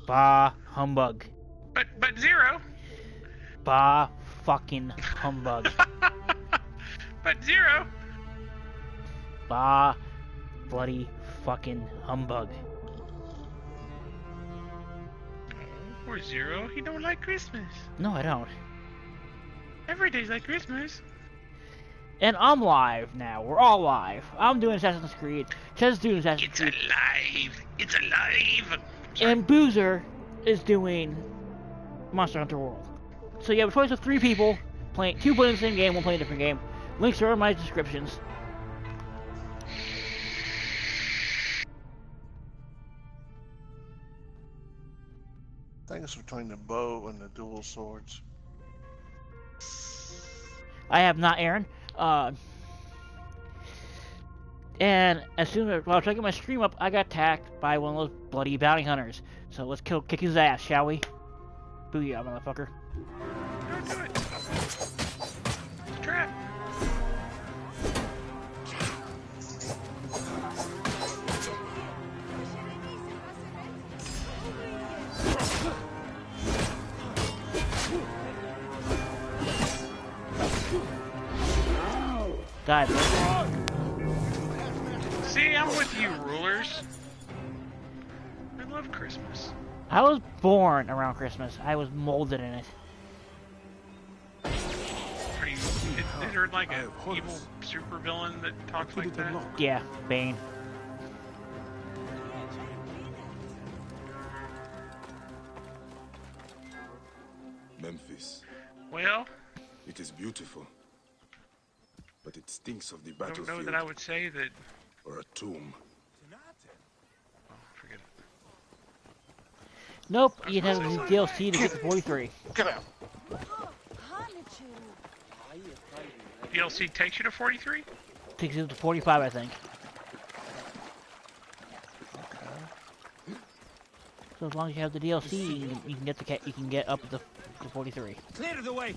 Bah humbug. But Zero. Bah fucking humbug. But Zero. Bah bloody fucking humbug. Poor Zero. He don't like Christmas. No, I don't. Every day's like Christmas. And I'm live now. We're all live. I'm doing Assassin's Creed. Chaz is doing Assassin's It's Creed. alive. It's alive. Sorry. And Boozer is doing Monster Hunter World. So you have a choice of 3 people playing, 2 playing the same game, 1 playing a different game. Links are in my descriptions. I think it's between the bow and the dual swords. I have not, Aaron. And as soon as while checking my stream up, I got attacked by one of those bloody bounty hunters. So let's kick his ass, shall we? Booyah, motherfucker. Don't do it. It's a trap. God. See, I'm with you, rulers. I love Christmas. I was born around Christmas. I was molded in it. Are you? Is there like a evil supervillain that talks like that? Yeah, Bane. Memphis. Well, It is beautiful. But it stinks of the I don't battlefield. know that I would say that. Or a tomb. Oh, forget it. Nope, you have the DLC to get to 43. Get out! DLC takes you to 43? Takes you to 45, I think. So as long as you have the DLC, you can get up to 43. Clear the way.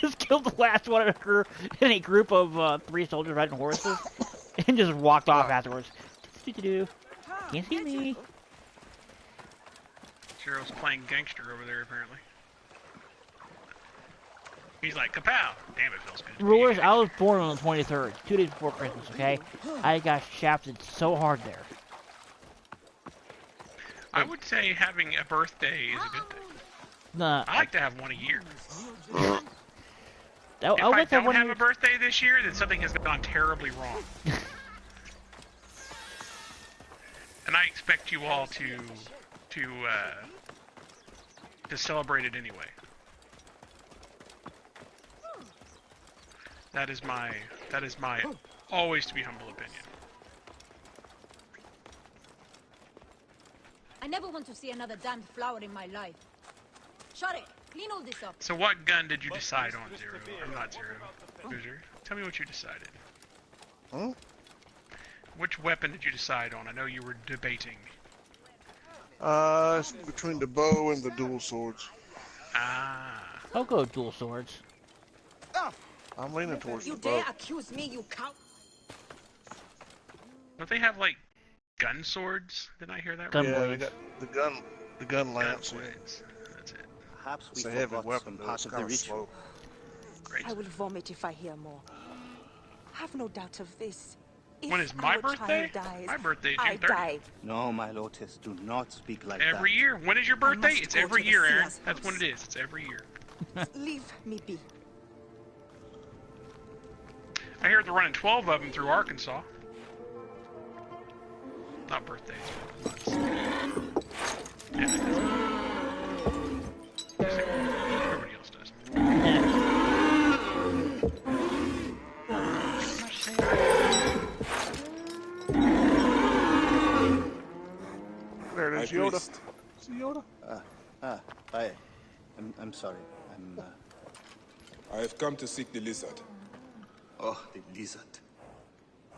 Just killed the last one in a group of 3 soldiers riding horses, and just walked off afterwards. Can't see me. Zero's playing gangster over there, apparently. He's like, kapow! Damn, it feels good. Rulers, I was born on the 23rd, 2 days before Christmas, okay? I got shafted so hard there. I would say having a birthday is a good thing. Nah, I like to have one a year. I If I like that don't one. have a birthday this year, then something has gone terribly wrong. And I expect you all to celebrate it anyway. That is my always to be humble opinion. I never want to see another damned flower in my life. Shut it. Clean all this up. So what gun did you decide on, Zero? I'm not Zero. Boozer. Tell me what you decided. Huh? Which weapon did you decide on? I know you were debating. It's between the bow and the dual swords. Ah. I'll go dual swords. I'm leaning towards You the bow. dare accuse me, you cow? Don't they have like gun swords? Did I hear that Gun right? Yeah, they blades. got the gun lance. Gun blades. That's it. Perhaps we It's a heavy forgot weapon, some though. part It's of the kind of ritual. slow. Great. I will vomit if I hear more. Have no doubt of this. If When is my our birthday? child dies, My birthday is I June 30th. die. No, my Lotus, do not speak like Every that. year. When is your birthday? must It's go every to the year, Aaron. Seer's That's when house. it is. It's every year. Leave me be. I hear they're running 12 of them through Arkansas. Not birthdays, but months. Yeah, everybody else does. There it High is, Yoda. priest. Is it Yoda? I'm sorry. I have come to seek the lizard. Oh, the lizard.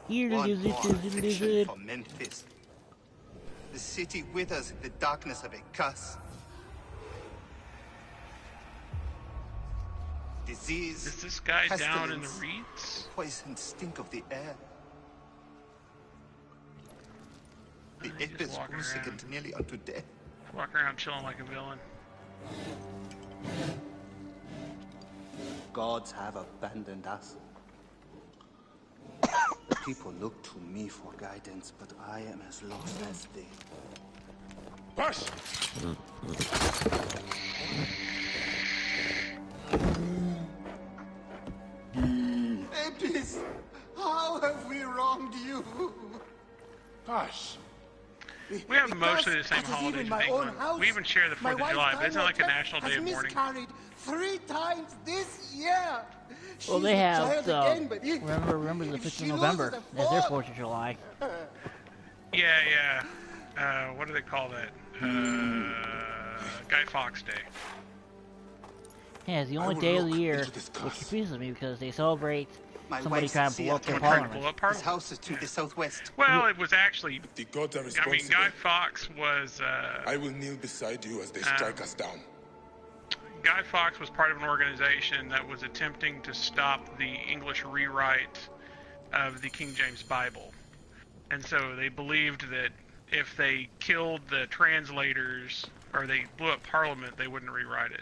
Here One it is, more it is, affliction it is. for Memphis. The city withers in the darkness of a curse. This disease, Is this guy down in the pestilence, reeds? poison stink of the air. The He's air just is walking oozing around. and nearly unto death. Walking around chilling like a villain. Gods have abandoned us. People look to me for guidance, but I am as lost as they. Push! Apis, how have we wronged you? Hush! We have mostly the same Because holidays even in my own England. house, We even share the 4th of my July, wife's but it's not like a tiny national day has of mourning. miscarried 3 times this year. Well, She's they a have, child again, but if- remember the if 5th she of November loses a as their fourth- 4th of July. Yeah. What do they call that? Guy Fawkes Day. Yeah, it's the only will day of the look year, into this which curse. confuses me because they celebrate My somebody wife's trying to blow up sea their Someone tried to parliament. blow up His Parliament? house is to the southwest. Well, it was actually... The gods are I responsible. mean, Guy Fawkes was... I will kneel beside you as they strike us down. Guy Fawkes was part of an organization that was attempting to stop the English rewrite of the King James Bible. And so they believed that if they killed the translators, or they blew up Parliament, they wouldn't rewrite it.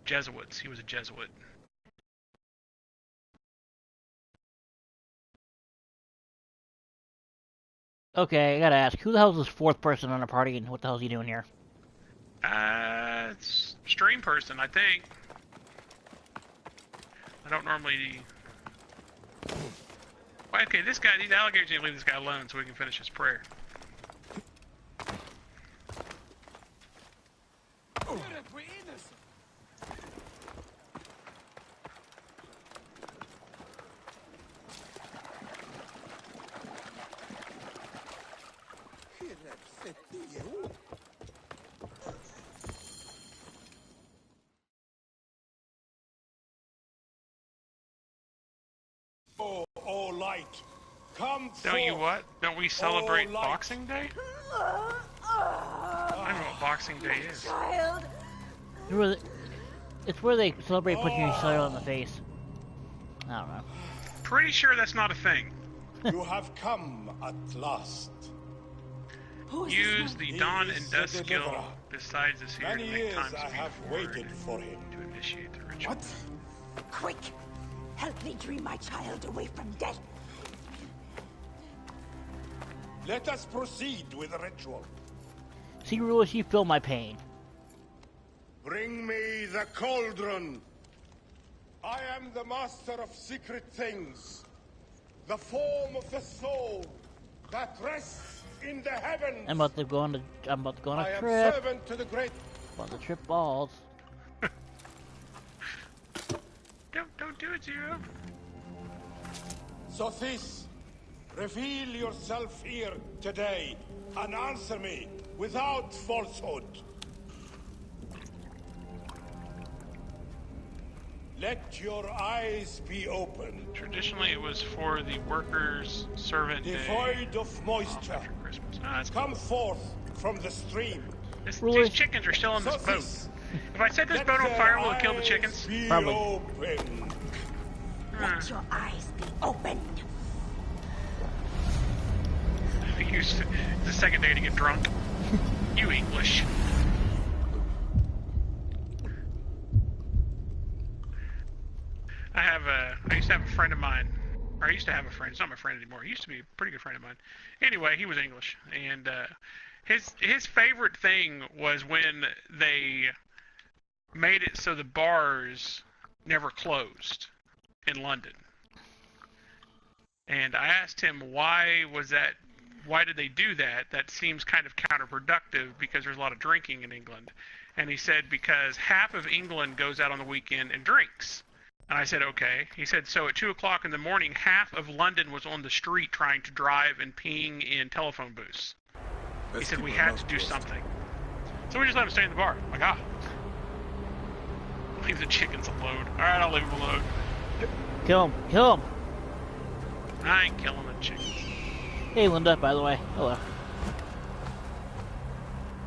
Jesuits. He was a Jesuit. Okay, I gotta ask, who the hell is this 4th person on the party and what the hell is he doing here? It's stream person, I think. I don't normally... Well, okay, these alligators need to leave this guy alone so we can finish his prayer. Oh, light, come Don't you forth. what? Don't we celebrate light. Boxing Day? I don't know what Boxing Day is. Child! It's where they celebrate putting each other on the face. I don't know. Pretty sure that's not a thing. You have come at last. Use the He Dawn is and the Dusk skill deliverer. besides this here to Many make years time I speed have forward waited for him. to initiate the ritual. What? Quick! Help me dream my child away from death. Let us proceed with the ritual. See, Rulers, you feel my pain. Bring me the cauldron. I am the master of secret things. The form of the soul that rests in the heavens. I'm about to go on I a am trip. servant to the great. About to trip balls. Don't do it, Zero. Sothis, reveal yourself here today and answer me without falsehood. Let your eyes be open, Traditionally, it was for the workers' servant day devoid of moisture. after Christmas. Ah, that's Come forth from the stream. These chickens are still in this boat. Sothis, If I set this boat on fire, will it kill the chickens? Be Probably. open. Let your eyes be opened. Used the second day to get drunk. You English. I used to have a friend of mine, or I used to have a friend, he's not my friend anymore, he used to be a pretty good friend of mine. Anyway, he was English, and his favorite thing was when they made it so the bars never closed in London. And I asked him why did they do that? That seems kind of counterproductive because there's a lot of drinking in England. And he said because half of England goes out on the weekend and drinks. And I said, okay. He said, so at 2 o'clock in the morning, half of London was on the street trying to drive and peeing in telephone booths. He said we had to do something. So we just let him stay in the bar. Like, leave the chickens alone. Alright, I'll leave them alone. Kill him! Kill him! I ain't killing the chickens. Hey, Linda, by the way. Hello.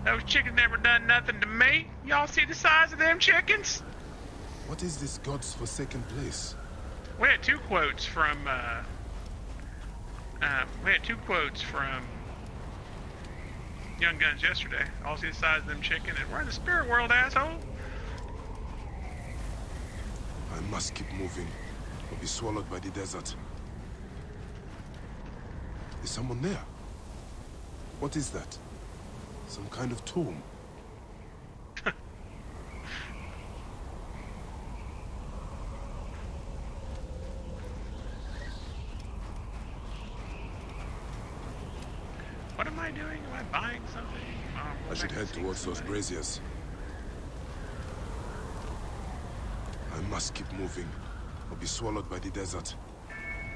Those chickens never done nothing to me. Y'all see the size of them chickens? What is this God's forsaken place? We had two quotes from Young Guns yesterday. All see the size of them chicken, and we're in the spirit world, asshole. I must keep moving, or be swallowed by the desert. Is someone there? What is that? Some kind of tomb? What am I doing? Am I buying something? I should head towards those braziers. I must keep moving, or be swallowed by the desert.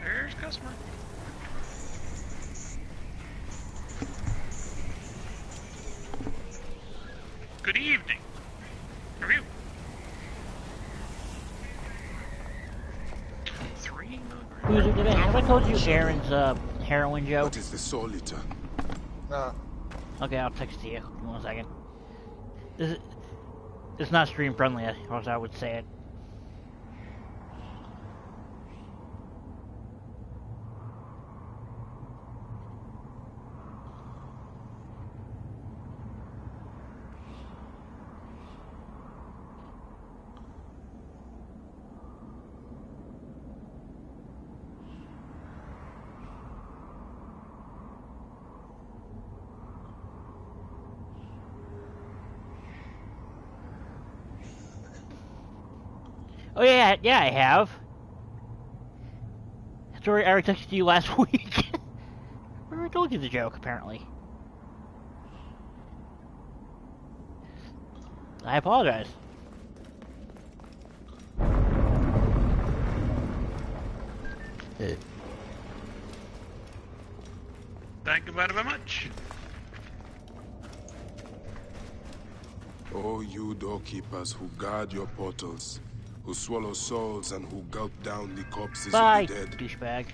There's customer. Good evening. How are you? 3 milligrams. Who's it? Have I told you Aaron's heroin joke? What is the soul eater? Okay, I'll text to you. Give me 1 second. It's not stream friendly, or else I would say it. Oh yeah, I have. Story I already texted you last week. I already told you the joke, apparently. I apologize. Thank you very much. Oh, you doorkeepers who guard your portals, who swallow souls and who gulp down the corpses of the dead. Douchebag.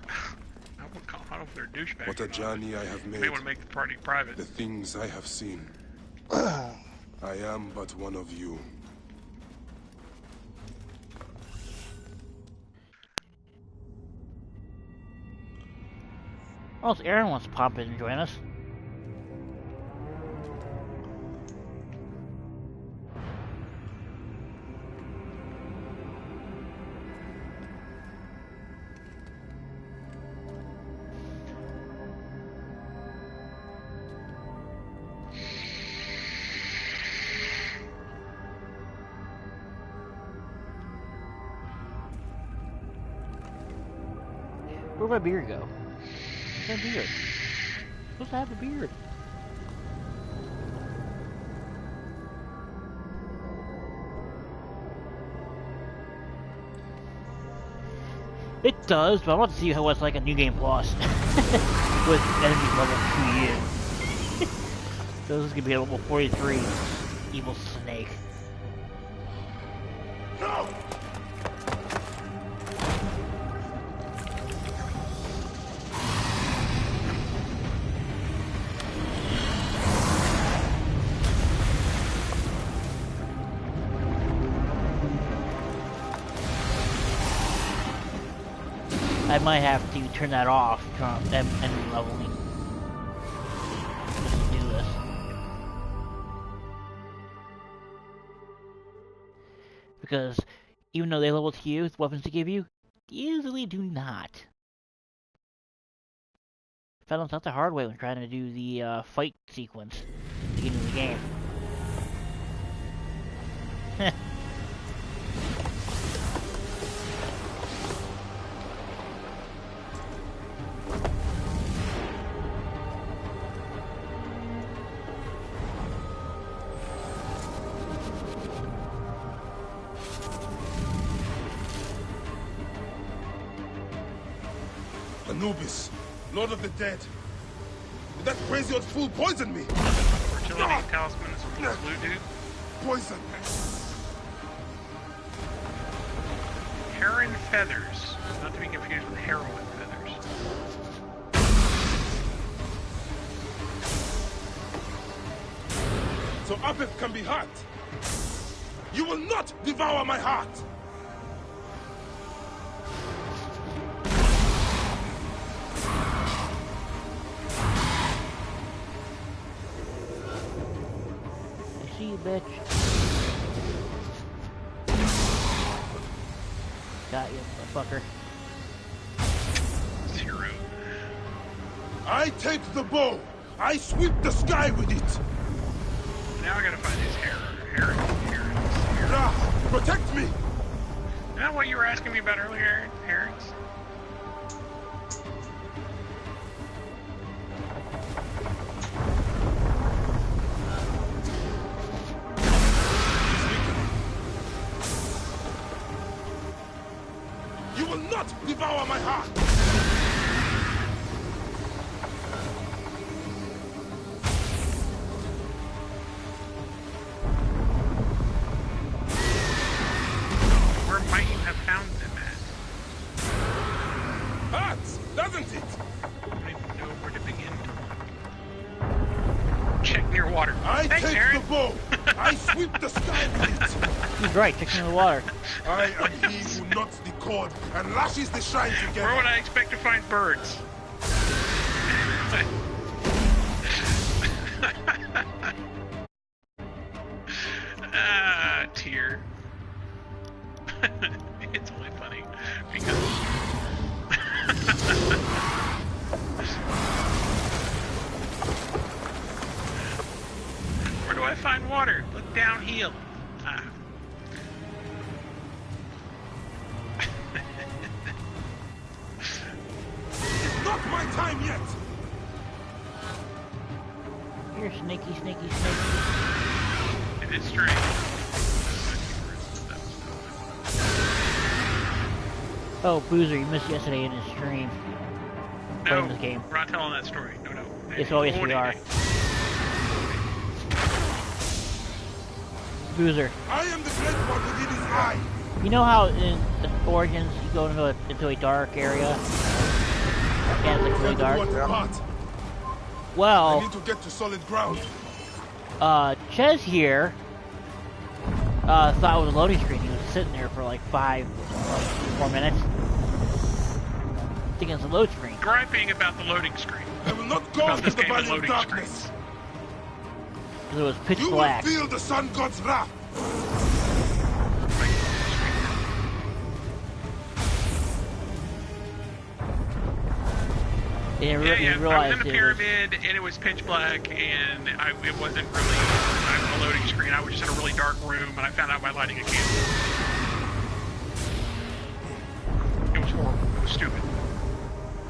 I don't know if they're douchebags. What a journey I have You made. may want to make the party private. The things I have seen. I am but one of you. Well, if Aaron wants to pop in and join us. Where'd my beard go? Where's my beard? I'm supposed to have a beard. It does, but I want to see how it's like a New Game Plus with enemies level 2 years. So this is gonna be a level 43 evil snake. No! I might have to turn that off, turn off enemy leveling. Just to do this. Because even though they level to you with weapons to give you, they usually do not. Found out the hard way when trying to do the fight sequence at the beginning of the game. Anubis, Lord of the Dead. Did that crazy old fool poison me? Fertility talisman is a blue dude. Poison. Heron feathers, not to be confused with heroin feathers. So Apep can be hot. You will not devour my heart! I see you, bitch. Got you, motherfucker. Zero. I take the bow! I sweep the sky with it! Now I gotta find these herons. Ra, protect me! Isn't that what you were asking me about earlier, herons? You will not devour my heart! Where might you have found them at? Hurts, doesn't it? I don't even know where to begin to look. Check near water. I Thanks, take Aaron. the bow! I sweep the sky with it! He's right, check in the water. I am he who knots the cord and lashes the shrine together. Where would I expect to find birds? Ah, tear. It's only funny because where do I find water? Look downhill. Ah. It's not my time yet! Here, snaky, snaky, snaky. It is strange. Oh, Boozer, you missed yesterday in his stream. No, Playing this game. we're not telling that story. No, no. Yes, oh, yes, we are. Boozer, I am the great one within his eye! you know how in Origins you go into a dark area? Yeah, it's like really dark. What part? I Well, need to get to solid ground. Ches here thought it was a loading screen. He was sitting there for like 4 minutes. Thinking it's a load screen. Griping about the loading screen. I will not go About to this the game and valley of loading darkness. screens. Because it was pitch You black. will feel the sun god's wrath. And Yeah, you yeah. I was realized in the it was, pyramid, and it was pitch black, and it wasn't really a loading screen. I was just in a really dark room, and I found out by lighting a candle. It was horrible. It was stupid.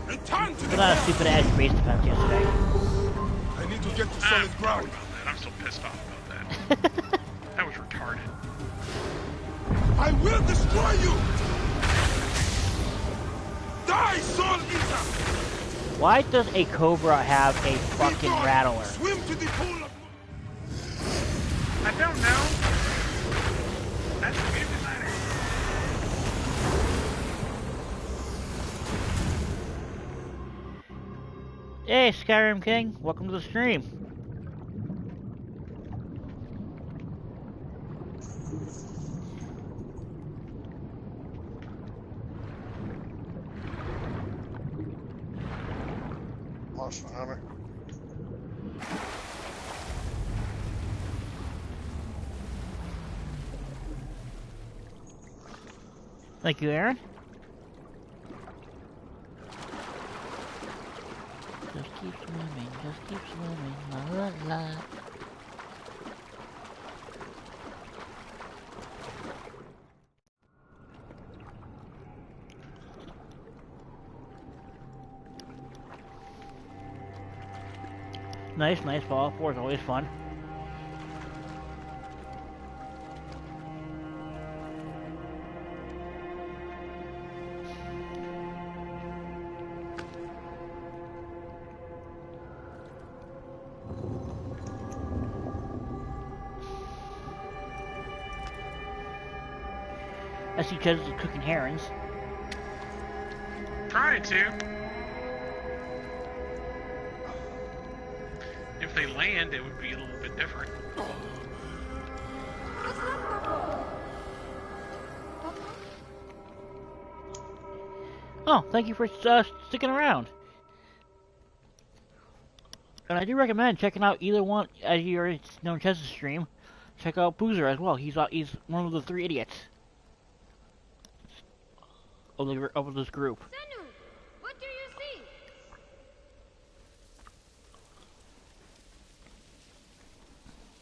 Return to the was not a ground. stupid ass base defense yesterday. I need to get to I'm solid sorry ground. about that. I'm still pissed off about that. That was retarded. I will destroy you. Die, soul eater. Why does a cobra have a fucking Be gone. rattler? Swim to the pool of... I don't know. That's a game designer. Hey, Skyrim King, welcome to the stream. Monster Hunter. Thank you, Aaron. Just keep swimming, la la la. Nice, nice. Fallout 4 is always fun. I see Ches is cooking herons. Trying to. If they land, it would be a little bit different. Oh, thank you for sticking around. And I do recommend checking out either one, as you already know, Chess's stream. Check out Boozer as well. He's one of the 3 idiots of this group. Senu, what do you see?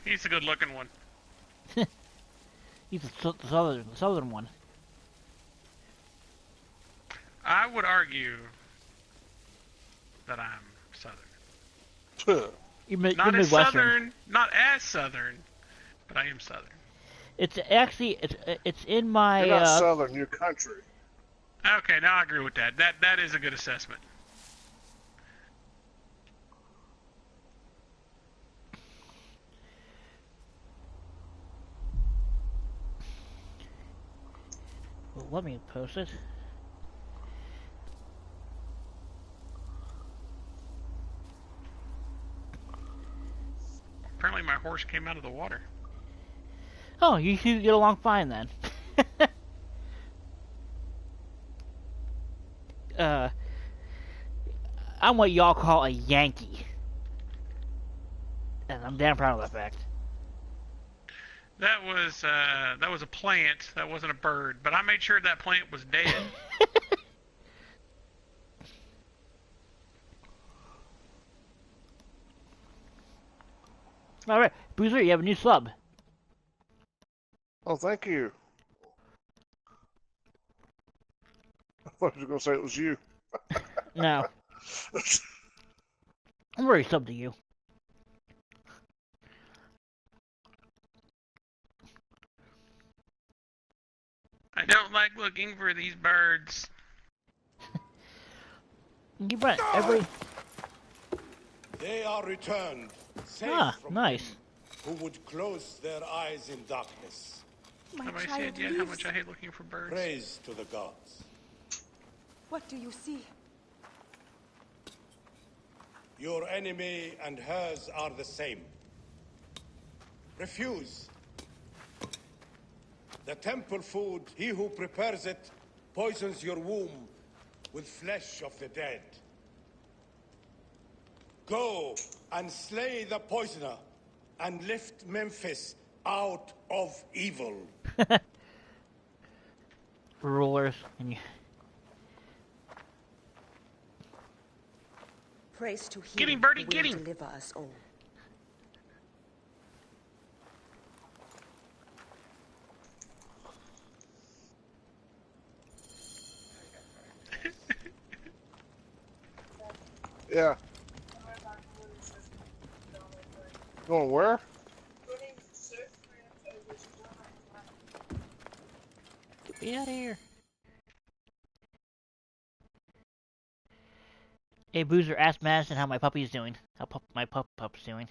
He's the good-looking one. He's the southern one. I would argue that I'm southern. You're Not as Midwestern. southern, not as southern, but I am southern. It's actually it's in my. You're not southern, you're country. Okay, now I agree with that. That is a good assessment. Well, let me post it. Apparently my horse came out of the water. Oh, you two get along fine then. I'm what y'all call a Yankee. And I'm damn proud of that fact. That was a plant. That wasn't a bird. But I made sure that plant was dead. Alright, Boozer, you have a new sub. Oh, thank you. I thought you were going to say it was you. No. I'm already subbed to you. I don't like looking for these birds. You bet every. They are returned, safe from nice. him who would close their eyes in darkness. My Have I child said yet how lives. much I hate looking for birds? Praise to the gods. What do you see? Your enemy and hers are the same. Refuse. The temple food, he who prepares it, poisons your womb with flesh of the dead. Go and slay the poisoner and lift Memphis out of evil. Rulers. And you... Praise to him Get him, Birdie, who get will him. deliver us all. Yeah. Going where? Get out of here. Hey, Boozer, ask Madison how my puppy's doing. How my pup's doing.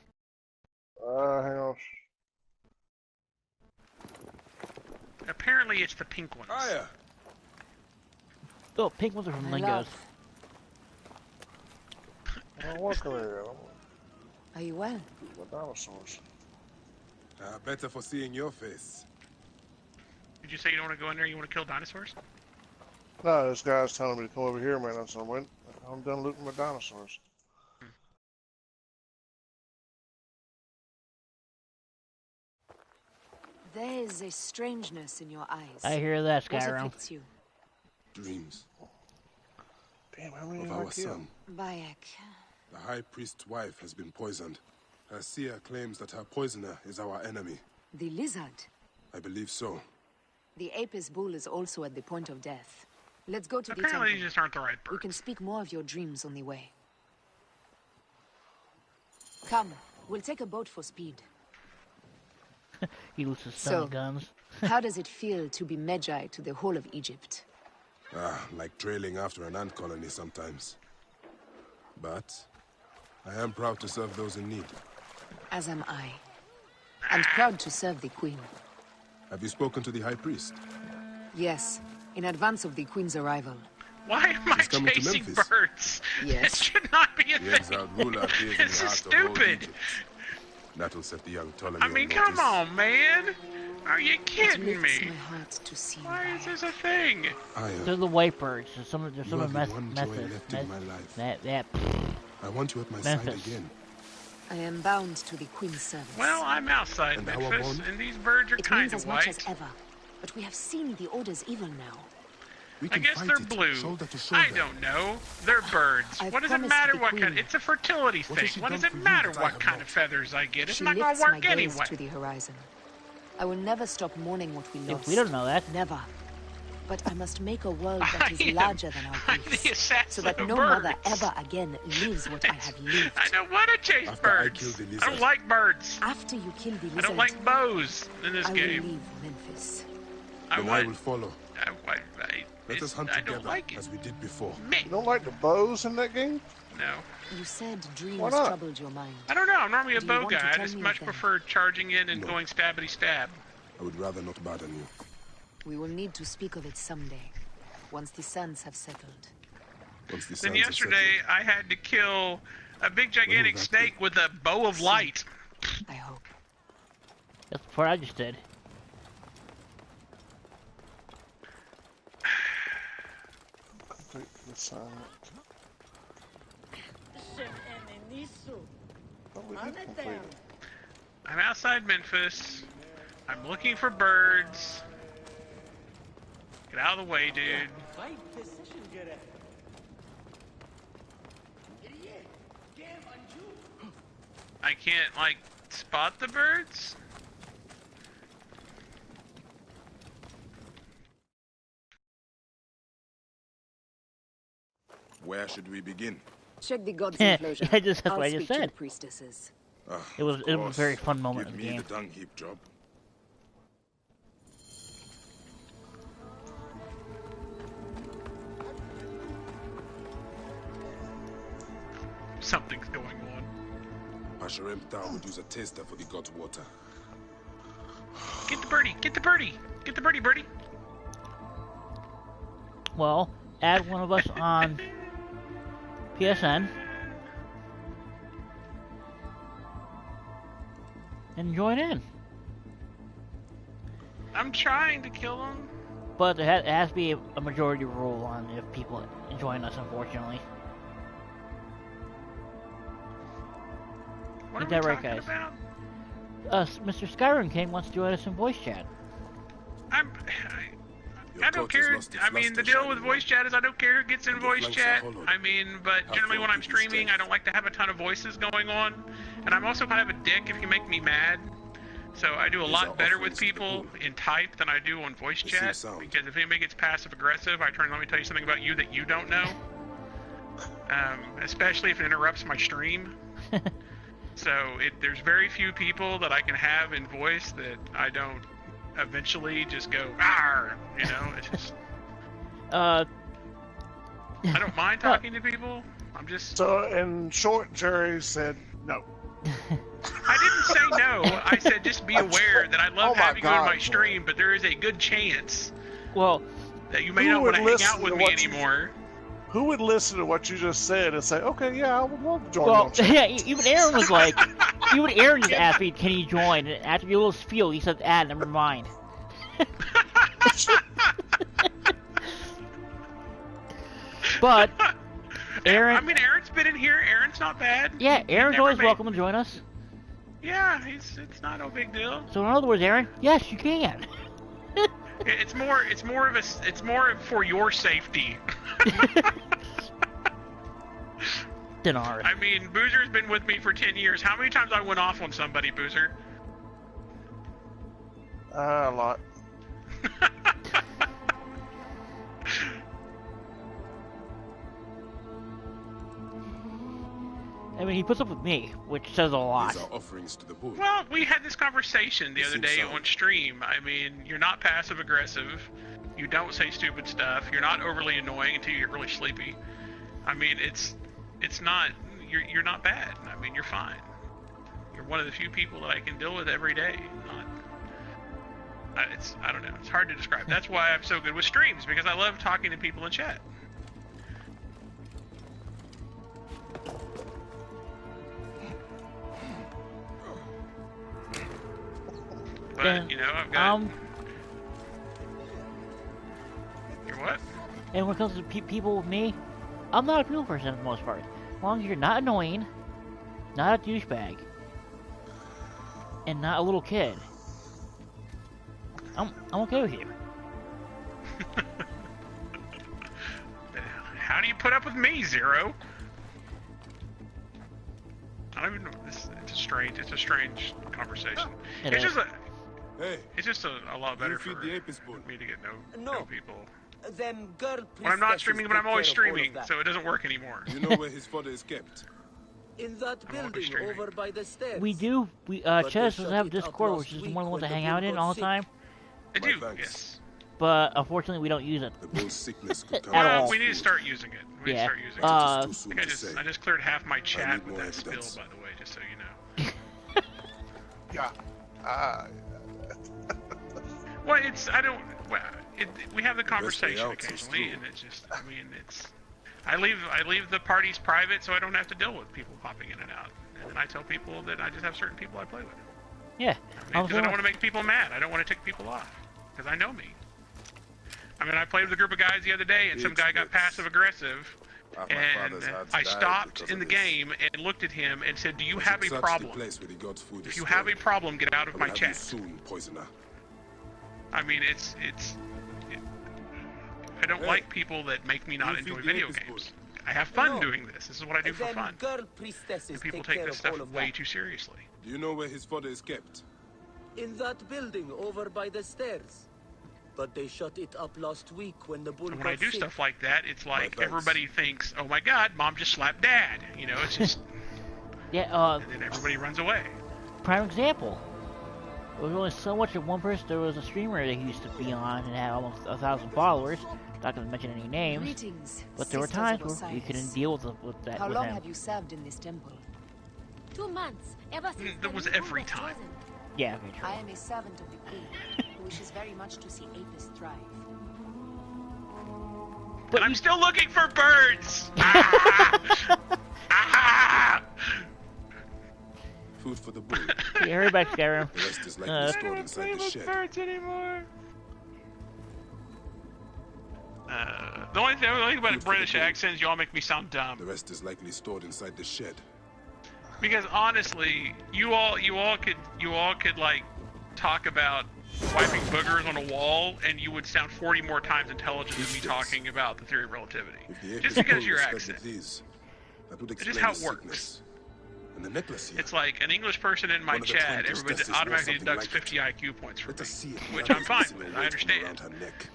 Hang on. Apparently it's the pink ones. Fire! Oh, pink ones are from Lingos. Love, I'm working there. are you well? What dinosaurs? Better for seeing your face. Did you say you don't want to go in there? You want to kill dinosaurs? No, this guy's telling me to come over here, man. So I'm done looting my dinosaurs. There is a strangeness in your eyes. I hear that, What Skyrim. afflicts you? Dreams Damn, how many of have I our killed? son. Bayek. The High Priest's wife has been poisoned. Her seer claims that her poisoner is our enemy. The lizard. I believe so. The Apis bull is also at the point of death. Let's go to the Apparently temple. these just aren't the right We birds. can speak more of your dreams on the way. Come, we'll take a boat for speed. He loses So- stun guns. How does it feel to be Magi to the whole of Egypt? Like trailing after an ant colony sometimes. But I am proud to serve those in need. As am I. And proud to serve the Queen. Have you spoken to the High Priest? Yes, in advance of the Queen's arrival. Why am I He's coming to chasing Memphis. birds? Yes. That should not be a The thing. exiled ruler appears in This the is heart of old stupid. Egypt. That'll set the young Ptolemy I mean, on come notice. on, man. Are you It kidding lifts me? my heart to see Why you is there. this a thing? They're the white birds. There's some of You are the the one joy left in my life. that I want you at my side Memphis. again. I am bound to the Queen's service. Well, I'm outside And our Memphis, bond? and these birds are it kind means of as much white. as ever. But we have seen the Order's evil now. We I can guess fight they're it, blue. shoulder to shoulder. I don't know. They're birds. I've What does it promised matter the what kind? Queen. It's a fertility What has thing. she What does done it for you matter that I what have kind not? of feathers I get? It's She not gonna lifts my work gaze anyway. to the horizon. I will never stop mourning what we lost. If we don't know that. Never. But I must make a world that I is am- larger than our I'm griefs, the assassin so that of no birds. mother ever again lives what I have lived. I don't want to chase After I birds. kill the I lizard. don't like birds. After you kill the lizard, I don't like bows in this I will game. leave Memphis. I Then I will want. follow. Let Let us hunt I don't together, like it. as we did before. Me. You don't like the bows in that game? No. You said dreams Why not? troubled your mind. I don't know. I'm normally a Do you bow want to guy. I tell just me much of them? prefer charging in and No. going stabbity stab. I would rather not burden you. We will need to speak of it someday, once the sands have settled. Once the Then sands are yesterday settled. I had to kill a big gigantic that snake with a bow of light. I hope. That's the part I just did. Completely silent. Oh, we did complete it. I'm outside Memphis. I'm looking for birds. Get out of the way, dude. I can't, like, spot the birds? Where should we begin? Check the god's Yeah, enclosure. yeah, just that's I'll what I just speak to said. the priestesses. It was Of a course. very fun moment Give in the me game. the dung heap job. Something's going on. Pasharem Town would use a taster for the god's water. Get the birdie! Get the birdie! Get the birdie, birdie! Well, add one of us on PSN and join in. I'm trying to kill him. But there it has to be a majority rule on if people join us, unfortunately. What Ain't are we that right, talking guys? about? Mr. Skyrim King wants to join us in voice chat. Your I don't coat has care. lost its I mean, the luster, deal with shining voice chat is I don't care who gets in And the voice flanks are chat. hollowed. I mean, but How generally far when I'm give you streaming, strength? I don't like to have a ton of voices going on. And I'm also kind of a dick if you make me mad. So I do a These lot are better with offerings to the people poor. in type than I do on voice They seem chat. sound. Because if anybody gets passive aggressive, I turn, let me tell you something about you that you don't know. Especially if it interrupts my stream. So there's very few people that I can have in voice that I don't eventually just go, "Arr!" You know, it's just, I don't mind talking to people. I'm just, So, in short, Jerry said no. I didn't say no. I said just be aware that I love Oh my having you in my God, stream, but there is a good chance Well, that you may Who not want to would hang out listen with to me what you- anymore. Who would listen to what you just said and say, okay, yeah, I would love to join you well, on chat? yeah. Even Aaron was like, even Aaron just asked me, "Can you join?" And after your little spiel, he said, "Ah, never mind." But Aaron, I mean, Aaron's been in here. Aaron's not bad. yeah, Aaron's never always made- welcome to join us. Yeah, it's not no big deal. So in other words, Aaron, yes, you can. It's more for your safety. Than ours. I mean, Boozer's been with me for 10 years. How many times I went off on somebody, Boozer? A lot. I mean, he puts up with me, which says a lot. These are offerings to the bull. Well, we had this conversation the It other seems day so. on stream. I mean, you're not passive aggressive. You don't say stupid stuff. You're not overly annoying until you get really sleepy. I mean, it's not you're not bad. I mean, you're fine. You're one of the few people that I can deal with every day. I don't know. It's hard to describe. That's why I'm so good with streams, because I love talking to people in chat. But, And, you know, I've got... You're what? And when it comes to people with me, I'm not a people person for the most part. As long as you're not annoying, not a douchebag, and not a little kid, I'm okay with you. How do you put up with me, Zero? I don't even know. It's a strange conversation. It's just a lot better for me to get know people. Then girl When I'm not streaming, but I'm always priestesses take streaming, care of all of so it doesn't work anymore. You know where his fodder is kept? that. In that building over by the stairs. We do. Chess does have Discord, which is one of the ones I hang out in all the time. I do, thanks. yes. But unfortunately, we don't use it. The bull sickness could come At Well, all. we need to start using it. We need to Yeah. start using it. It's too soon I to just, say. I just cleared half my chat need with more that spill, evidence. by the way, just so you know. Yeah. Well, we have the conversation out, so it's occasionally, true. and it's just, I mean, I leave the parties private so I don't have to deal with people popping in and out. And then I tell people that I just have certain people I play with. Yeah. Because I don't want to make people mad. I don't want to tick people off. Because I know me. I mean, I played with a group of guys the other day, and some guy got passive aggressive, Half my and father's hearts I died stopped because in the of this. game and looked at him and said, "Do you Was have a exactly the problem? place where he got food If you destroyed. have a problem, get out of I my will have you chat." soon, poisoner. I mean, I don't Hey, like people that make me not you enjoy feed the video apis games. I have fun No. doing this. This is what I do for Then fun. girl priestesses And people take take care this of all stuff of way that. too seriously. Do you know where his fodder is kept? In that building over by the stairs. But they shut it up last week when the bull And when I got do sick. stuff like that, it's like thanks. everybody thinks, "Oh my God, Mom just slapped Dad." You know, it's just, Yeah. and then everybody runs away. Prime example. There was only so much of one person. There was a streamer that used to be on and had almost 1,000 followers. Not going to mention any names, Greetings, but there were sisters times of where we Osiris. couldn't deal with that. How with long him. have you served in this temple? 2 months, ever since That the was new every was time. chosen. Yeah, very true. I am a servant of the queen, who wishes very much to see Apis thrive. But I'm still looking for birds. Ah! Ah! Food for the bull. Yeah, hurry back, Skyrim. The rest is likely Uh, stored inside the shed. birds anymore. The only thing about a Food for British the bull. accent is y'all make me sound The dumb. rest is likely stored inside the shed. Because honestly, you all could like talk about wiping boogers on a wall, and you would sound 40 more times intelligent than me talking about the theory of relativity. If the Just apis because bull your was fed accent. with these, that would It's explain just how the it works. sickness. And the necklace here. It's like an English person in my One of the chat, twin everybody priestesses automatically wore deducts something 50 IQ points from Let us see me, it. which Now I'm it's fine missing a with. weight I from understand. around her neck.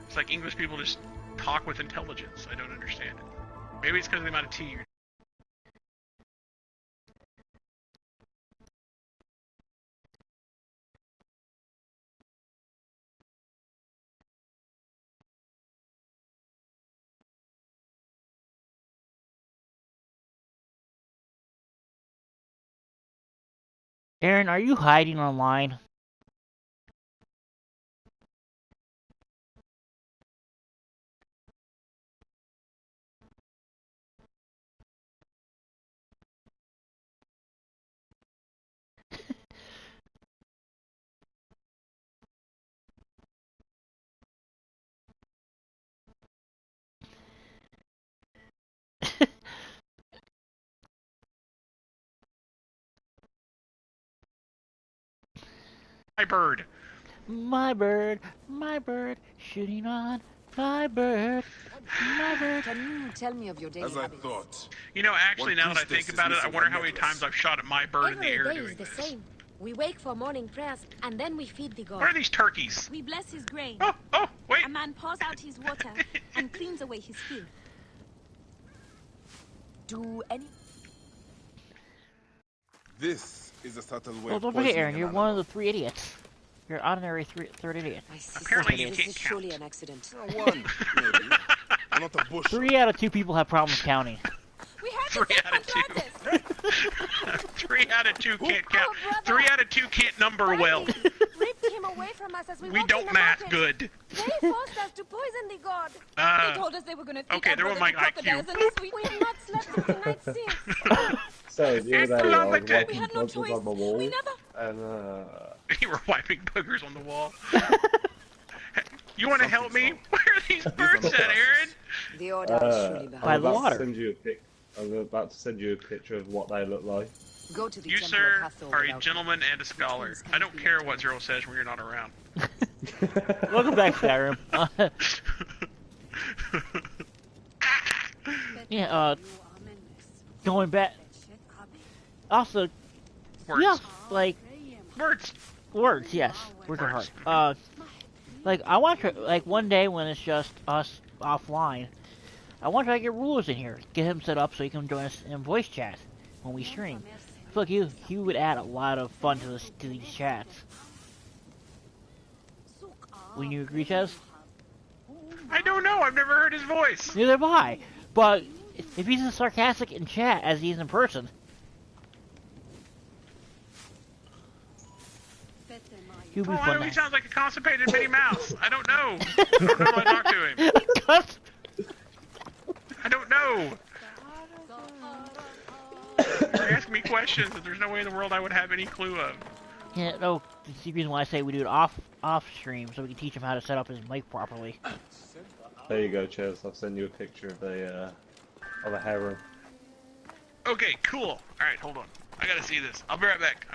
It's like English people just talk with intelligence. I don't understand it. Maybe it's because of the amount of tea you're... Aaron, are you hiding online? My bird. My bird, shooting on my bird, my bird. Can you tell me of your daily As I habits? thought. You know, actually, One now that I priestess think is about it, I missing wonder her how many necklace. times I've shot at my bird in the Every air day doing is the this. same. We wake for morning prayers, and then we feed the What are god. these turkeys? We bless his grain. Oh, wait. A man pours out his water and cleans away his filth. Do any This is a subtle way Well, of don't forget, poisoning Aaron, an you're one of animal. the 3 idiots. You're an honorary third idiot. My sister, Apparently you this can't is surely count. an accident. One, maybe. I'm not a bush. 3 out of 2 people have problems counting. We had 3 to out of 2. this. 3 out of 2 can't count. brother. 3 out of 2 can't number well. Ripped him away from us as we We walked in don't the math market. good. They forced us to poison the god. Uh, They told us they were going to feed okay, our there went brother my to crocodiles, IQ. and we have not slept since the night since. So the other day, I was Plummeted. watching We had no puzzles choice. on the wall, We never And You were wiping boogers on the wall. You want to help me? Where are these birds at, Aaron? The order is surely behind. By the water. I'm about to send you a picture of what they look like. Go to the You, Temple sir, of Hathor are a without gentleman and a scholar. I don't care what Zero says when you're not around. Welcome back, Skyrim. Yeah, going back. Also, Words. yeah, like Words. words. Yes, words are hard. Like I want to, like one day when it's just us offline, I want to try to get rulers in here, get him set up so he can join us in voice chat when we stream. I feel like he would add a lot of fun to these chats. Wouldn't you agree, Chaz? I don't know. I've never heard his voice. Neither have I. But if he's as sarcastic in chat as he is in person, he'll be fun. He sounds like a constipated Minnie Mouse. I don't know. I don't know how to talk to him. I don't know. You're asking me questions that there's no way in the world I would have any clue of. Yeah, no, it's the reason why I say we do it off stream so we can teach him how to set up his mic properly. There you go, Chaz. I'll send you a picture of a harem. Okay, cool. Alright, hold on. I gotta see this. I'll be right back.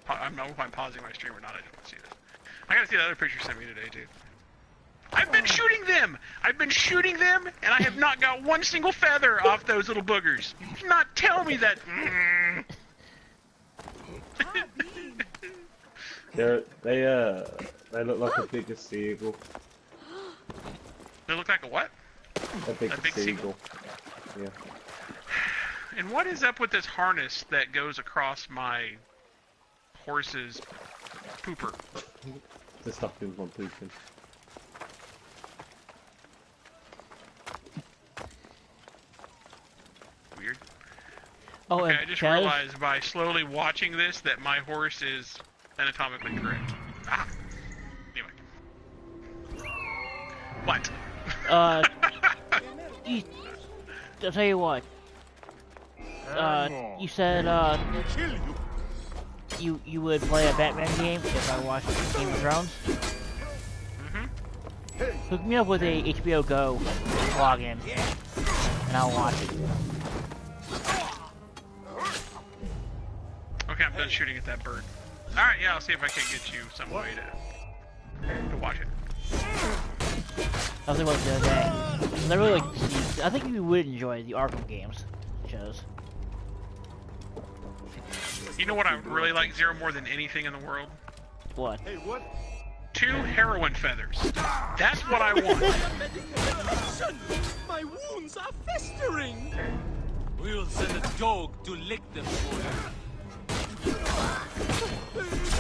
I don't know if I'm pausing my stream or not. I just want to see this. I gotta see the other picture you sent me today, too. I've been shooting them! I've been shooting them, and I have not got one single feather off those little boogers. You cannot tell me that... They look like a bigger seagull. They look like a what? A big seagull. Yeah. And what is up with this harness that goes across my horse's pooper? To stop him from pooping. Weird. Oh, okay, and I just Chaz? realized by slowly watching this that my horse is anatomically correct. Ah. Anyway. What? I'll tell you what. You said you would play a Batman game if I watched Game of Thrones. Hook me up with a HBO Go login, and I'll watch it. Okay, I'm done shooting at that bird. Alright, yeah, I'll see if I can't get you some way to watch it. I was thinking about it the other day. I really like to see. I think you would enjoy the Arkham games shows. You know what I would really like, Zero, more than anything in the world? What? Hey, what? 2 heroin feathers. That's what I want. My wounds are festering. We'll send a dog to lick them for you.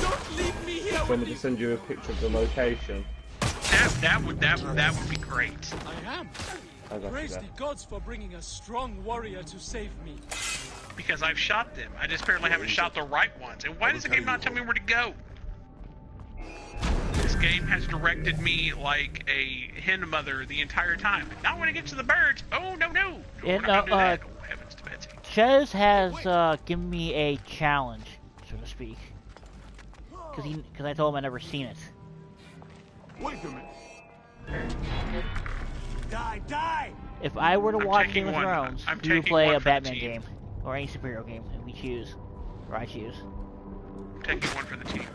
Don't leave me here. Want me to send you a picture of the location? That would be great. I am. Praise the gods for bringing a strong warrior to save me. Because I've shot them. I just apparently haven't shot the right ones. And why does the game not tell me where to go? This game has directed me like a hen mother the entire time. Not when it gets to the birds. Oh, no. We're not gonna do that. Oh, heavens to Betsy. Chez has given me a challenge, so to speak. Because I told him I'd never seen it. Wait a minute. Die! If I were to watch Game of one. Thrones, I'm he would taking play one a for the Batman team. game. Or any superhero game, and we choose. Or I choose. I'm taking one for the team.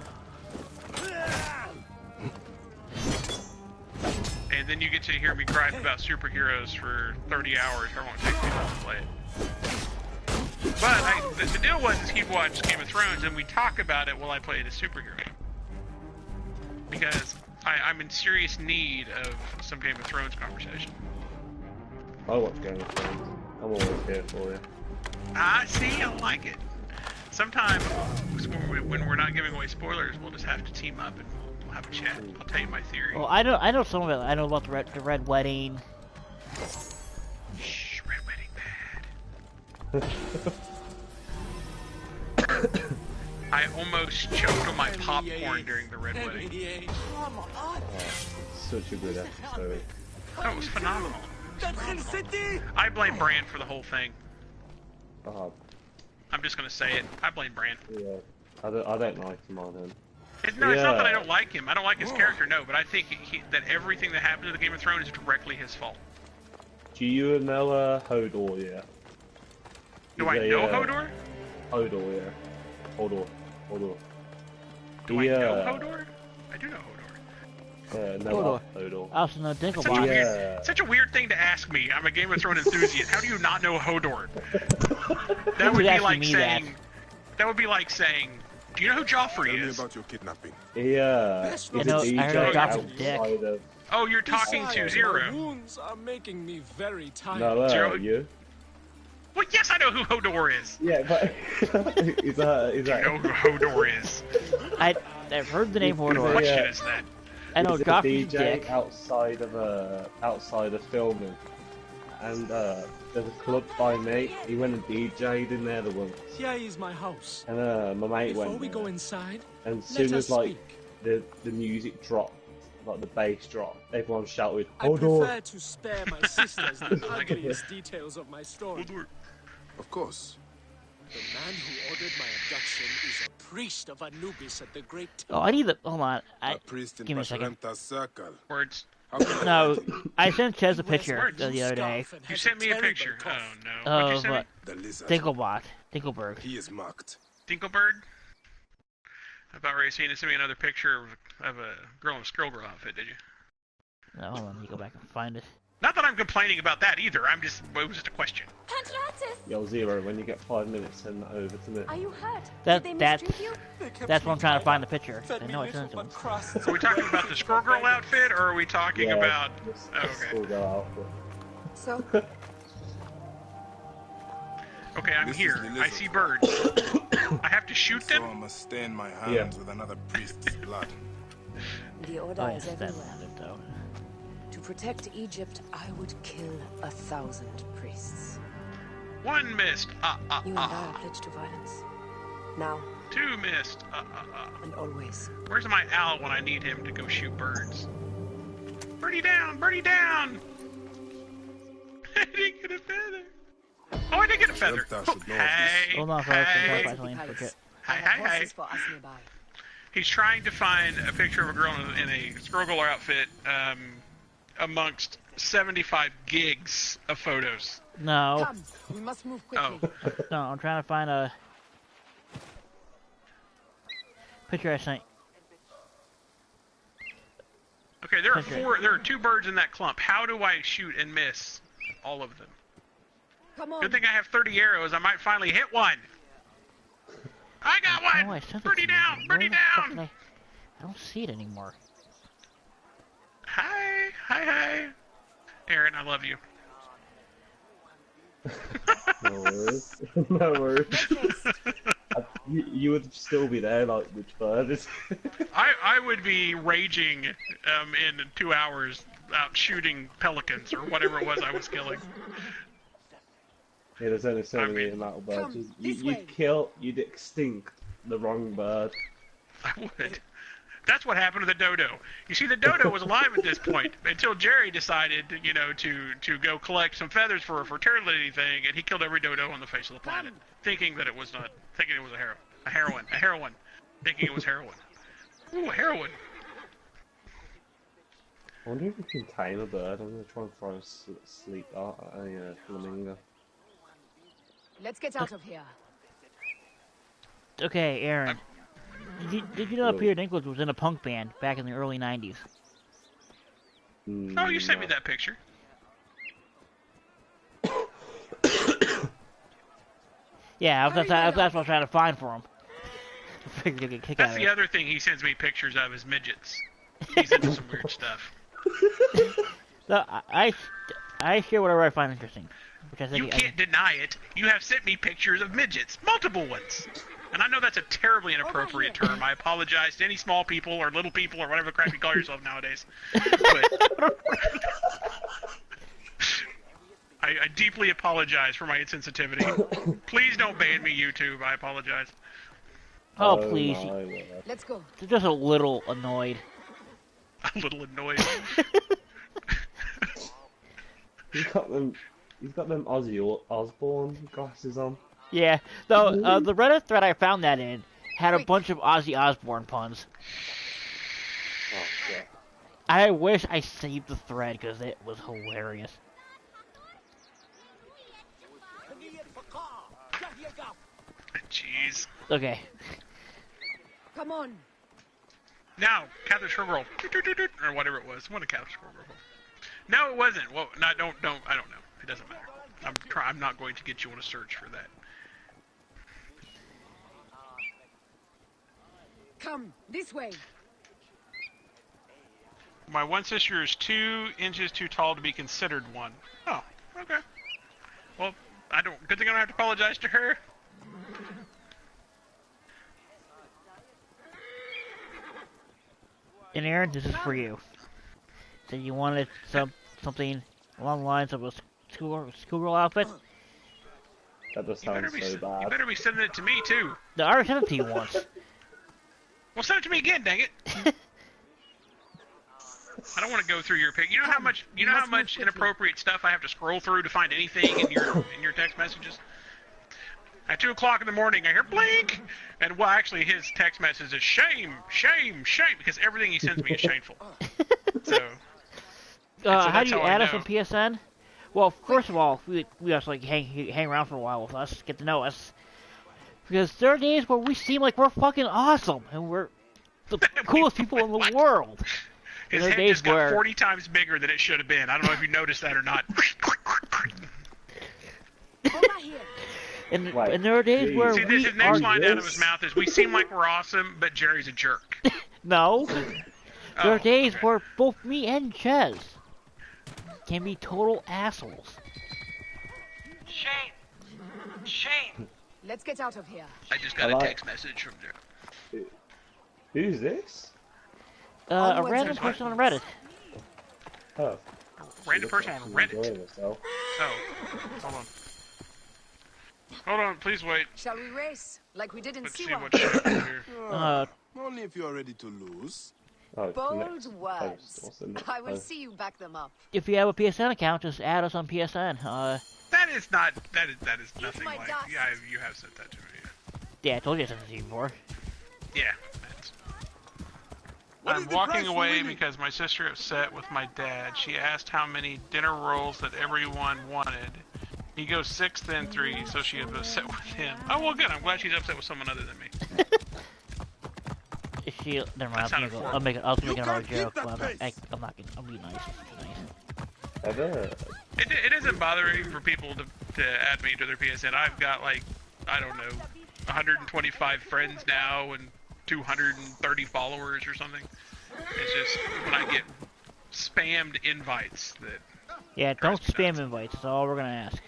And then you get to hear me gripe about superheroes for 30 hours. I won't take too long to play it. But the deal was he'd watch Game of Thrones and we talk about it while I play the superhero game. Because I'm in serious need of some Game of Thrones conversation. I'll watch Game of Thrones. I'm always here for you. Ah, see, I like it. Sometimes, when we're not giving away spoilers, we'll just have to team up and we'll have a chat. I'll tell you my theory. Well, I know some of it. I know about the Red Wedding. Shh, Red Wedding bad. I almost choked on my popcorn during the Red Wedding. Such a good episode. That was phenomenal. I blame Bran for the whole thing. I'm just gonna say it. I blame Bran. Yeah. I don't like him on him. It's not that I don't like him. I don't like his character, no. But I think that everything that happened to the Game of Thrones is directly his fault. Do you know Hodor yet? Do I know Hodor? Hodor, yeah. Hodor. Do I know Hodor? I do know Hodor. No, Hodor. I also know Dinklebot. Such a weird thing to ask me. I'm a Game of Thrones enthusiast. How do you not know Hodor? That would be like saying. That would be like saying. Do you know who Joffrey is? Tell me about your kidnapping. Yeah. I heard Joffrey's dick. Oh, you're talking to Zero. My wounds are making me very tired. No, Zero? you? Well, yes, I know who Hodor is. Yeah, but is that? You know who Hodor is? I've heard the name What Hodor. question is that? I know He's a Joffrey's DJ dick. outside of filming, and there's a club by me. He went and DJ'd in there the once. Here is my house. And my mate Before went we there, go inside, and as let soon us as like speak. the music dropped, like the bass dropped, everyone shouted, I prefer "Hodor!" to spare my sisters the ugliest details of my story. Of course. The man who ordered my abduction is a priest of Anubis at the Great Oh, I need the. Hold on. A priest in Give me a second. Pasarenta's circle. Words. How can I No, help you? I sent Ches a He wears picture a blue the other day scarf and You has sent me a terrible picture. cough. Oh no. What'd you of send me? The lizard. Dinklebot. He is marked. Dinklebird? I thought Ray sent me another picture of a girl in a Skrull Girl outfit, did you? No, hold on, let me go back and find it. Not that I'm complaining about that either. It was just a question. Pantratis! Yo, Zero, when you get 5 minutes, send that over to me. Are you hurt? That- Did they that's- mistreat you? They kept That's me what I'm trying to tied find the up, picture. fed I me know I little sent it to him. but crusts. Are we talking about the Skrull Girl outfit, or are we talking Yeah, about... just Okay. Skrull Girl outfit. So, Okay, I'm This is here. the I lizard. see birds. I have to shoot So I them? must stain my hands with another priest's blood. the order Oh, is yes, that's everywhere. it, though. To protect Egypt, I would kill 1,000 priests. One missed. You and I are pledged to violence. Now Two missed. and always. Where's my owl when I need him to go shoot birds? Birdie down! Birdie down! I didn't get a feather. Oh, I did get a feather. Santa should know of Hey, Hold on, folks. I'm trying to hey, find something for it. I hey, have hey, hey. horses for us nearby. He's trying to find a picture of a girl in a Skrull Girl outfit amongst 75 gigs of photos. No, Come, we must move quickly. Oh, no, I'm trying to find a picture I sent. okay. There are Okay. There are two birds in that clump. How do I shoot and miss all of them? Come on. Good thing I have 30 arrows. I might finally hit one. I got Oh, I one. sent it Birdie to you. down. Where Birdie the fuck down. did I don't see it anymore. Hi, hi, hi. Aaron, I love you. No worries. No worries. You would still be there, like, which bird is I would be raging in 2 hours out shooting pelicans or whatever it was I was killing. Yeah, there's only so I many mean- amount of birds. Come, this way. You'd extinct the wrong bird. I would. That's what happened to the dodo. You see, the dodo was alive at this point until Jerry decided, you know, to go collect some feathers for a fertility thing, and he killed every dodo on the face of the planet, thinking that it was not, thinking it was a heroin, thinking it was heroin. Ooh, heroin. I wonder if we can tame a bird. I'm gonna try and throw a sleep dart at a flamingo. Let's get out of here. Okay, Aaron. Did you know that Peter Dinklage was in a punk band back in the early 90s? Oh, you sent me that picture. Yeah, that's what I was trying to find for him. I figured you'd get a kick out That's of the it. other thing he sends me pictures of is midgets. He's into some weird stuff. So, I share whatever I find interesting. Which I think You can't deny it. You have sent me pictures of midgets, multiple ones. And I know that's a terribly inappropriate term. I apologize to any small people or little people or whatever the crap you call yourself nowadays. But I deeply apologize for my insensitivity. Please don't ban me, YouTube. I apologize. Oh, please. my word. Let's go. Just a little annoyed. A little annoyed. He's got them Ozzy Osbourne glasses on. Yeah, though the Reddit thread I found that in had a bunch of Ozzy Osbourne puns. Oh, yeah. I wish I saved the thread because it was hilarious. Jeez. Okay. Come on. Now, Captain Sugargirl, or whatever it was. What a Captain Sugargirl. No, it wasn't. Well, no, don't. I don't know. It doesn't matter. I'm not going to get you on a search for that. Come this way. My one sister is 2 inches too tall to be considered one. Oh, okay. Well, I don't. Good thing I don't have to apologize to her. And Aaron, this is for you. So you wanted something along the lines of a schoolgirl outfit? That does sound so You bad. better be sending it to me too. No, I already sent it to you once. Well, send it to me again, dang it. I don't want to go through your pic. You know how much inappropriate stuff I have to scroll through to find anything in your text messages? At 2 o'clock in the morning, I hear blink, and well, actually, his text message is shame, shame, shame, because everything he sends me is shameful. So how do you add us know. on PSN? Well, first of all, we just like hang around for a while with us, get to know us, because there are days where we seem like we're fucking awesome and we're the coolest people in the world. His head just got 40 times bigger than it should have been. I don't know if you noticed that or not. And there are days where see, his next line out of his mouth is, "We seem like we're awesome, but Jerry's a jerk." No. There are days where both me and Ches can be total assholes. Shame. Shame. Let's get out of here. I just got a text message from there. Who's this? A random person on Reddit. Oh. Random person on Reddit. Oh, hold on. Hold on, please wait. Shall we race like we did in Let's see Siwa? what's happening here. Only if you are ready to lose. Bold words. I will see you back them up. If you have a PSN account, just add us on PSN. That is nothing like. dust. Yeah, you have said that to me. Yeah, I told you I sent it to you before. Yeah. I'm walking away because my sister upset with my dad. She asked how many dinner rolls that everyone wanted. He goes 6th and 3, so she is upset with him. Oh, well, good. I'm glad she's upset with someone other than me. If she, never mind. I'll make another joke. Well, I'm not gonna. I'll be nice. It isn't bothering for people to add me to their PSN. I've got like, I don't know, 125 friends now and 230 followers or something. It's just when I get spammed invites that. Yeah, don't spam invites. That's all we're gonna ask.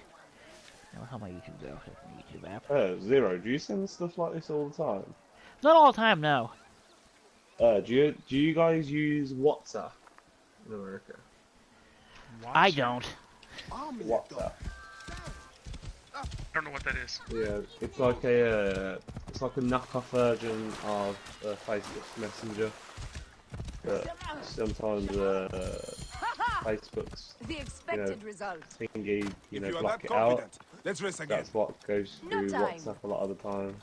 How my YouTube go? YouTube app. Zero. Do you send stuff like this all the time? Not all the time, no. Do you guys use WhatsApp in America? I don't. WhatsApp. I don't know what that is. Yeah, it's like a knockoff version of Facebook Messenger. But sometimes Facebook's the expected result. thingy, block it out. Let's race again. That's what goes through WhatsApp a lot of the time.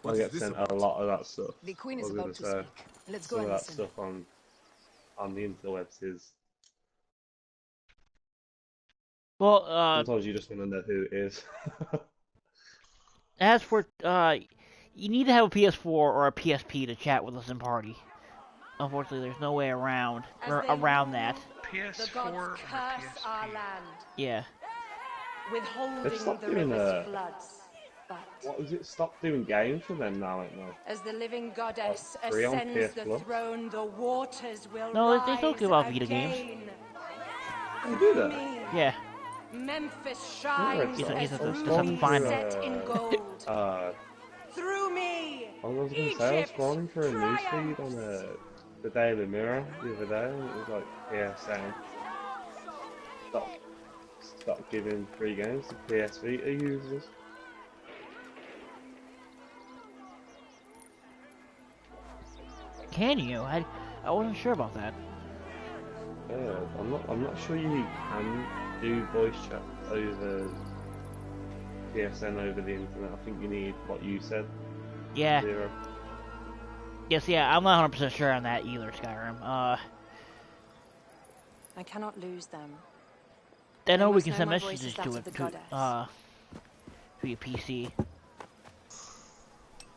I get sent a lot of that stuff. The Queen is about to speak. Let's go some and of that listen. stuff on the interwebs is. Well, sometimes you just want to know who it is. As for you need to have a PS4 or a PSP to chat with us in party. Unfortunately, there's no way around that. PS4 or PSP? Our land, Yeah. withholding They've stopped the doing river's floods. But what was it? Stop doing games for them now, ain't they? as the living goddess Free on ascends PS the Plus. throne, the waters will No, rise they still give out Vita again. games. They do that? Yeah. Memphis shines It's a as fine. rubies set in gold. Through me, I was going to say, I was scrolling through a newsfeed on the Daily Mirror the other day, and it was like, PSN. Stop giving free games to PS Vita users. Can you? I wasn't sure about that. Yeah, I'm not sure you can do voice chat over PSN over the internet. I think you need what you said. Yeah. 0. Yes, yeah, I'm not 100% sure on that either, Skyrim. I cannot lose them. I know They we must can know send my voice messages is that to of it, the to goddess. your PC.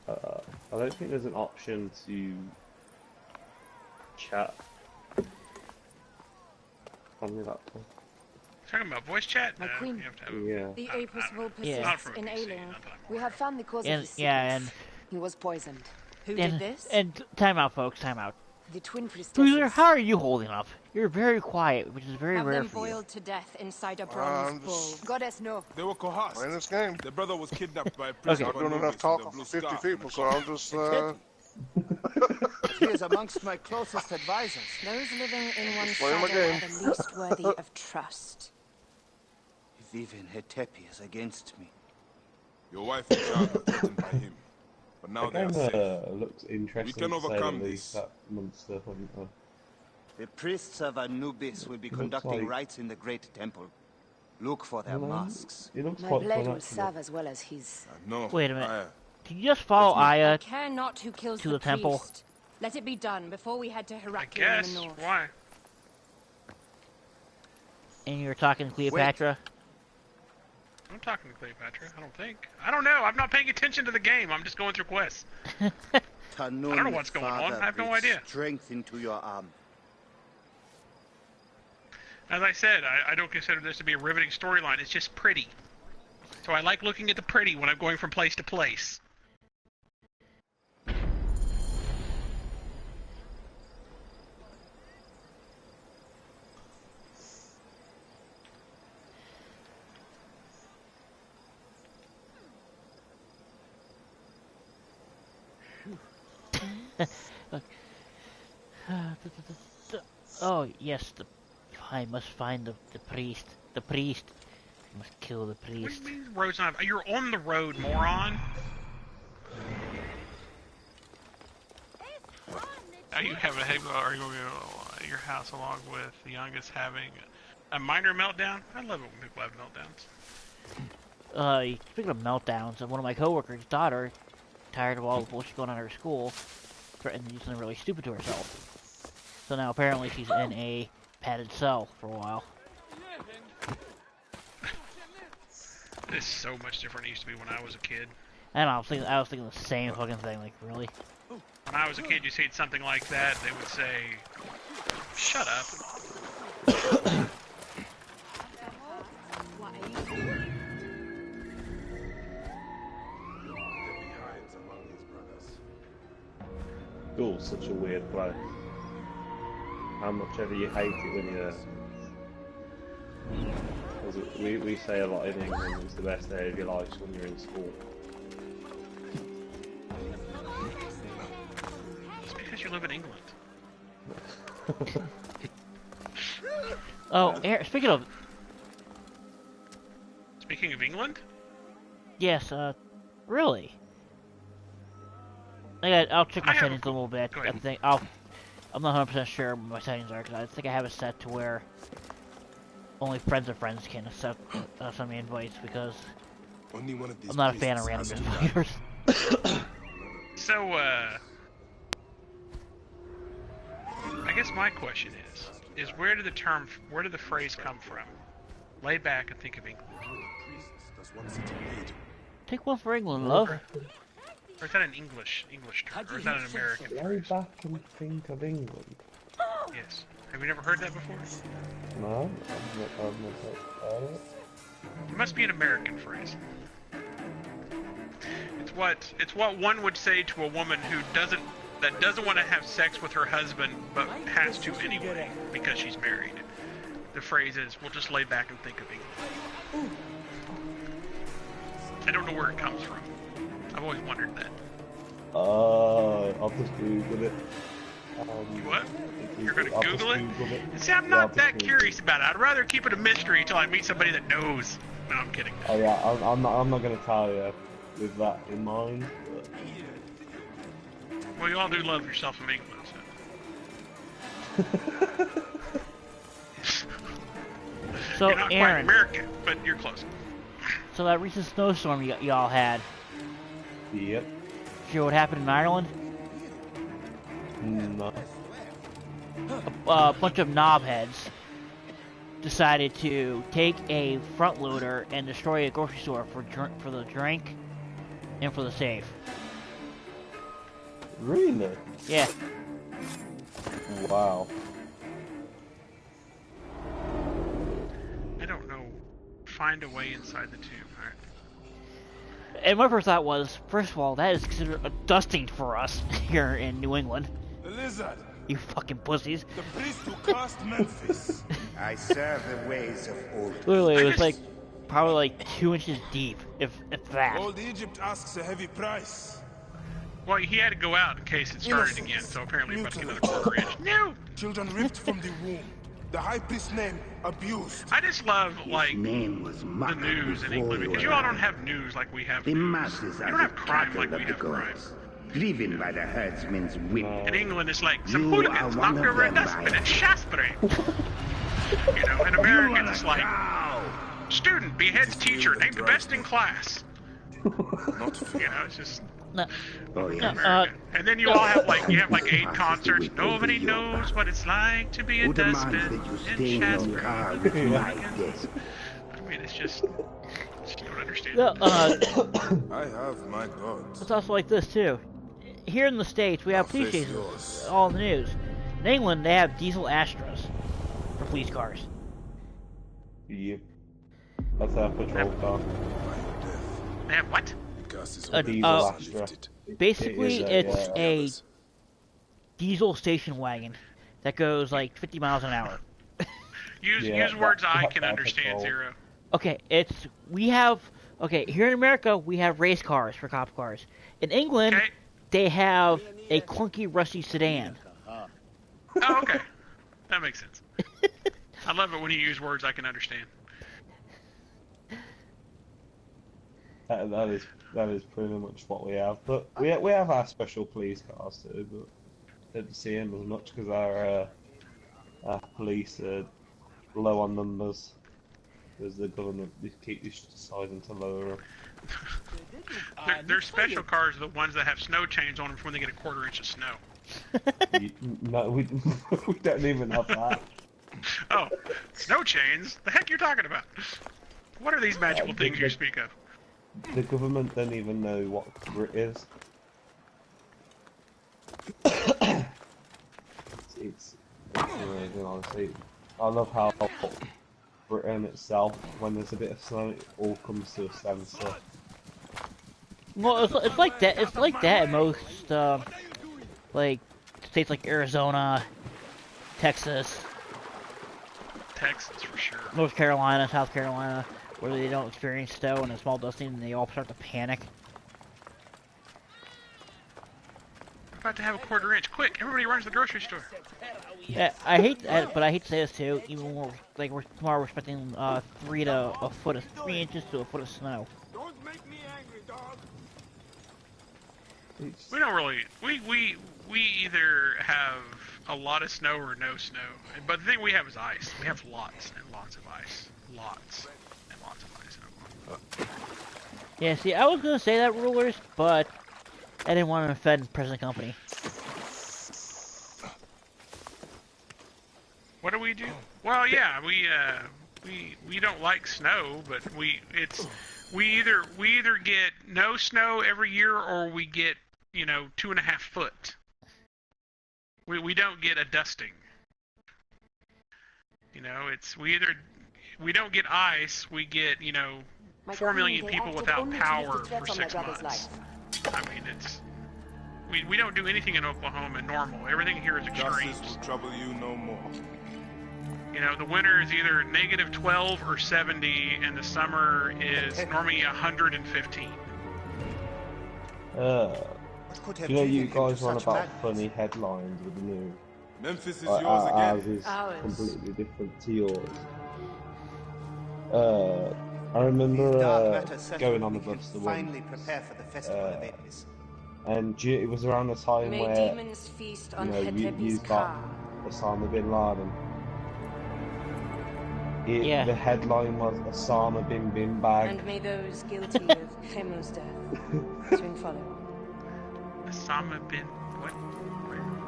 I don't think there's an option to chat on the laptop. Talking about voice chat? My queen. You have to have Yeah. The Apocryphal Yeah. Not persists from a in PC, ailing. not that We have found the cause of And, his sickness. yeah, and... He was poisoned. Who and, did this? And time out, folks, time out. The twin priestesses. Bruiser, how are you holding up? You're very quiet, which is very Have rare them for you. boiled to death inside a bronze bull. Goddess, no. They were coerced. Playing this game. Their brother was kidnapped by a priest. Okay. Not doing enough talking for 50 people, so I'm just, He is amongst my closest advisors. Those living in one Playing my shadow game. are the least worthy of trust. If even Hetepi is against me. Your wife and child were threatened by him. But now they The are game safe. looks interesting. We can to say overcome the least. this. That monster hunter. The priests of Anubis will be Looks conducting like- rites in the great temple. Look for their masks. It looks My quite blade fun, will actually. serve as well as his. No. Wait a minute. Aya, Can you just follow I Aya care not who kills to the temple? priest. Let it be done before we head to I Heraclea guess. in the north. Why? and you're talking to Cleopatra? I'm talking to Cleopatra. I don't think. I don't know. I'm not paying attention to the game. I'm just going through quests. Tanun, I don't know what's going on. Father, I have no breathe idea. Strength into your arm. As I said, I don't consider this to be a riveting storyline. It's just pretty. So I like looking at the pretty when I'm going from place to place. Oh, yes, I must find the priest. The priest. I must kill the What do priest. you mean road's not... You're on the road, moron. Now you have a head... Are you going to your house along with the youngest having a minor meltdown? I love it when people have meltdowns. Speaking of meltdowns, one of my coworkers' daughter, tired of all the bullshit going on at her school, threatened to do something really stupid to herself. So now apparently she's in a padded cell for a while. It's so much different than it used to be when I was a kid. And I was thinking the same fucking thing. Like, really? When I was a kid, you say something like that, they would say, "Shut up." School's such a weird place. How much ever you hate it when you're there. 'Cause we say a lot in England, it's the best day of your life when you're in school. It's because you live in England. Oh, speaking of... Speaking of England? Yes, really? I'll check my settings a little bit. Go ahead. I'm not 100% sure what my settings are, because I think I have it set to where only friends of friends can accept send me invites, because only one of these I'm not a fan of priests random has to die. inviters. So, I guess my question is where did the phrase come from? Lay back and think of England. That's one city lead. Take one for England, love. Or is that an English term? Or is that an American Lay phrase? back and think of England. Yes. Have you never heard that before? No, I've not heard it. It must be an American phrase. It's what one would say to a woman who doesn't want to have sex with her husband but has to anyway because she's married. The phrase is, "We'll just lay back and think of England." I don't know where it comes from. I've always wondered that. I'll just Google it. You what? You're gonna I'll just Google it? Google it. See, I'm Yeah, not I'll just that Google curious about it. I'd rather keep it a mystery until I meet somebody that knows. No, I'm kidding. Oh yeah, I'm not gonna tell you with that in mind. But... Well, you all do love yourself in England, so. So, You're not quite Aaron, American, but you're close. so that recent snowstorm y'all had, Yep. you know what happened in Ireland? No. A bunch of knobheads decided to take a front loader and destroy a grocery store for the drink and for the safe. Really? Yeah. Wow. I don't know. Find a way inside the tomb. All right. And my first thought was, first of all, that is considered a dusting for us here in New England. The lizard. You fucking pussies. The priest who cursed Memphis. I serve the ways of old. Literally, it was like probably like 2 inches deep, if that. Old Egypt asks a heavy price. Well, he had to go out in case it started again, so apparently about to get another quarter inch. No! Children ripped from the womb. The high priest's name abused. I just love, like, His name was the news in England, because you all don't have news like we have the news. masses You don't have crime like we have crime. Driven by the herdsmen's whip. In England, it's like, some hooligans knocked over a dustbin at Shaftesbury. You know, in America, it's like, student beheads teacher, named the best in class. You know, it's just... No. Oh, yeah. America. And then you all have like 8 concerts. Nobody knows what it's like to be a dustbin in Shaftesbury. I mean, it's just don't understand. I have my gods. It's also like this too. Here in the States, we have police chases all in the news. In England, they have diesel Astras for police cars. Yeah. That's our patrol car. They have what? Diesel Astra. Basically, it's a diesel station wagon that goes like 50 miles an hour. Use words I can understand, Zero. Okay, here in America, we have race cars for cop cars. In England, they have a clunky, rusty sedan. Oh, okay. That makes sense. I love it when you use words I can understand. That is pretty much what we have, but we have our special police cars too, but they're the same as much because our police are low on numbers because the government keeps deciding to lower them. Their special cars are the ones that have snow chains on them for when they get a quarter inch of snow. No, we don't even have that. Oh, snow chains? The heck you're talking about? What are these magical things you speak of? The government don't even know what grit is. it's amazing, honestly. I love how Britain itself, when there's a bit of snow, it all comes to a standstill. Well, it's like that. It's like that in most like states like Arizona, Texas, for sure. North Carolina, South Carolina, where they don't experience snow and a small dusting, and they all start to panic. We're about to have a quarter inch. Quick, everybody runs to the grocery store. Yeah, I hate that, but I hate to say this too. Even when tomorrow we're expecting 3 inches to a foot of snow. Don't make me angry, dog. We don't really. We either have a lot of snow or no snow. But the thing we have is ice. We have lots and lots of ice. Lots and lots of ice. Yeah, see, I was gonna say that, rulers, but I didn't want to offend present company. What do we do? Well, yeah, we don't like snow, but we either get no snow every year or we get 2.5 foot. We don't get a dusting. We don't get ice. We get 4 million people without power for 6 months. I mean, we don't do anything in Oklahoma normal. Everything here is extreme. Justice will trouble you no more. The winter is either -12 or 70, and the summer is normally 115. You guys run about funny headlines with the news. Memphis is yours again. Ours is completely different to yours. I remember going on the bus the one, and it was around the time where you got Osama bin Laden. The headline was Osama bin bag. And may those guilty of Hemo's death soon follow. Osama bin what?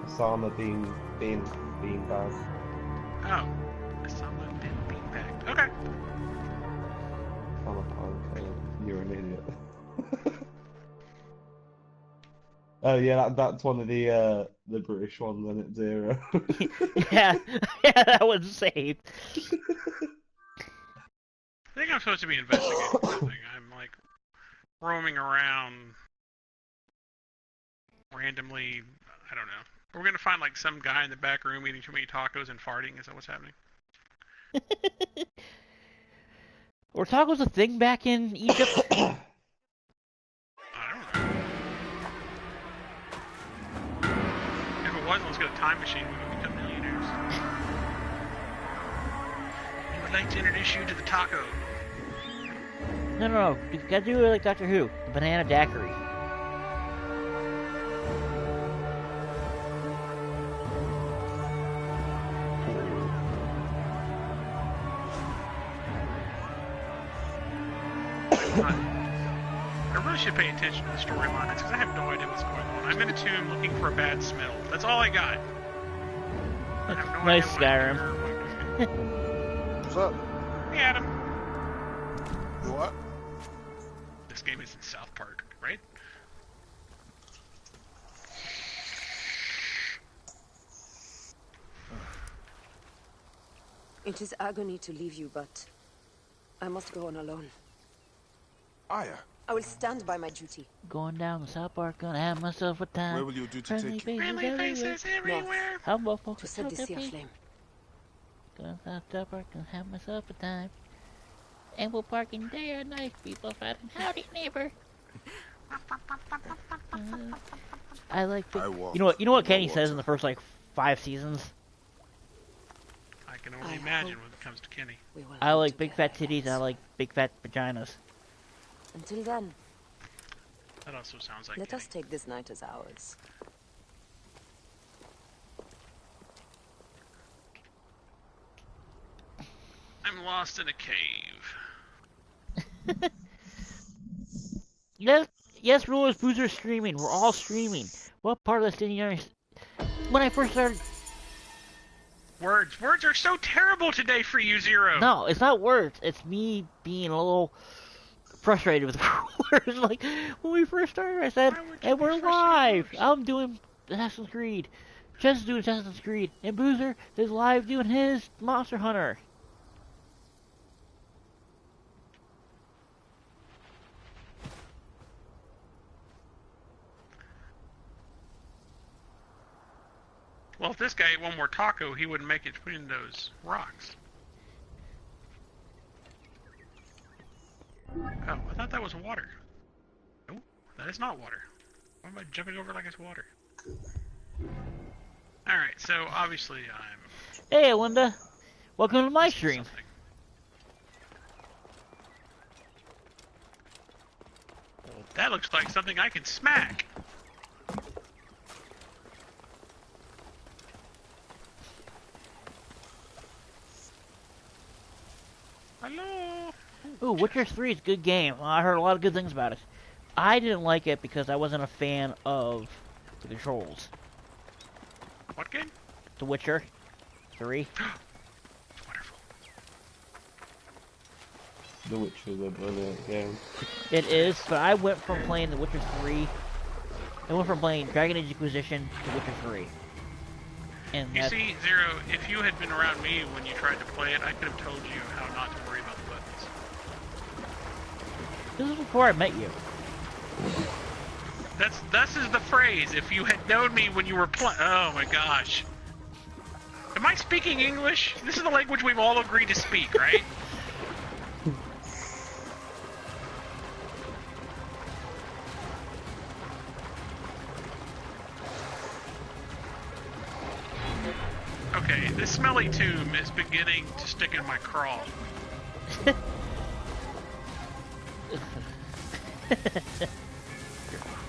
Osama Beanbag. Oh, Osama bin Beanbag. Okay. I'm a pancake. You're an idiot. Oh yeah, that's one of the British ones, and it's 0. Yeah, yeah, that one's saved. I think I'm supposed to be investigating something. I'm like roaming around randomly. I don't know. We're gonna find like some guy in the back room eating too many tacos and farting. Is that what's happening? Were tacos a thing back in Egypt? I don't know. If it wasn't, let's get a time machine. We would become millionaires. We would like to introduce you to the taco. No. You gotta do it like Doctor Who. The banana daiquiri. I really should pay attention to the storylines because I have no idea what's going on. I'm in a tomb looking for a bad smell. That's all I got. I have no Nice idea Skyrim. What's up? Hey, Adam. You what? This game is in South Park, right? It is agony to leave you, but I must go on alone. Aya, I will stand by my duty. Going down the South Park, gonna have myself a time. where will your duty take you? Friendly faces everywhere. How about To folks set the out sea there? aflame. Going down the South Park, gonna have myself a time. And we're parking day or night, people fighting. Howdy, neighbor. I like big... You know what Kenny says in the first like 5 seasons? I can only imagine when it comes to Kenny. I like big fat titties. I like big fat vaginas. Until then, That also sounds like let Kenny. us take this night as ours. I'm lost in a cave. Yes, Rulers, Boozer streaming. We're all streaming. What part of this didn't you understand? When I first started... Words are so terrible today for you, Zero. No, it's not words. It's me being a little frustrated with words. Like, when we first started, I said, and we're live. I'm doing Assassin's Creed. Chess is doing Assassin's Creed. And Boozer is live doing his Monster Hunter. Well, if this guy ate one more taco, he wouldn't make it between those rocks. Oh, I thought that was water. No, that is not water. Why am I jumping over like it's water? Alright, so obviously I'm... Hey, Linda. Welcome to my stream. That looks like something I can smack. Hello. Ooh, Witcher 3 is a good game. I heard a lot of good things about it. I didn't like it because I wasn't a fan of the controls. What game? The Witcher 3. Wonderful. The Witcher is a brilliant game. It is, but I went from playing The Witcher 3, I went from playing Dragon Age Inquisition to Witcher 3. And You see, Zero, if you had been around me when you tried to play it, I could have told you how not to worry about the buttons. This was before I met you. This is the phrase. If you had known me when you were playing... Oh my gosh. Am I speaking English? This is the language we've all agreed to speak, right? Okay, this smelly tomb is beginning to stick in my craw.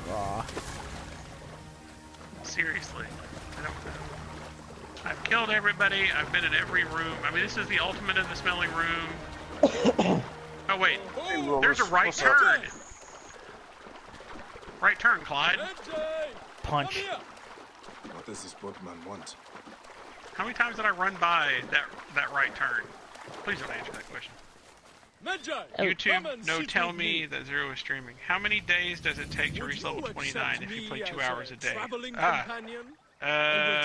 Raw. Seriously. I don't know. I've killed everybody. I've been in every room. I mean, this is the ultimate in the smelling room. Oh, wait. There's a right turn. Right turn, Clyde. Punch. What does this boatman want? How many times did I run by that right turn? Please don't answer that question. YouTube, no tell me that Zero is streaming. How many days does it take to reach level 29 if you play 2 hours a day?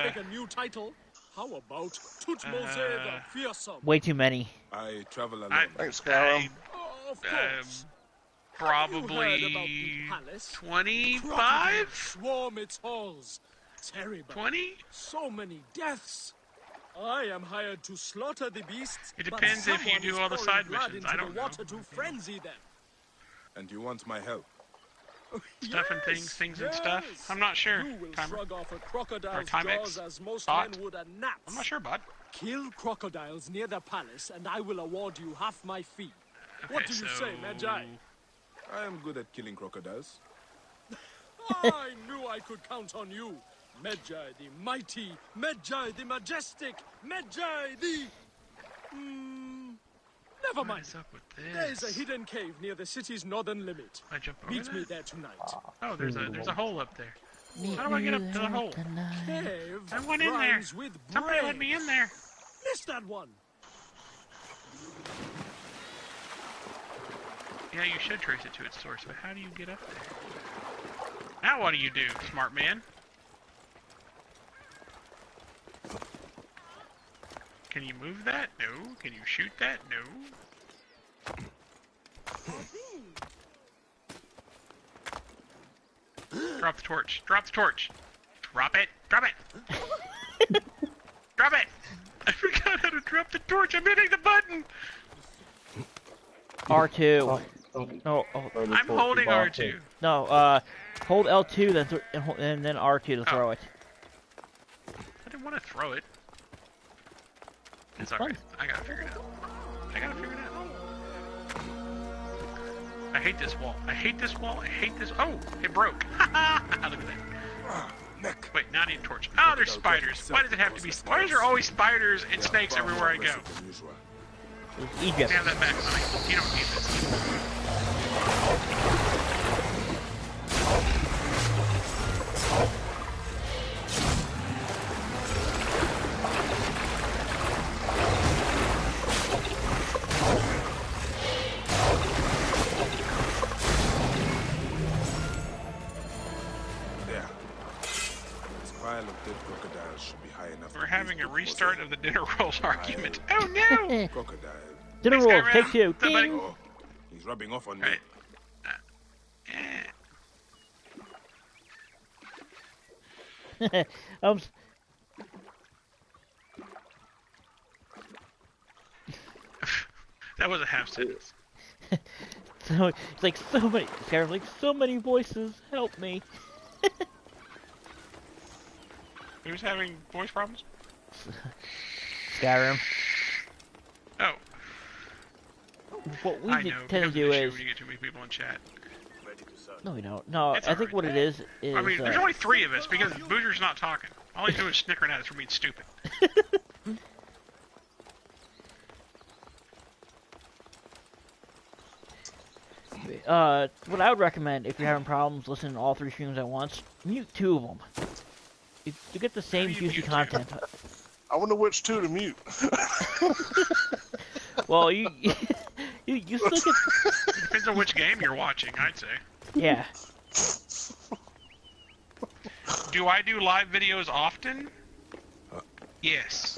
Take a new title. How about Tutmose the Fearsome? Way too many. I travel alone. Thanks, Skyrim. Of course. Probably 25? Swarm its halls. Terrible. 20? So many deaths. I am hired to slaughter the beasts. It depends if you do all the side missions. I don't know. Water to frenzy them. And you want my help? Stuff and things and stuff. I'm not sure. You will Timer. shrug off a crocodile's Timex. jaws as most Bot. men would a gnat. I'm not sure, bud. Kill crocodiles near the palace, and I will award you half my fee. Okay, What do you say, Magi? I am good at killing crocodiles. I knew I could count on you. Magi the mighty, Magi the majestic, Magi the... Never mind. What is up with this? There is a hidden cave near the city's northern limit. I jump over Meet me that? there tonight. Oh, there's a hole up there. How do I get up to the hole? Cave I went in there. rhymes with Somebody brave. let me in there. Missed that one. Yeah, you should trace it to its source, but how do you get up there? Now what do you do, smart man? Can you move that? No. Can you shoot that? No. Drop the torch. Drop the torch. Drop it. Drop it. Drop it. I forgot how to drop the torch. I'm hitting the button. R2. No, I'm holding R2. No, hold L2 and then R2 to throw it. I didn't want to throw it. It's alright. I gotta figure it out. I gotta figure it out. I hate this wall. I hate this wall. I hate this. Oh, it broke. Look at that. Wait, now I need a torch. Oh, there's spiders. Why does it have to be? Why is there always spiders and snakes everywhere I go? Egypt. Have that back, honey. You don't need this. There. This pile of dead crocodiles should be high enough. We're having a restart of the dinner rolls argument. Oh no! Crocodile. Dinner rolls, take two. Ding. Oh, he's rubbing off on me. Right. That was a half sentence. So it's like so many. Skyrim's like so many voices. Help me. Who's having voice problems? Skyrim. Oh. What we I know, tend to do is. You get too many people in chat. No, we don't. No, It's I think what it is. I mean, there's only 3 of us because Boozer's not talking. All he's doing is snickering at us for being stupid. What I would recommend if you're having problems listening to all 3 streams at once, mute 2 of them. You get the same juicy content. I wonder which 2 to mute. Well, you still get. Depends on which game you're watching, I'd say. Yeah. Do I do live videos often? Yes.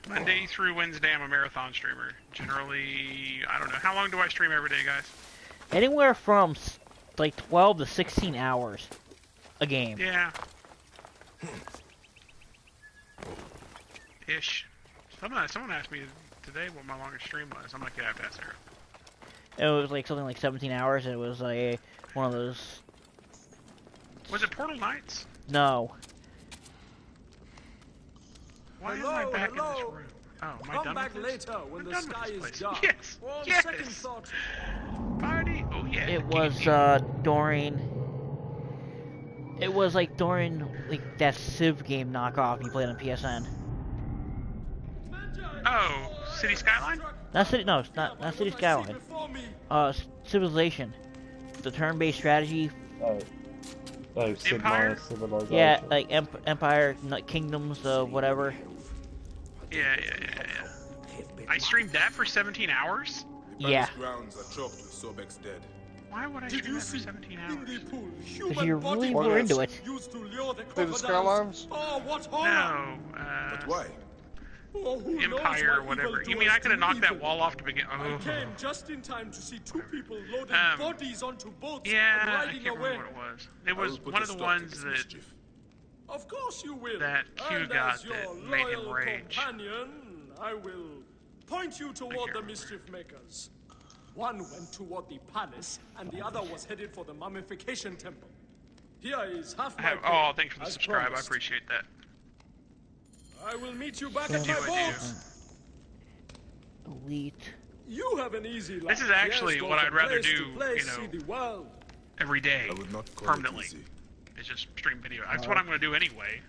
Monday through Wednesday, I'm a marathon streamer. Generally, I don't know. How long do I stream every day, guys? Anywhere from like 12 to 16 hours a game. Yeah. Ish. Someone asked me today what my longest stream was. I'm like, yeah, I have to ask her. It was like something like 17 hours. And it was like one of those. Was it Portal Knights? No. Why am I back in this room? Oh, am I Come done back with this? later when I'm the done with sky this is place. dark. Yes! On Yes! second thought, Party! Oh yeah. It was during. It was like during like that Civ game knockoff you played on PSN. Oh, City Skyline? Not City. No, it's not City Skyline. Civilization, the turn-based strategy. Oh, Sid Empire? Meier's Civilization. Yeah, like Empire, Kingdoms, whatever. Yeah. I streamed that for 17 hours? The Yeah. palace grounds are choked with Sobek's dead. Why would I stream that for 17 hours? Because you really were into it. See the skylines? Oh, what horror! No, But why? Oh, who knows Empire, what whatever. You evildoers mean I could have do knocked that evil? wall off to begin? I Oh. came just in time to see two people loading bodies onto boats Yeah, and I riding can't away. remember what it was. It I will was put one a of the stop to ones this that mischief. Of course you will. that Q And got as your that made him loyal rage. companion, I will point you toward the mischief makers. One went toward the palace, and the other was headed for the mummification temple. Here is half my pay, Oh, thanks for the as subscribe. promised. I appreciate that. I will meet you back Yeah. at my I do. boat. Elite. You have an easy life. This is actually Yes, go what from I'd rather place to do, place, you know, see the world. Every day, I would not call permanently. it easy. It's just stream video. That's what I'm going to do anyway.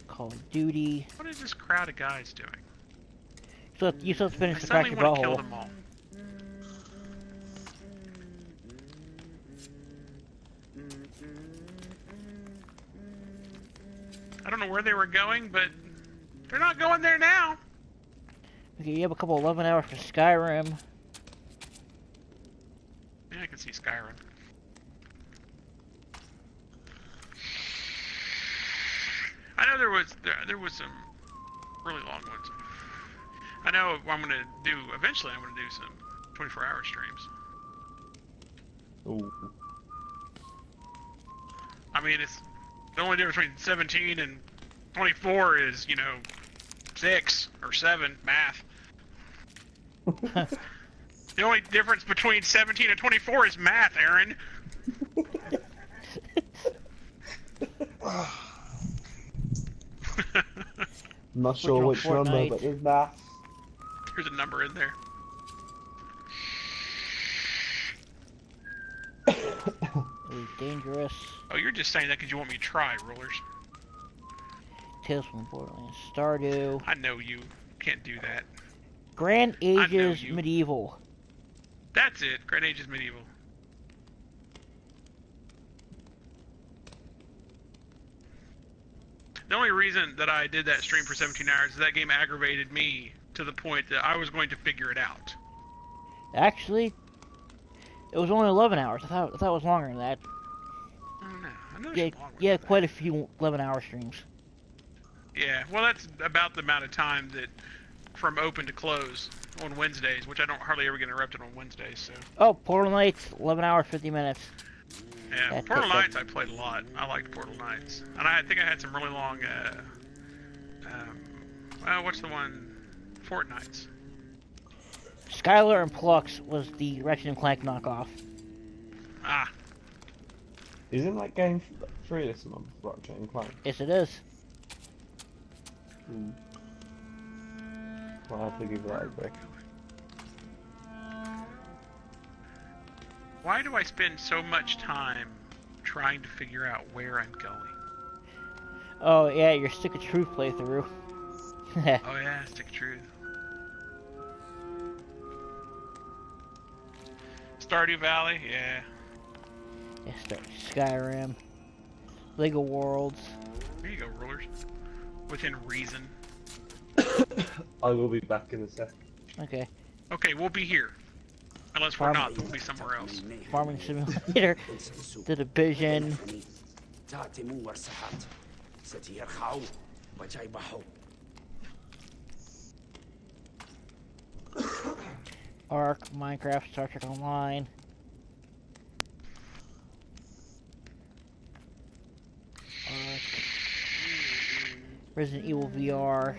Call of Duty. What is this crowd of guys doing? So you still have to I finish the crack suddenly your want to kill butthole. them all. I don't know where they were going, but they're not going there now. Okay, you have a couple 11 hours for Skyrim. Yeah, I can see Skyrim. I know there was some really long ones. I know I'm gonna do eventually. I'm gonna do some 24-hour streams. Ooh. I mean, it's the only difference between 17 and 24 is, you know, 6 or 7 math. The only difference between 17 and 24 is math, Aaron. I'm not sure which number, Fortnite. but there's that. There's a number in there. Elite Dangerous. Oh, you're just saying that because you want me to try, Rulers. Tales from Borderlands. Stardew. I know you can't do that. Grand know Ages you. Medieval. That's it. Grand Ages Medieval. The only reason that I did that stream for 17 hours is that game aggravated me to the point that I was going to figure it out. Actually, it was only 11 hours. I thought it was longer than that. I don't know. I know Yeah, there's longer yeah, than quite a few 11-hour streams. that. Yeah, well, that's about the amount of time that from open to close on Wednesdays, which I don't hardly ever get interrupted on Wednesdays. So Oh, Portal Knights, 11 hours, 50 minutes. yeah, That's Portal it, Knights I played a lot. I liked Portal Knights, and I think I had some really long. What's the one? Fortnights. Skylar and Plux was the Ratchet & Clank knockoff. Ah, Isn't that game 3 this month, Ratchet and Clank? Yes, it is. I'll have to give that a break. why do I spend so much time trying to figure out where I'm going? Oh, yeah, your Stick of Truth playthrough. Oh yeah, Stick of Truth. Stardew Valley, yeah. Yeah, Skyrim. Lego Worlds. There you go, Rulers. Within reason. I will be back in a sec. Okay. Okay, we'll be here. Unless we're not, we'll be somewhere else. Farming Simulator. The Division. Ark, Minecraft, Star Trek Online. Ark. Resident Evil VR.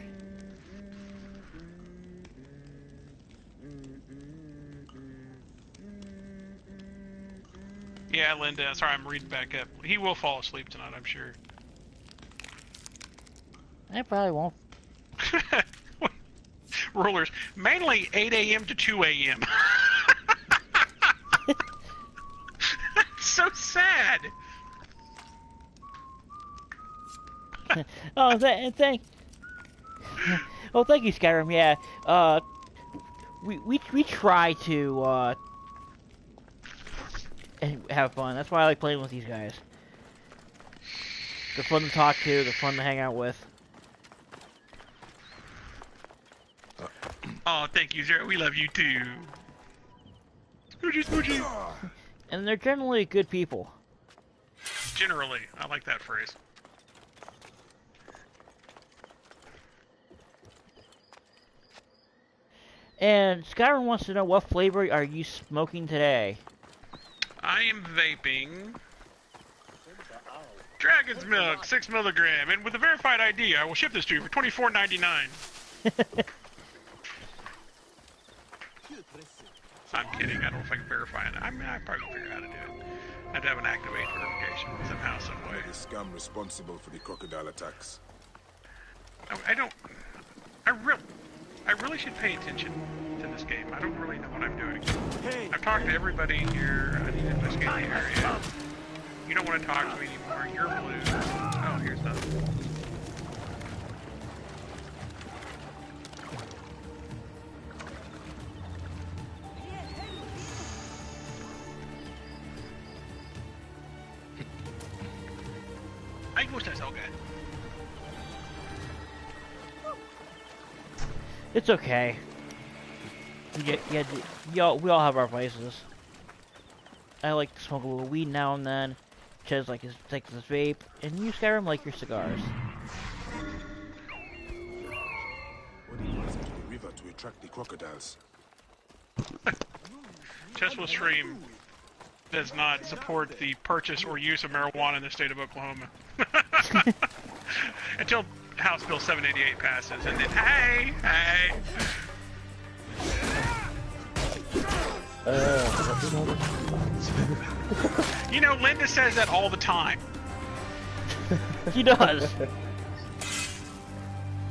Yeah, Linda, sorry, I'm reading back up. He will fall asleep tonight, I'm sure. I probably won't. Rulers, mainly 8 a.m. to 2 a.m. So sad. Oh, thank. Oh, thank you, Skyrim. Yeah. We try to and have fun. That's why I like playing with these guys. They're fun to talk to. They're fun to hang out with. Oh, thank you, Zero. We love you too. Smoochy, smoochy. And they're generally good people. Generally, I like that phrase. And Skyrim wants to know, what flavor are you smoking today? I am vaping Dragon's Milk, 6 milligram, and with a verified ID, I will ship this to you for $24.99. I'm kidding. I don't know if I can verify it. I mean, I probably can figure out how to do it. I have to have an activate verification somehow, some way. The scum responsible for the crocodile attacks. I really should pay attention to this game. I don't really know what I'm doing. I've talked to everybody here. I need to investigate the area. You don't want to talk to me anymore. You're blue. Oh, here's nothing. I wish that's all good. It's okay. Yeah, we all have our vices. I like to smoke a little weed now and then. Chez like his vape, and you, Skyrim, like your cigars. What do you want to the river to attract the crocodiles? Chess Stream does not support the purchase or use of marijuana in the state of Oklahoma. Until House Bill 788 passes, and then, hey! You know, Linda says that all the time. He does. You're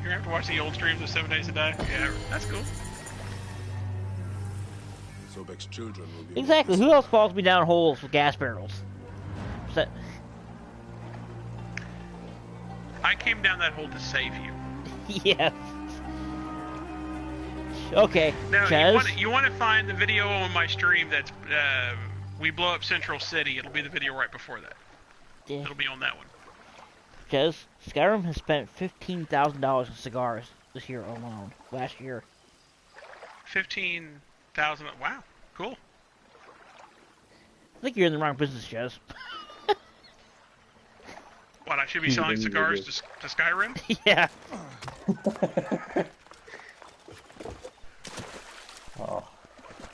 gonna have to watch the old streams of 7 days a day? Yeah, that's cool. Sobek's children will be... Exactly. Who else falls me down holes with gas barrels? I came down that hole to save you. Yes. Okay, Now, Chez? you want to find the video on my stream that's, we blow up Central City. It'll be the video right before that. Yeah. It'll be on that one. Chez, Skyrim has spent $15,000 in cigars this year alone. Last year. 15,000. Wow, cool. I think you're in the wrong business, Chez. What, I should be selling cigars to Skyrim? Yeah. Oh,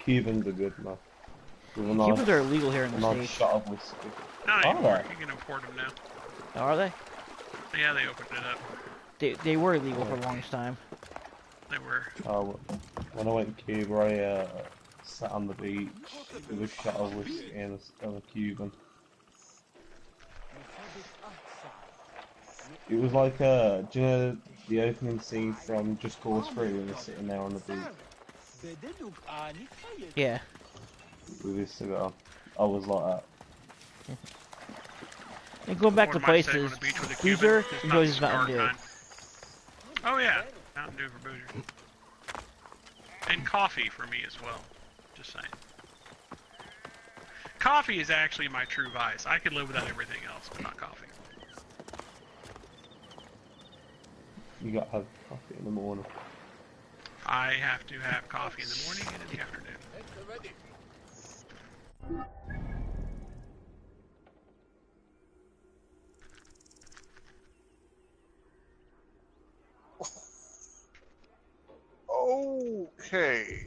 Cubans are good, man. Cubans are illegal here in the States. Shot of whiskey. Not Are anymore. they? You can import them now. Are they? Yeah, they opened it up. They were illegal for the longest time. They were. Oh, when I went to Cuba, I sat on the beach with a shot of whiskey and a Cuban. It was like, do you know the opening scene from Just Cause 3 when they're sitting there on the beach? Yeah. With his cigar. I was like that. And going back to places, Boozer enjoys his Mountain Dew. Oh yeah, Mountain Dew for Boozer. And coffee for me as well. Just saying. Coffee is actually my true vice. I could live without everything else, but not coffee. You gotta have coffee in the morning. I have to have coffee in the morning and in the afternoon. Okay.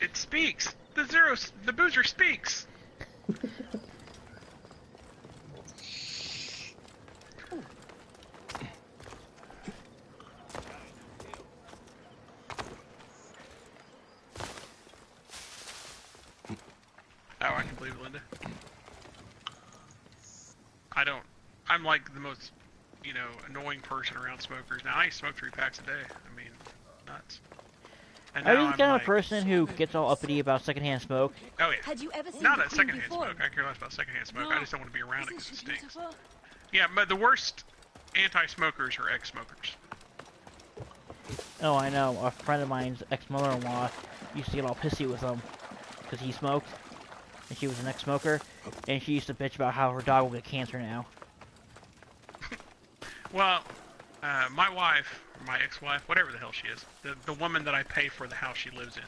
It speaks. The Boozer speaks. Oh, I can believe it, Linda. I'm like the most, annoying person around smokers. Now, I smoke 3 packs a day. I mean, nuts. And Are you now the I'm kind like, of person who gets all uppity about secondhand smoke? Oh, yeah. Had you ever seen Not the a Queen secondhand before? smoke. I care less about secondhand smoke. I just don't want to be around it because it stinks. Beautiful? Yeah, but the worst anti-smokers are ex-smokers. Oh, I know. A friend of mine's ex-mother-in-law used to get all pissy with him because he smoked, and she was an ex-smoker, and she used to bitch about how her dog will get cancer now. Well, my wife, or my ex-wife, whatever the hell she is, the woman that I pay for the house she lives in,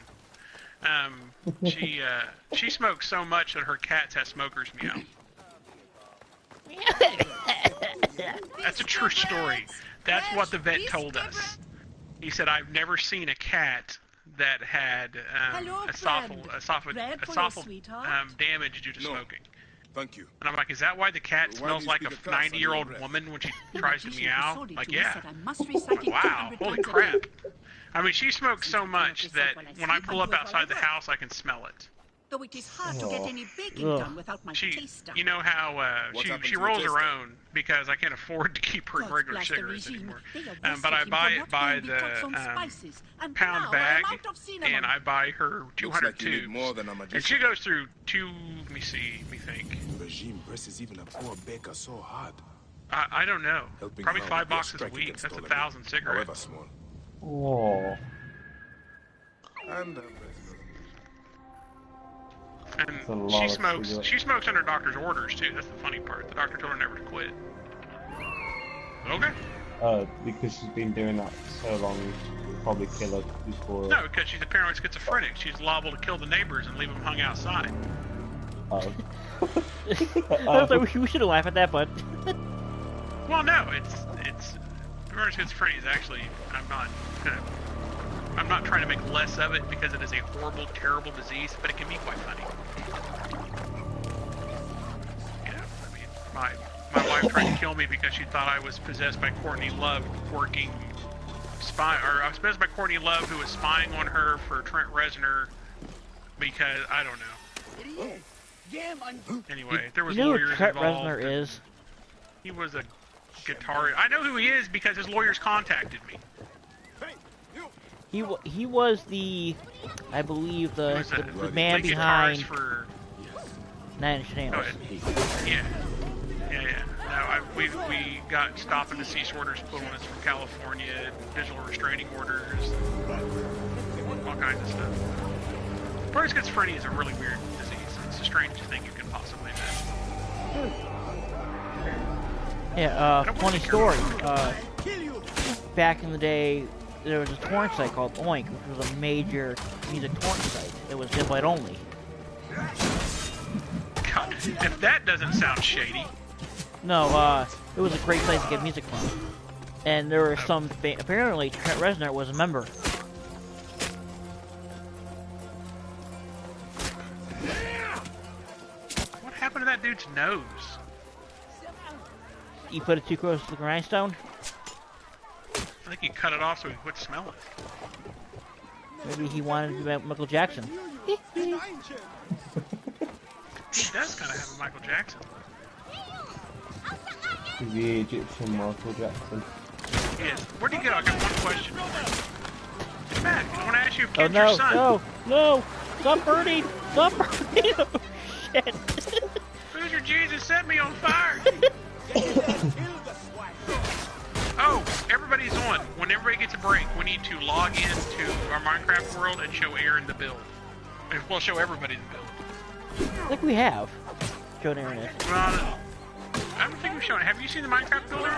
she smokes so much that her cats have smoker's meow. That's a true story. That's what the vet told us. He said, I've never seen a cat that had esophageal damage due to smoking. Thank you. And I'm like, is that why the cat smells like a 90-year-old woman when she tries to meow? Like, yeah. Like, wow, holy crap. I mean, she smokes so much that when I pull up outside the house, I can smell it. Though it is hard to get any baking done without my taster. You know how she rolls her own because I can't afford to keep her in regular cigarettes anymore. But I buy it by the pound bag, and I buy her 200 tubes. And she goes through let me think. The regime presses even a poor baker so hard. I don't know. Probably 5 boxes a week. That's 1,000 cigarettes. Oh. And she smokes under doctor's orders too. That's the funny part. The doctor told her never to quit. Okay. Because she's been doing that so long, she'll probably kill her before. No, because she's a paranoid schizophrenic. She's liable to kill the neighbors and leave them hung outside. Oh. I was like, we should laugh at that, but. Well, no, it's paranoid schizophrenia is actually. I'm not trying to make less of it because it is a horrible, terrible disease, but it can be quite funny. You know, I mean, my wife tried to kill me because she thought I was possessed by Courtney Love I was possessed by Courtney Love, who was spying on her for Trent Reznor because, I don't know. Anyway, there was lawyers Trent involved. Reznor is? He was a guitarist. I know who he is because his lawyers contacted me. He was the, I believe, the man behind for... Nine Inch Nails. Yeah. No, we got stop and desist orders put on us from California, digital restraining orders, all kinds of stuff. Paranoid schizophrenia is a really weird disease. It's the strangest thing you can possibly imagine. Yeah, funny story. Back in the day, there was a torrent site called Oink, which was a major music torrent site. It was invite only. God, if that doesn't sound shady. No, it was a great place to get music from. And there were some, apparently Trent Reznor was a member. What happened to that dude's nose? You put it too close to the grindstone? I think he cut it off so he quit smelling. Maybe he wanted to be Michael Jackson. He does kind of have a Michael Jackson. The Egyptian Michael Jackson. Yes. Where'd you get? I got one question. Matt, I want to ask you if Kid's your son. No! Stop burning! Stop burning! Oh, shit! Who's your Jesus? Set me on fire! Oh, everybody's on. When everybody gets a break, we need to log into our Minecraft world and show Aaron the build. We'll show everybody the build. I think we have shown Aaron it. Well, I don't think we've shown it. Have you seen the Minecraft builder?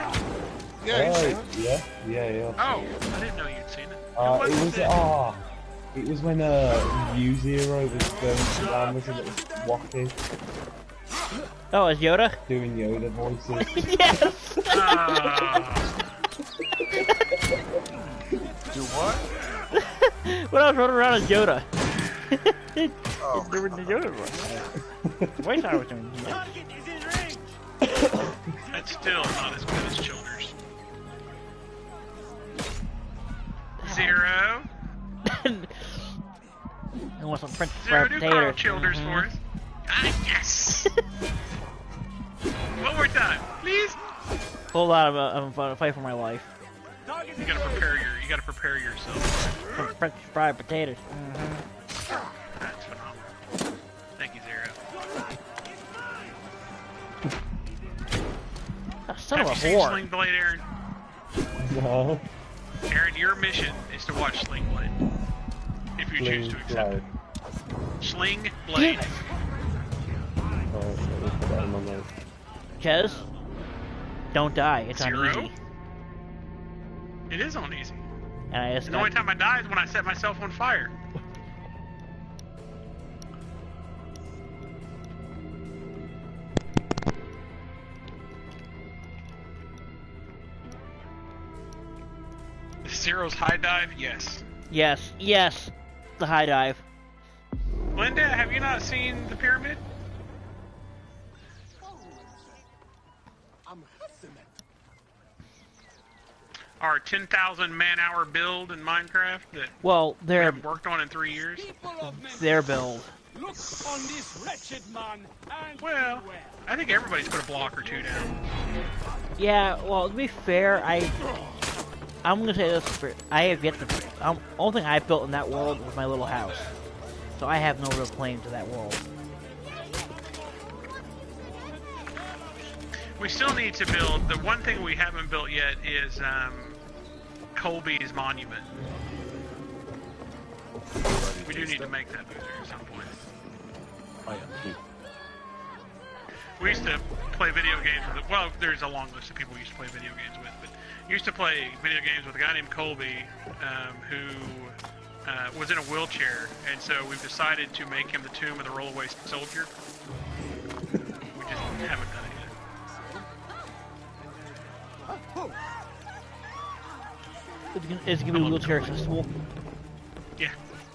Yeah, yeah. Oh, I didn't know you'd seen it. It was when U-Zero was going down with a little wacky. Oh, is Yoda? Doing Yoda voices. Yes! Do what? When I was running around as Yoda. There was the Yoda voice. Voice I was doing. That's still not as good as Childers. Zero. I want some French Zero, fried do Carl potatoes. Childers for us. Ah, yes! One more time, please. Whole lot of a fight for my life. You gotta prepare yourself. Some French fried potatoes. That's phenomenal. Thank you, Zero. Oh, son of a Have you seen whore. Sling Blade, Aaron? No. Aaron, your mission is to watch Sling Blade. If you choose to accept it. Sling Blade. Kez, don't die. It's Zero? uneasy. It is on easy. And I just And the only time I die is when I set myself on fire. Zero's high dive? Yes. Yes, yes, the high dive. Linda, have you not seen the pyramid? Our 10,000 man-hour build in Minecraft that Well, we their haven't worked on in 3 years. their build. Look on this wretched man and Well, I think everybody's put a block or two down. Yeah, well, to be fair, I'm gonna say this: I have yet to. Only thing I built in that world was my little house, so I have no real claim to that world. We still need to build. The one thing we haven't built yet is Colby's monument. We do need to make that boozer at some point. I am here. We used to play video games with. Well, there's a long list of people we used to play video games with, but used to play video games with a guy named Colby, who was in a wheelchair, and so we've decided to make him the Tomb of the Rollaway Soldier. We just haven't done it yet. It's gonna be wheelchair accessible. Yeah,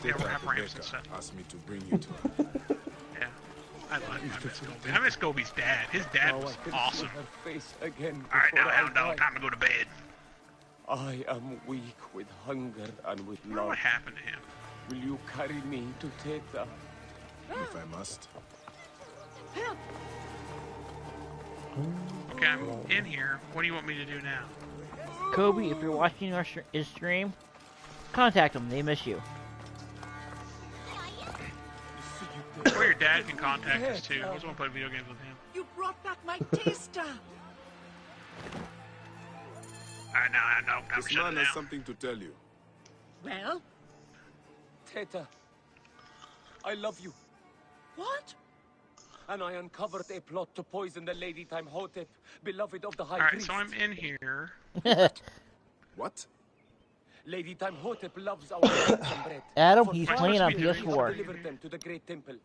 we'll have ramps and stuff. Asked me to bring you to. Yeah, I miss Colby. I miss Colby's dad. His dad was awesome. Alright, now time to go to bed. I am weak with hunger and with love. What happened to him? Will you carry me to Teta? If I must. Okay, I'm in here. What do you want me to do now? Kobe, if you're watching his stream, contact them. They miss you. Or your dad can contact us too. I just want to play video games with him. You brought back my taster. Alright, now I know. I'm This shutting man has down. something to tell you. Well, Teta, I love you. what? And I uncovered a plot to poison the Lady Time Hotep, beloved of the High Alright, Priest. so I'm in here. What? Lady Time Hotep loves our eggs and bread. Adam, For he's five playing on years we have PS4. delivered them to the great temple.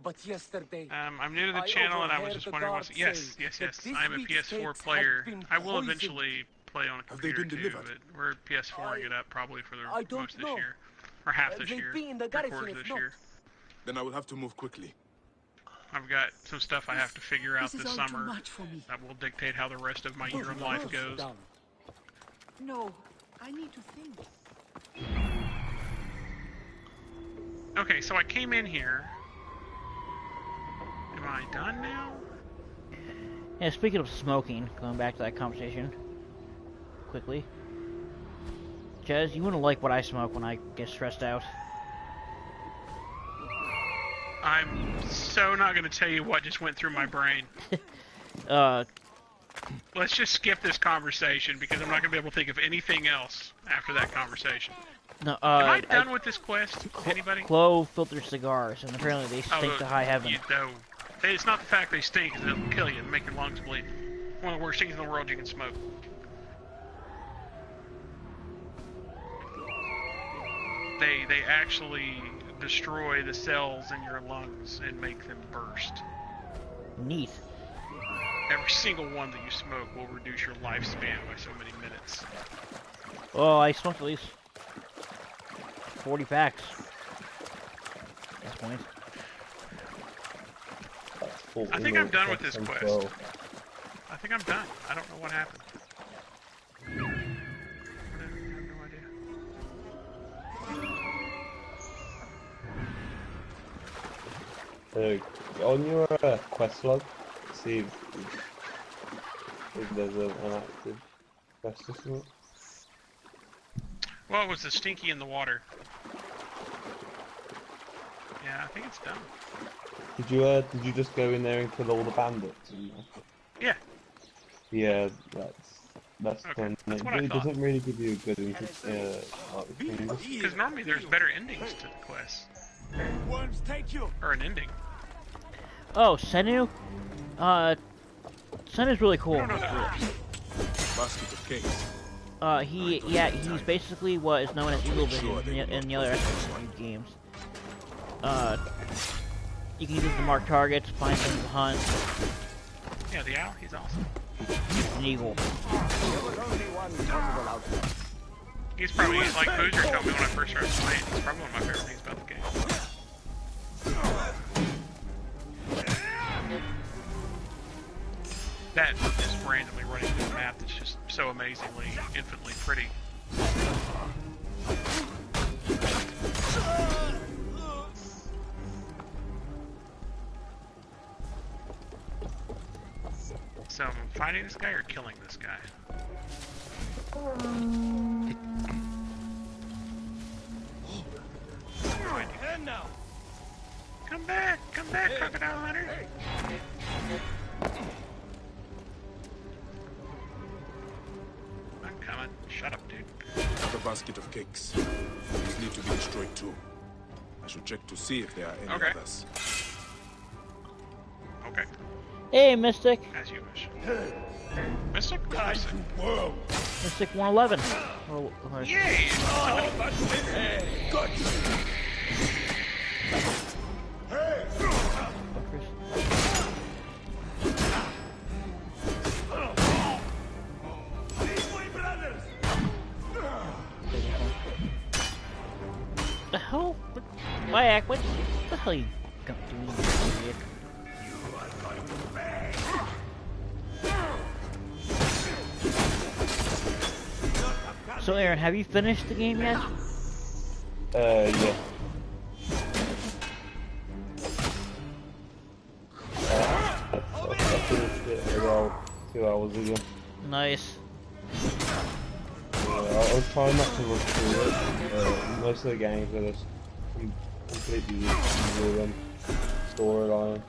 But yesterday, I'm new to the I channel and I was overheard just the wondering what's... guards Yes, say yes, that yes. this I'm a week's PS4 cakes player. have been I will poisoned. eventually play on a Have they computer been too, delivered? but we're PS4ing it up probably for the I don't most this know. year. Or half this They'd year. be in the Three garrison quarters if this not. year. Then I will have to move quickly. I've got some stuff I have to figure out This this is all too summer much for me. that will dictate how the rest of my year of life goes. No, I need to think. Okay, so I came in here. Am I done now? Yeah, speaking of smoking, going back to that conversation, quickly. Jez, you wouldn't like what I smoke when I get stressed out. I'm so not going to tell you what just went through my brain. Let's just skip this conversation because I'm not going to be able to think of anything else after that conversation. No, Am I done with this quest? Anybody? Clove filters cigars, and apparently they stink to high heaven. You know, it's not the fact they stink, it's it'll kill you and make your lungs bleed. One of the worst things in the world you can smoke. They actually destroy the cells in your lungs and make them burst. Neat. Every single one that you smoke will reduce your lifespan by so many minutes. Oh, I smoked at least 40 packs. That's point. I think I'm done with this quest. I think I'm done. I don't know what happened. I have no idea. On your quest log, see if there's an active quest or something. Well, it was the stinky in the water. Yeah, I think it's done. Did you just go in there and kill all the bandits? Yeah. Yeah, that's Okay, done. that's what I It thought. doesn't really give you a good Because normally there's better endings to the quest. Worms take you. Or an ending. Oh, Senu? Senu's really cool. Basket of cakes. He's basically what is known as Eagle Vision in the other Assassin's Creed games. You can use it to mark targets, find things to hunt. Yeah, the owl, he's awesome. An eagle. He's probably, like Boozer told me when I first started playing, he's probably one of my favorite things about the game. That just randomly running through the map that's just so amazingly, infinitely pretty. So, am I finding this guy or killing this guy? Come back, Crocodile Hunter! I'm coming. Shut up, dude. Another basket of cakes. These need to be destroyed too. I should check to see if there are any others. Okay. Hey, Mystic. As you wish. Mystic? Mystic 111. Yay! The hell? What the hell are you doing, idiot? So Aaron, have you finished the game yet? Yeah. I finished it about 2 hours ago. Nice. Yeah, I was trying not to rush through it. Most of the games are just completely ruined storyline.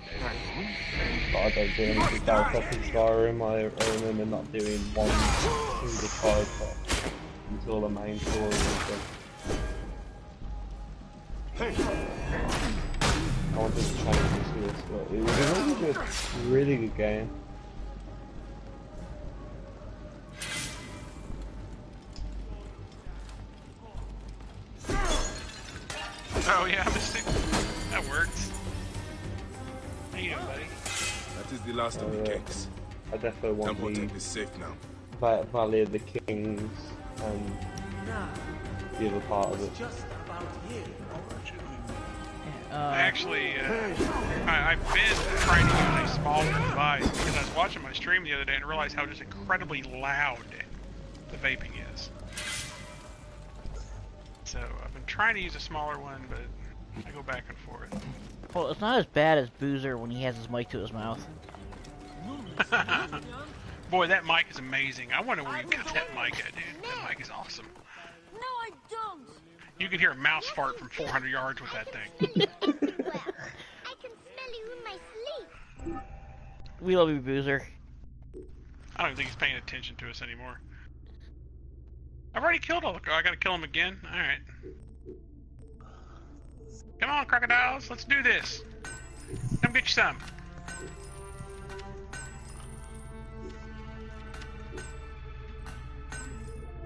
But I don't do anything about fucking Skyrim. I remember not doing one single side quest until the main story was done. I wanted to change this, but it was a really good game. Oh yeah, Mystic. That works. How you doing, buddy? That is the last of the cakes. I definitely want Temple is safe now. Valley of the Kings and the other part of it. Actually, I've been trying to use a smaller device because I was watching my stream the other day and realized how just incredibly loud the vaping is. So I've been trying to use a smaller one, but I go back and forth. Well, it's not as bad as Boozer when he has his mic to his mouth. Boy, that mic is amazing. I wonder where you got that mic at, dude. That mic is awesome. No, I don't. You could hear a mouse fart from 400 yards with that thing. Well, I can smell you in my sleep. We love you, Boozer. I don't think he's paying attention to us anymore. I've already killed all the... I gotta kill him again? Alright. Come on, crocodiles. Let's do this. Come get you some.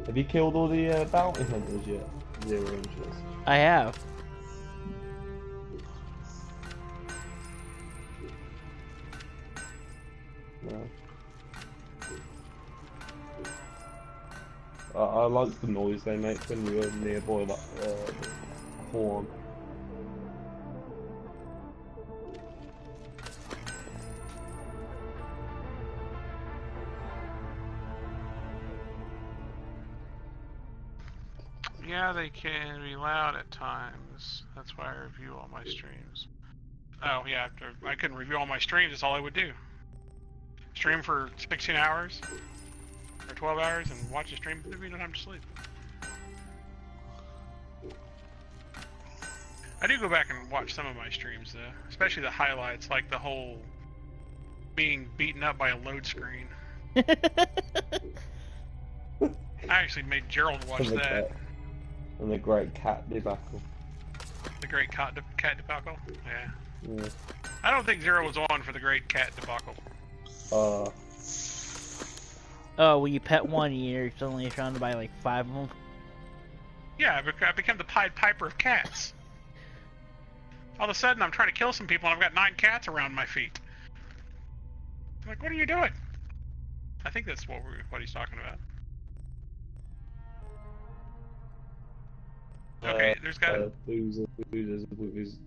Have you killed all the bounty hunters yet? 0 inches. I have. No. I like the noise they make when you're nearby that horn. Yeah, they can be loud at times. That's why I review all my streams. Oh, yeah, I couldn't review all my streams, that's all I would do. Stream for 16 hours, or 12 hours, and watch the stream if you don't have to sleep. I do go back and watch some of my streams, though. Especially the highlights, like the whole being beaten up by a load screen. I actually made Gerald watch that. And the Great Cat Debacle. The Great Cat Debacle? Yeah. Yeah. I don't think Zero was on for the Great Cat Debacle. Oh, when you pet one, you're suddenly surrounded by like 5 of them. Yeah, I become the Pied Piper of cats. All of a sudden, I'm trying to kill some people, and I've got 9 cats around my feet. I'm like, what are you doing? I think that's what he's talking about. Okay, there's got to... Boozer's with his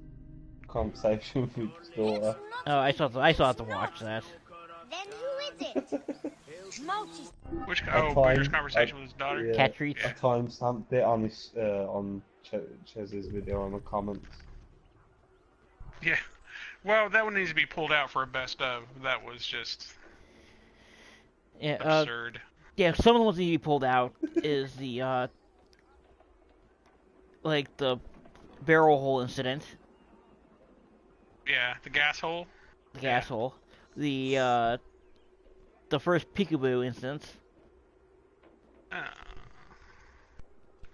conversation with his daughter. Oh, I still have to watch that. Then who is it? Which? Oh, Boozer's conversation with his daughter. Yeah, Cat treats. I timestamped it on his on Chez's video on the comments. Yeah. Well, that one needs to be pulled out for a best of. That was just absurd. Yeah, some of the ones that need to be pulled out is the like the barrel hole incident. Yeah, the gas hole. The gas hole. The first peekaboo instance.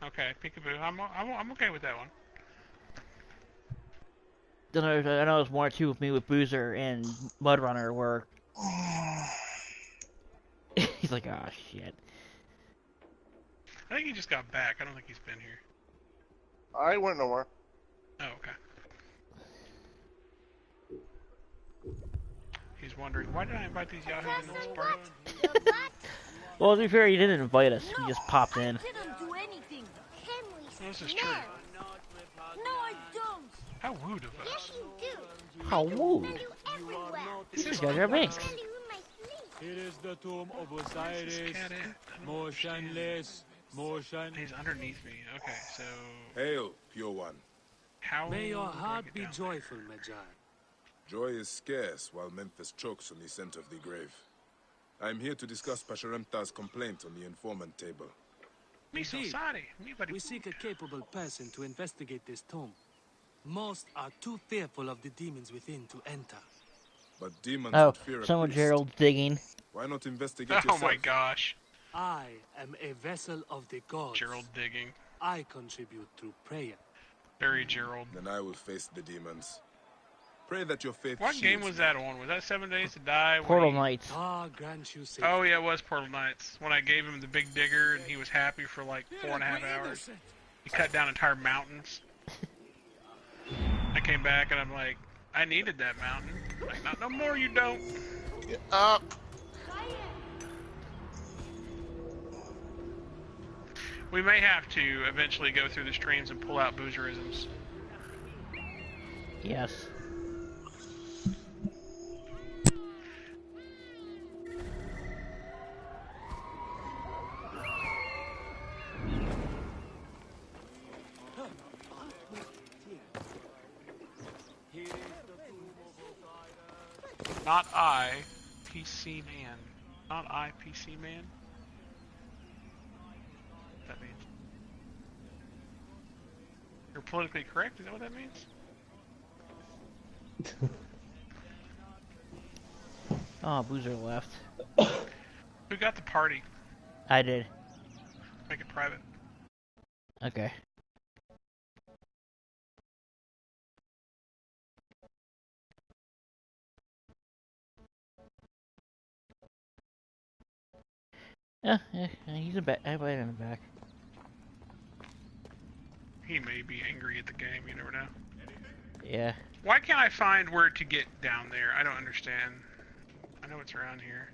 Okay, peekaboo. I'm okay with that one. Then I know there's one or two with me with Boozer and Mudrunner where he's like, ah, shit. I think he just got back. I don't think he's been here. I went nowhere. Oh, okay. He's wondering, why did I invite these yahoos into this party? Well, to be fair, he didn't invite us. He just popped in. Well, this is true. No, I don't. How rude of us. Yes, you do. How rude. These guys are minx. It is the tomb of Osiris. Motionless. Motion. He's underneath me. Okay, so... Hail, pure one. How May your do I heart get be down joyful, Magi. Joy is scarce while Memphis chokes on the scent of the grave. I am here to discuss Pasherenptah's complaint on the informant table. Me so sorry. We seek a capable person to investigate this tomb. Most are too fearful of the demons within to enter. But demons Oh, would fear a someone priest. Gerald digging. Why not investigate Oh yourself? my gosh. I am a vessel of the gods. Gerald digging. I contribute through prayer. Very Gerald. Then I will face the demons. Pray that your faith What game shields was me. that on? Was that 7 Days to Die? when Portal he- Knights. Ah, grant you safety. Oh yeah, it was Portal Knights. When I gave him the big digger and he was happy for like 4.5 hours. He cut down entire mountains. I came back and I'm like, I needed that mountain. I'm like, not no more, you don't. Get up. We may have to eventually go through the streams and pull out boozerisms. Yes. Not I, PC man. Not I, PC man. That means you're politically correct. Is that what that means? Oh, Boozer left. Who got the party? I did. Make it private. Okay. Yeah, he's in back. I invited him back. He may be angry at the game. You never know. Yeah. Why can't I find where to get down there? I don't understand. I know it's around here.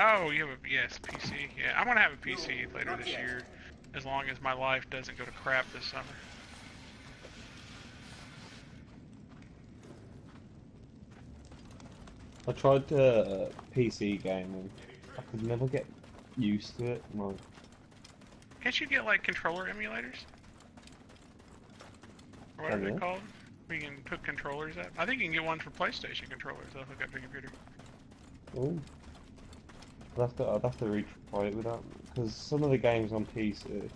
Oh, you have a yes PC. Yeah, I'm gonna have a PC later this year, as long as my life doesn't go to crap this summer. I tried the PC game and I could never get used to it. Like, Can't you get like controller emulators? Or whatever they're called? Where you can put controllers up? I think you can get one for PlayStation controllers. I'll hook up to your computer. oh, I'd have to retry it with that because some of the games on PC,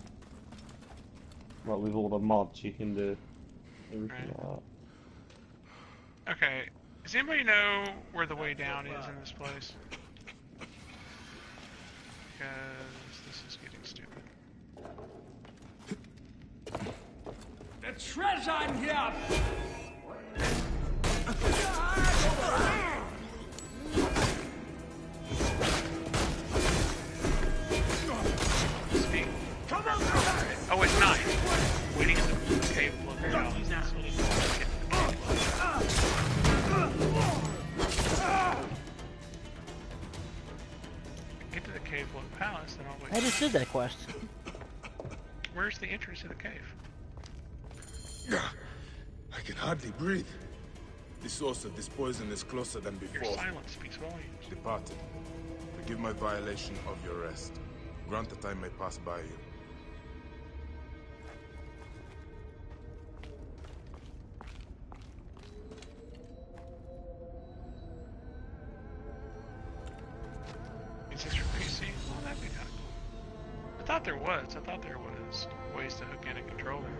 like with all the mods, you can do everything like that. Okay, does anybody know where the way down is in this place? Because this is getting stupid. The treasure in here! Get to the cave below the palace, then I'll wait. I just did that quest. Where's the entrance to the cave? I can hardly breathe. The source of this poison is closer than before. Your silence speaks volumes. Departed. Forgive my violation of your rest. Grant that I may pass by you. Is this for PC? Well, that'd be kind of cool. I thought there was ways to hook in a controller.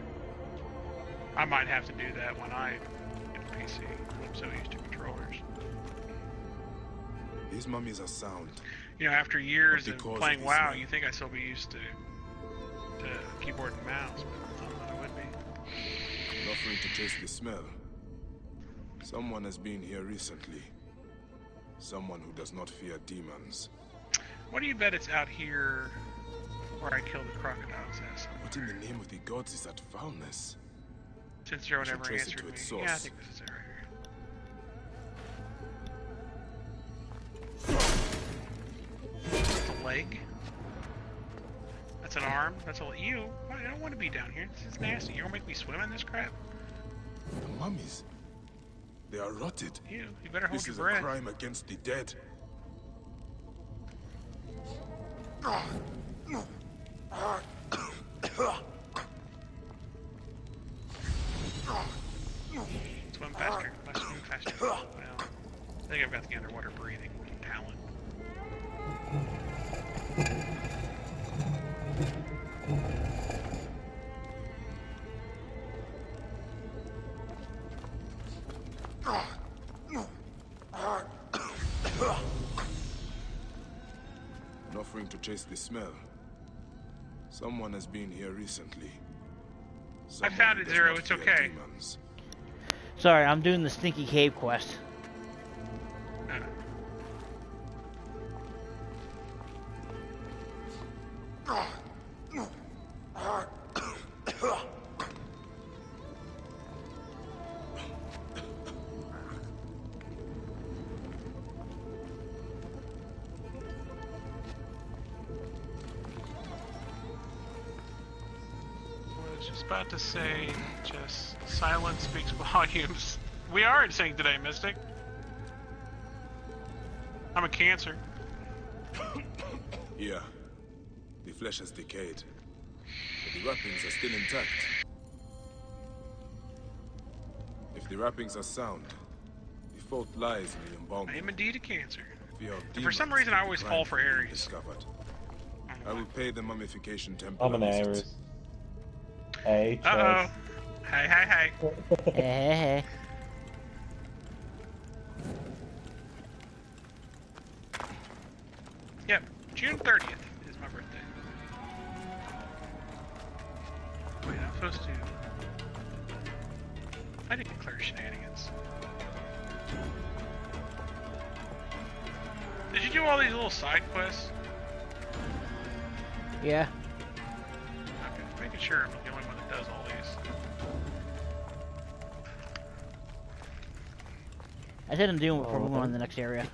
I might have to do that when I get a PC. I'm so used to controllers. These mummies are sound. You know, after years of because playing of WoW, smell. you think I'd still be used to keyboard and mouse, but I don't know I would be. Offering to taste the smell. Someone has been here recently. Someone who does not fear demons. What do you bet it's out here where I killed the crocodile's ass? What in the name of the gods is that foulness? Since Joe I should never trace it answered to me. its Yeah, I source. think this is it right here. That's a leg. That's an arm. That's a you. I don't want to be down here. This is nasty. You're gonna make me swim in this crap? The mummies. They are rotted. You better hold This your is breath. a crime against the dead. Swim faster. Must swim faster. Well, I think I've got the underwater breathing talent. And offering to chase the smell. Someone has been here recently. I found it, does Zero. not It's fear okay. demons. Sorry, I'm doing the Stinky Cave quest. I was just about to say, just silence speaks volumes. We are in sync today, Mystic. I'm a Cancer. Yeah. The flesh has decayed. But the wrappings are still intact. If the wrappings are sound, the fault lies in the I embalming. am indeed a Cancer. Fear of For some demons reason, I and always crime fall for being Aries. discovered. I will pay the mummification temple. I'm an a visit. Aries. Hey, Uh-oh. Hey, hey, hey. Hey, hey, hey. Yep, June 30th is my birthday. Wait, I'm supposed to... I didn't declare shenanigans. Did you do all these little side quests? Yeah. Okay, just making sure I'm the only one that does all these. I said I'm doing it before moving on to the next area.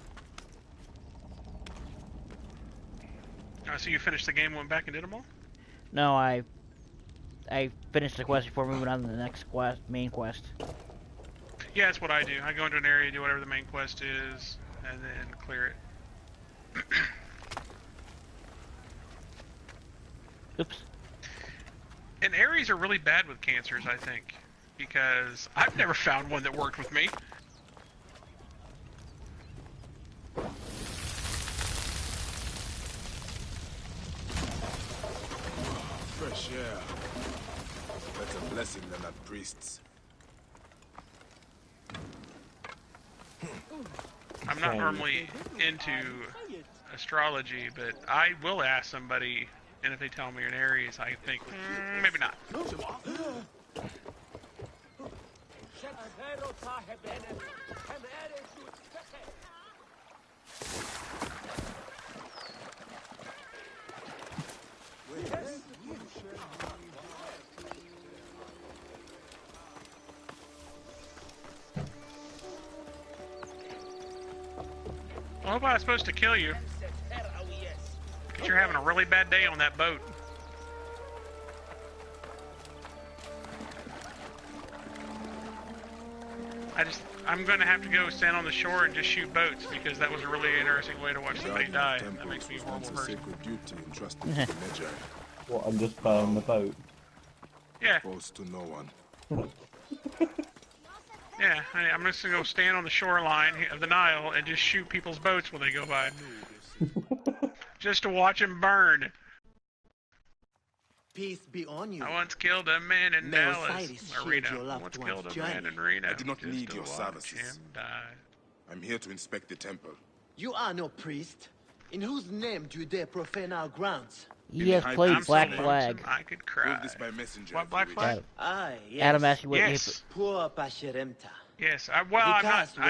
So you finished the game and went back and did them all? No, I finished the quest before moving on to the next quest, main quest. Yeah, that's what I do. I go into an area, do whatever the main quest is, and then clear it. Oops. And Aries are really bad with Cancers, I think. Because I've never found one that worked with me. Fresh air. That's a blessing than at priests. I'm not normally into astrology, but I will ask somebody, and if they tell me you're an Aries, I think, maybe not. I hope I was supposed to kill you. But you're having a really bad day on that boat. I'm gonna have to go stand on the shore and just shoot boats because that was a really interesting way to watch somebody die. That makes me a horrible person. What, I'm just burning the boat? Yeah. Exposed to no one. Yeah, I'm just gonna go stand on the shoreline of the Nile and just shoot people's boats when they go by. Just to watch them burn. Peace be on you. I once killed a man in Dallas, Marino. I once one's killed a journey. man in Reno. I do not just need to your watch services. him die. I'm here to inspect the temple. You are no priest. In whose name do you dare profane our grounds? He has played Black Flag. I could cry. Prove this by messenger. What Black Flag? Ah, yes. Adam asked you what Yes. Poor Pasherimta. Yes, I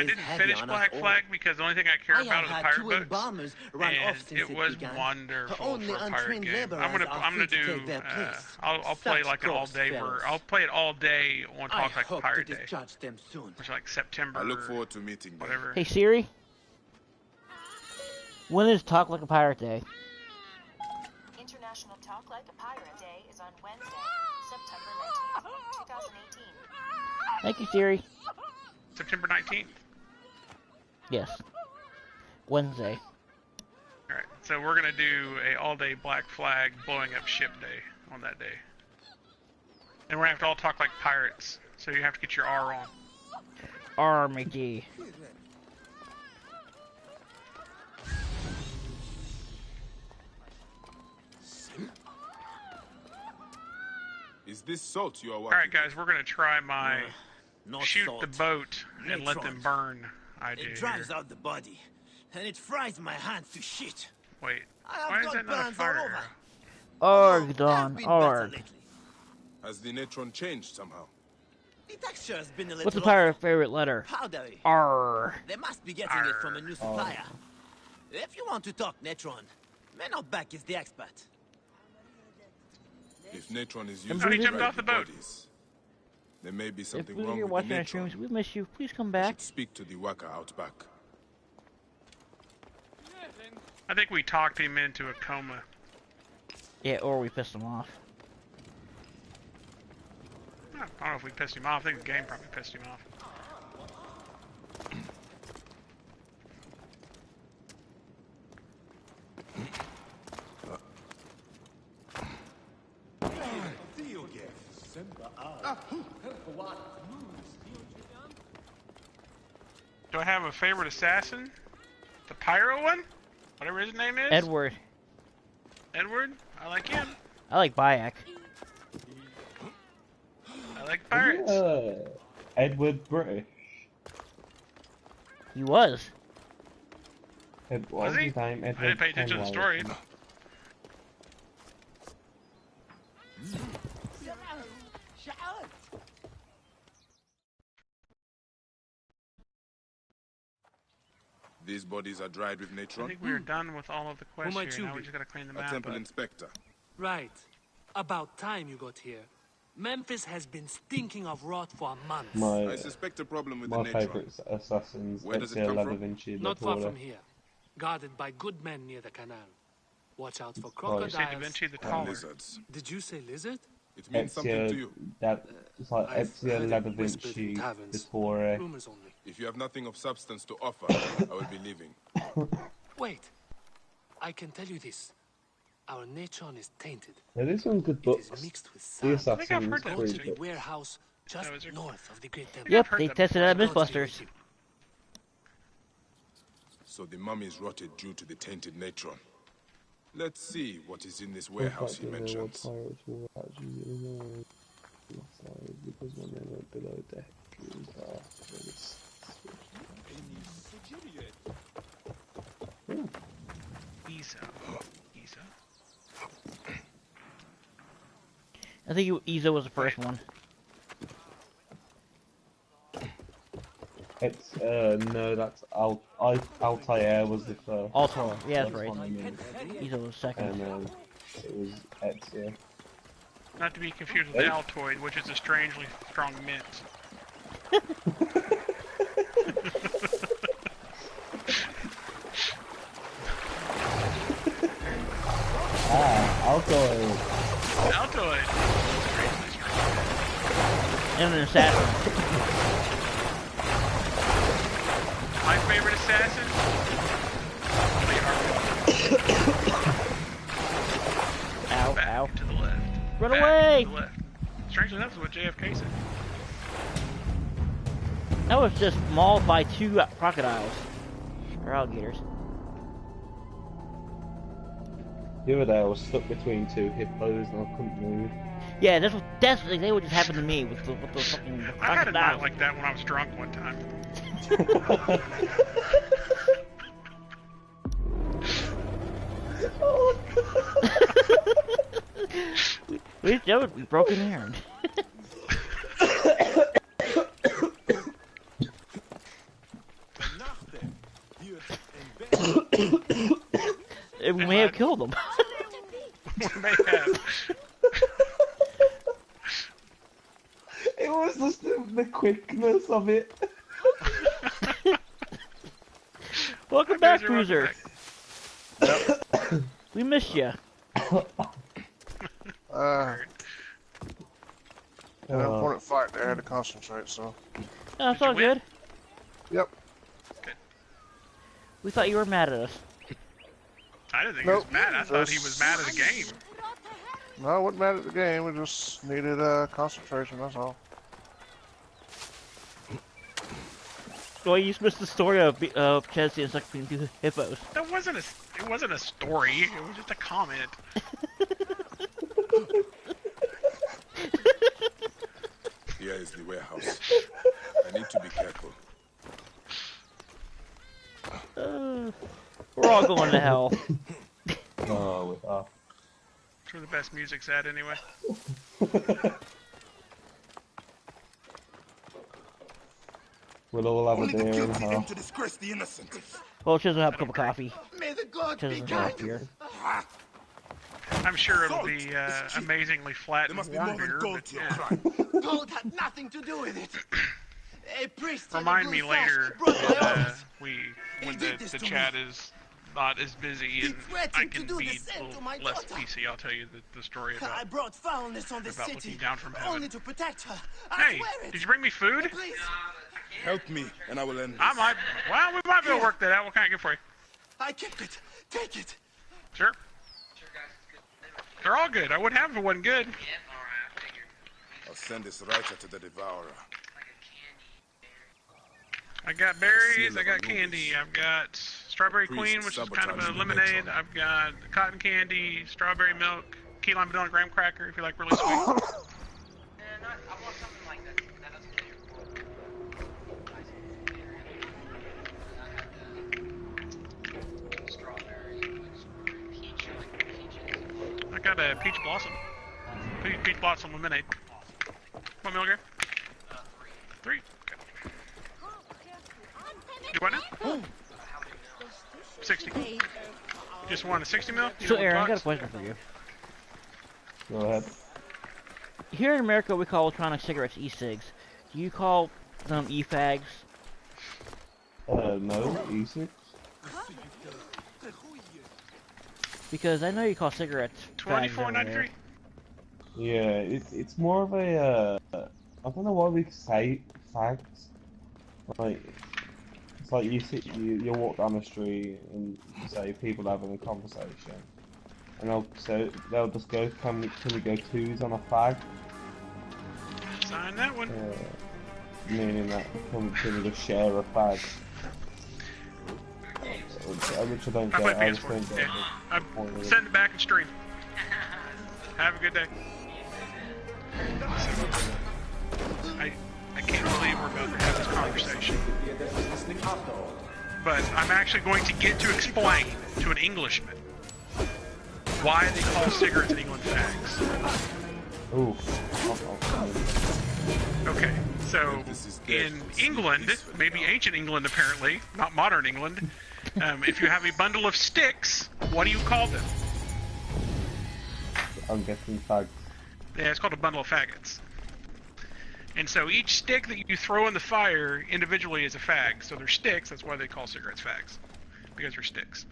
didn't finish Black Flag because the only thing I care about is the pirate boats. Bombers run And off since it was began. wonderful Only for a pirate untrained game. laborers I'm gonna are free to do. take their place. I'll play Such like an all corpse day. fellows. I'll play it all day on I Talk Like a hope Pirate to Day, discharge them soon. which is like September. I look forward to meeting them. Whatever. Hey Siri, when is Talk Like a Pirate Day? International Talk Like a Pirate Day is on Wednesday, September 19th, 2018. Thank you, Siri. September 19th. Yes. Wednesday. All right, so we're gonna do a all-day Black Flag blowing up ship day on that day, and we're gonna have to all talk like pirates. So you have to get your R on. Armigy. Is this salt you are All working? right, guys, we're gonna try my not shoot salt. the boat and let them Neutron. burn idea It dries here. out the body, and it fries my hands to shit. Wait, I why have is got that not a burns all fire over. arrow? Argdon. Arg. Has the Natron changed somehow? The texture has been a little What's the pirate's favorite letter? powdery. R. They must be getting it from a new supplier. If you want to talk Netron, Menobak is the expert. If Natron is And using Bruce- the jumped right off the boat. bodies, there may be If something you're wrong with watching the our Natron. streams, we miss you. Please come I back. should speak to the Waka out back. I think we talked him into a coma. Yeah, or we pissed him off. I don't know if we pissed him off. I think the game probably pissed him off. Do I have a favorite assassin? The pyro one? Whatever his name is? Edward. Edward? I like him. I like Bayek. I like pirates. Edward British. He was. Was he? His name, I Edward didn't pay attention to the Kenway. story. These bodies are dried with I Natron. think we are done with all of the quests might here. you Now we be? just gotta clean them A out. temple but- inspector. Right. About time you got here. Memphis has been stinking of rot for a month. I suspect a problem with My the Natron. favourite assassins, Where does it Ezio come La from? Vinci, Not far Laporta. from here. Guarded by good men near the canal. Watch out for Right. crocodiles. Say Da Vinci the And taller. lizards. Did you say lizard? It means something to you. It's like I've Ezio heard La it whispered Vinci, in taverns. Laporta. Rumors only. If you have nothing of substance to offer, I will be leaving. Wait. I can tell you this. Our Natron is tainted. There is some good It books. is mixed with The sand. Assassins, Go three to the books. warehouse just north of the Great Temple. Yep, they tested it at Mythbusters. So the mummies rotted due to the tainted Natron. Let's see what is in this warehouse he mentions. Pirates were actually because when they went below deck, it was after this. Isa. I think Izo was the first one. It's no, that's Altair was the first. Altair, yeah, that's First right. one, and then- Izo was second. And it was Ezio. Not to be confused with Altoid, which is a strangely strong mint. Altoid. Altoid. And an assassin. My favorite assassin? Ow, Back ow. to the left. Run Back away! To the left. Strangely enough, is what JFK said. That was just mauled by 2 crocodiles. Or alligators. The other day I was stuck between 2 hippos and I couldn't move. Yeah, that's exactly what just happened to me with the fucking I had a night crocodiles. like that when I was drunk one time. That would be broken Aaron. We may have killed them. We may have. It was just the quickness of it. Welcome back, Cruiser. We missed you. An important fight there, I had to concentrate, so. Oh, it's all good. Yep. We thought you were mad at us. I didn't think he was mad. I thought he was mad at the game. No, I wasn't mad at the game, we just needed concentration, that's all. Well, you missed the story of Chelsea and stuck between 2 hippos. That wasn't it wasn't a story, it was just a comment. Here is the warehouse. I need to be careful. We're all going to hell. Oh, we are. That's where the best music's at anyway. We'll all have a beer and half. To disgrace the innocent. Well, Chisel will have a cup of coffee. May the gods be Chisel will have beer. I'm sure it'll be amazingly flat and warm beer, but yeah. Gold had nothing to do with it. A priest Remind me later when the chat is not as busy and I can be a little less PC. I'll tell you the story I about brought foulness on the looking city down from heaven. only to protect her. Hey, did you bring me food? Please. Help me, and I will end this. I might. Well, we might be able to work that out. What can I get for you? I kept it. Take it. Sure. They're all good. I wouldn't have if it wasn't good. I'll send this writer to the Devourer. I got berries, I got candy, I've got Strawberry Queen, which is kind of a lemonade, I've got cotton candy, strawberry milk, key lime vanilla graham cracker if you like really sweet. I want something like that. That doesn't get strawberry, peach, like peaches. I got a peach blossom. Peach blossom lemonade. What milligram? 3. Okay. Do what now? 60. Just want a 60 mil? You So, don't want Aaron, I got a box? question for you. Go ahead. Here in America, we call electronic cigarettes e-cigs. Do you call them e-fags? No, E6. Because I know you call cigarettes fags over $24.93. there. Yeah, it's more of a, I don't know why we say fags. Like, it's like you walk down the street and you say people having a conversation. And they'll just go, can we go twos on a fag? Sign that one. Meaning that, can we just share a fag? Which I don't I get. play I just PS4. don't get Yeah. the point of it. Send it back and stream. Have a good day. I can't believe we're about to have this conversation. But I'm actually going to get to explain to an Englishman why they call cigarettes in England fags. Ooh. Okay, so in England, maybe ancient England apparently, not modern England, if you have a bundle of sticks, what do you call them? I'm guessing fags. Yeah, it's called a bundle of faggots. And so each stick that you throw in the fire individually is a fag. So they're sticks, that's why they call cigarettes fags. Because they're sticks.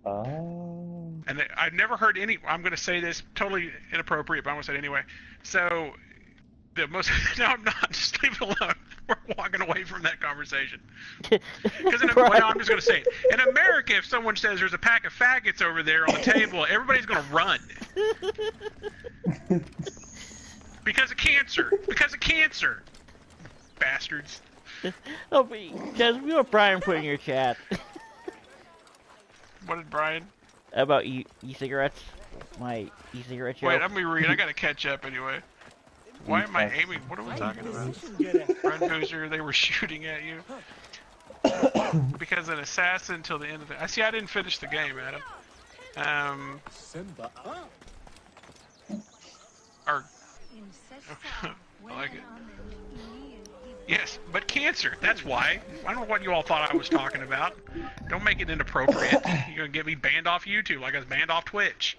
Oh. And And I've never heard any. I'm going to say this totally inappropriate, but I'm going to say it anyway. So, the most. No, I'm not. Just leave it alone. We're walking away from that conversation. Because well, I'm just going to say it. In America, if someone says there's a pack of faggots over there on the table, everybody's going to run. Because of cancer. Because of cancer. Bastards. Oh, because we what Brian put in your chat. What did Brian? About e-cigarettes. My e-cigarette joke. Wait, let me read. I gotta catch up anyway. Why am I aiming? What are we talking about? Run Boozer, they were shooting at you. Because an assassin till the end of the... I see I didn't finish the game, Adam. Or... I like it. Yes, but cancer, that's why. I don't know what you all thought I was talking about. Don't make it inappropriate. You're gonna get me banned off YouTube like I was banned off Twitch.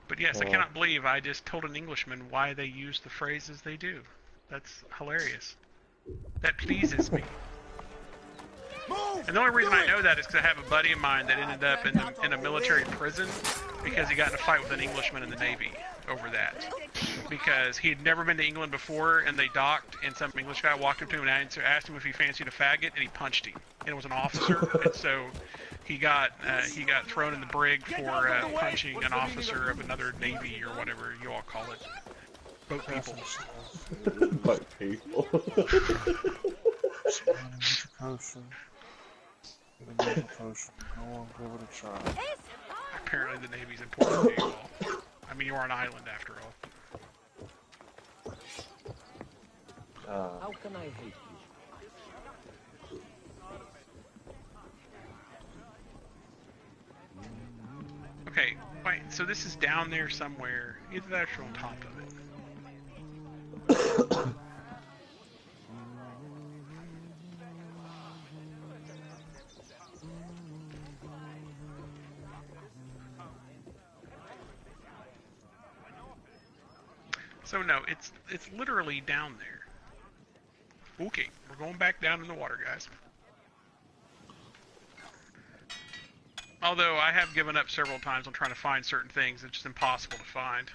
But yes, I cannot believe I just told an Englishman why they use the phrases they do. That's hilarious. That pleases me. And the only reason I know that is because I have a buddy of mine that ended up in a military prison because he got in a fight with an Englishman in the Navy over that. Because he had never been to England before, and they docked, and some English guy walked up to him and asked him if he fancied a faggot, and he punched him. And it was an officer, and so he got thrown in the brig for punching an officer of another Navy or whatever you all call it. Boat people. Boat people. Apparently the Navy's important to you all. I mean, you are an island after all. How can I help you? Okay, wait, so this is down there somewhere. Either that or on top of it. So no, it's literally down there. Okay, we're going back down in the water, guys. Although I have given up several times on trying to find certain things, it's just impossible to find.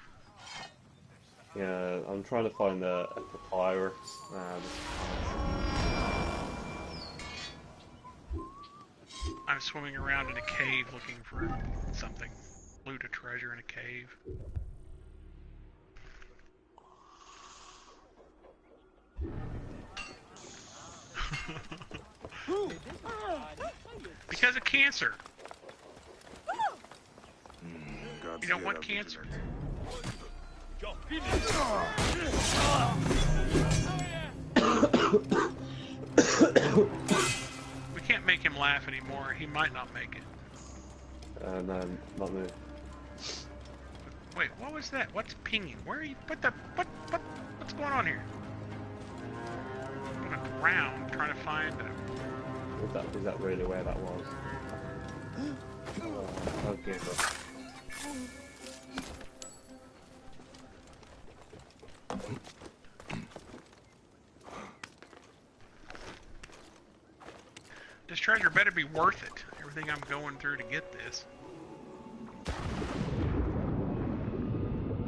Yeah, I'm trying to find a papyrus. I'm swimming around in a cave looking for something. Loot a treasure in a cave. Because of cancer. You don't want cancer. We can't make him laugh anymore. He might not make it. No, not me. Wait, what was that? What's pinging? Where are you? What's going on here? I'm going around trying to find him. Is that really where that was? Okay, but... This treasure better be worth it. Everything I'm going through to get this.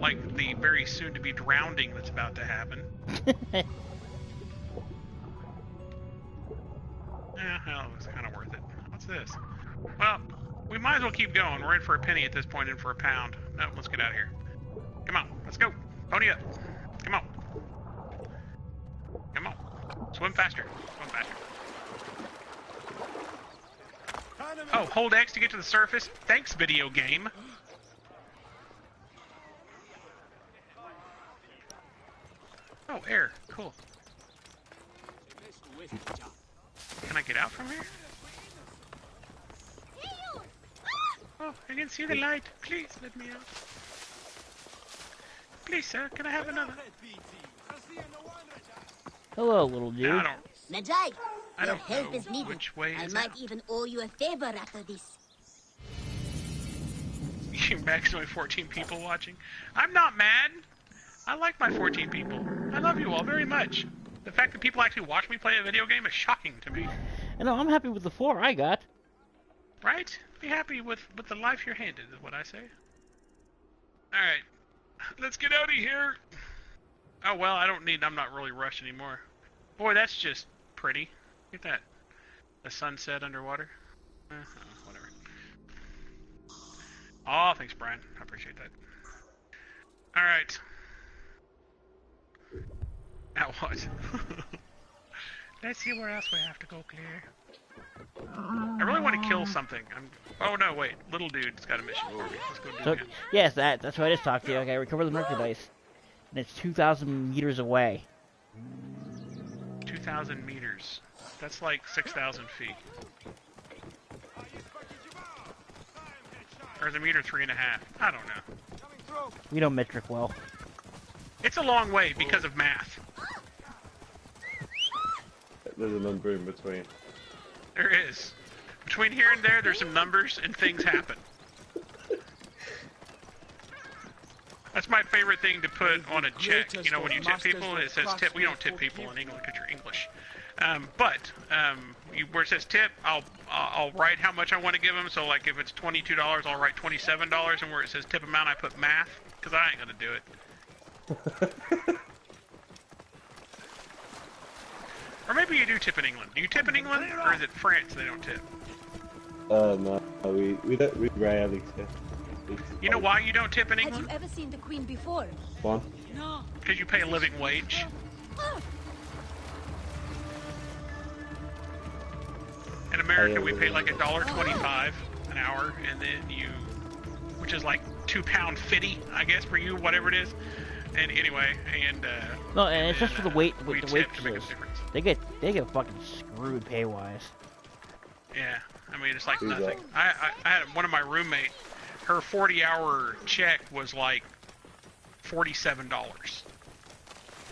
Like the very soon to be drowning that's about to happen. Yeah, hell, it was kind of worth it. What's this? Well, we might as well keep going. We're in for a penny at this point, in for a pound. No, let's get out of here. Come on, let's go. Pony up. Come on. Come on. Swim faster. Swim faster. Oh, hold X to get to the surface. Thanks, video game. Oh, air. Cool. Can I get out from here? Oh, I can see the light. Please let me out. Please, sir, can I have another? Hello, little dude. No, Medjay, I your don't help know is needed. which way I is might out. even owe you a favor after this. You maximally 14 people watching. I'm not mad. I like my 14 people. I love you all very much. The fact that people actually watch me play a video game is shocking to me. I know, I'm happy with the 4 I got. Right? Be happy with the life you're handed, is what I say. Alright. Let's get out of here. Oh, well, I'm not really rushed anymore. Boy, that's just pretty. Look at that. The sunset underwater. Whatever. Oh, thanks, Brian. I appreciate that. Alright. Now what? Let's see where else we have to go, Claire. I really want to kill something. Oh no, wait. Little dude's got a mission for me. Let's go do him. Yes, that's what I just talked to you. Okay, recover the merchandise. And it's 2,000 meters away. 2,000 meters. That's like 6,000 feet. Or is a meter 3.5? I don't know. We don't metric well. It's a long way because of math. There's a number in between. There is. Between here and there, there's some numbers and things happen. That's my favorite thing to put on a check. You know, when you tip people, it says tip. We don't tip people in England because you're English. Where it says tip, I'll write how much I want to give them. So, like, if it's $22, I'll write $27. And where it says tip amount, I put math because I ain't gonna do it. Or maybe you do tip in England. Do you tip in England, or is it France they don't tip? No, we rarely tip. You know why you don't tip in England? Have you ever seen the Queen before? One. No. Because you pay a living wage. In America, we pay like $1.25 an hour, and then which is like £2.50, I guess, for you, whatever it is. And anyway, no, and it's just for the we the tip to make a waitresses. difference. They get fucking screwed pay wise. Yeah, I mean it's like nothing. I had one of my roommate. Her 40-hour check was like $47.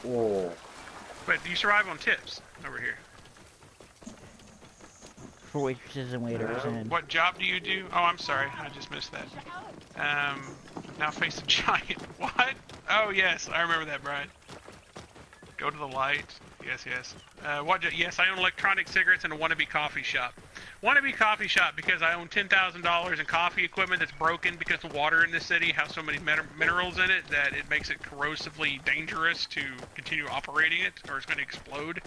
Oh. But you survive on tips over here. For waitresses and waiters and... What job do you do? Oh, I'm sorry. I just missed that. Now face a giant. What? Oh, yes. I remember that, Brian. Go to the light. Yes, yes. Yes, I own electronic cigarettes and a wannabe coffee shop. Wannabe coffee shop because I own $10,000 in coffee equipment that's broken because the water in the city has so many minerals in it that it makes it corrosively dangerous to continue operating it or it's going to explode.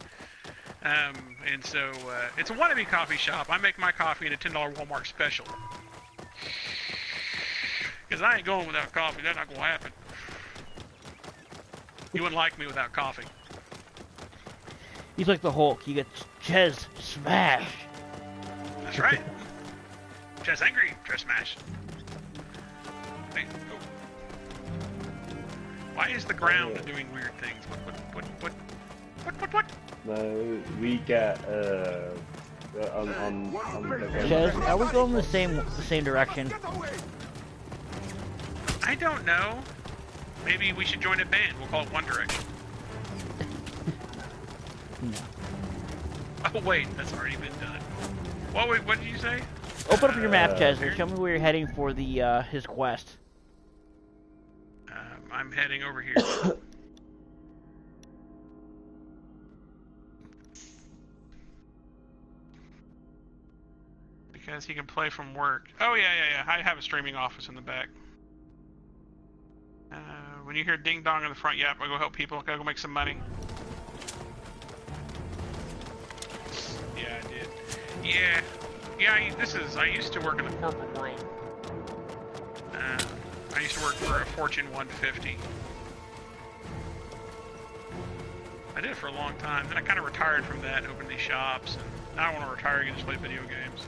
And so it's a wannabe coffee shop. I make my coffee in a $10 Walmart special. Because I ain't going without coffee. That's not going to happen. You wouldn't like me without coffee. He's like the Hulk. You get Ches smash. That's right. Ches angry. Ches smash. Hey, oh. Why is the ground doing weird things? What? No, we get on Ches, are we going the same direction? I don't know. Maybe we should join a band. We'll call it One Direction. No. Oh wait, that's already been done. What did you say? Open up your map, Ches, and show me where you're heading for the his quest. I'm heading over here. Because he can play from work. Oh yeah. I have a streaming office in the back. When you hear ding dong in the front, yep, I go help people. Gotta go make some money. Yeah, I did. Yeah. I used to work in the corporate world. I used to work for a Fortune 150. I did it for a long time. Then I kind of retired from that and opened these shops. And now I want to retire and just play video games.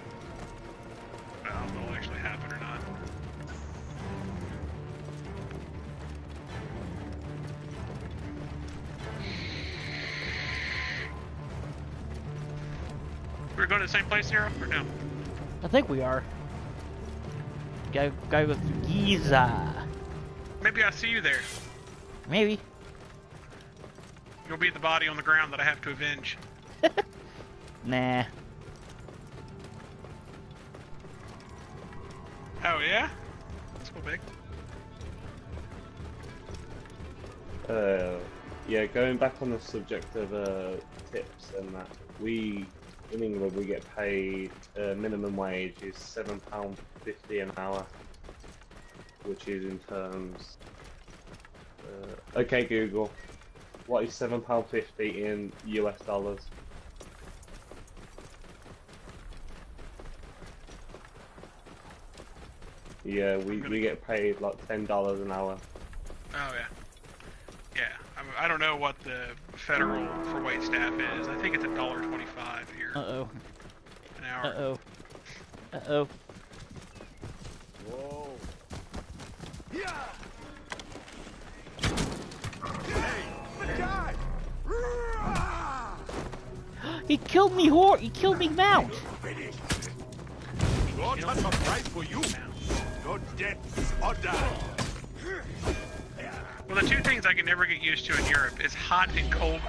But I don't know if it'll actually happen or not. We're going to the same place, Zero, or no? I think we are. Gotta go through Giza. Maybe I'll see you there. Maybe. You'll be the body on the ground that I have to avenge. Nah. Oh, yeah? Let's go big. Yeah, going back on the subject of tips and that, we in England we get paid minimum wage is £7.50 an hour, which is in terms. Okay, Google, what is £7.50 in US dollars? Yeah, we get paid like $10 an hour. Oh yeah. Yeah, I don't know what the federal for wait staff is. I think it's $1.25 here. Uh-oh. An hour. Uh-oh. Uh-oh. Whoa. He killed me, he killed me, mount. God has a price for you. Your death is ordered. Well, the two things I can never get used to in Europe is hot and cold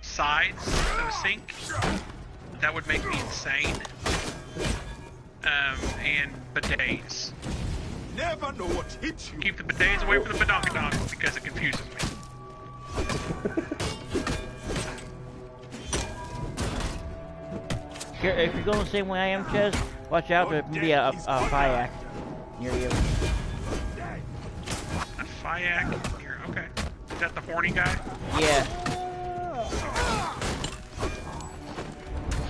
sides of a sink. That would make me insane. And bidets. Never know what hits you. Keep the bidets away from the badonkadonk because it confuses me. If you're going the same way I am, Ches, watch out, there may be a Fyac near you. A Fyac here, okay. Is that the horny guy? Yeah.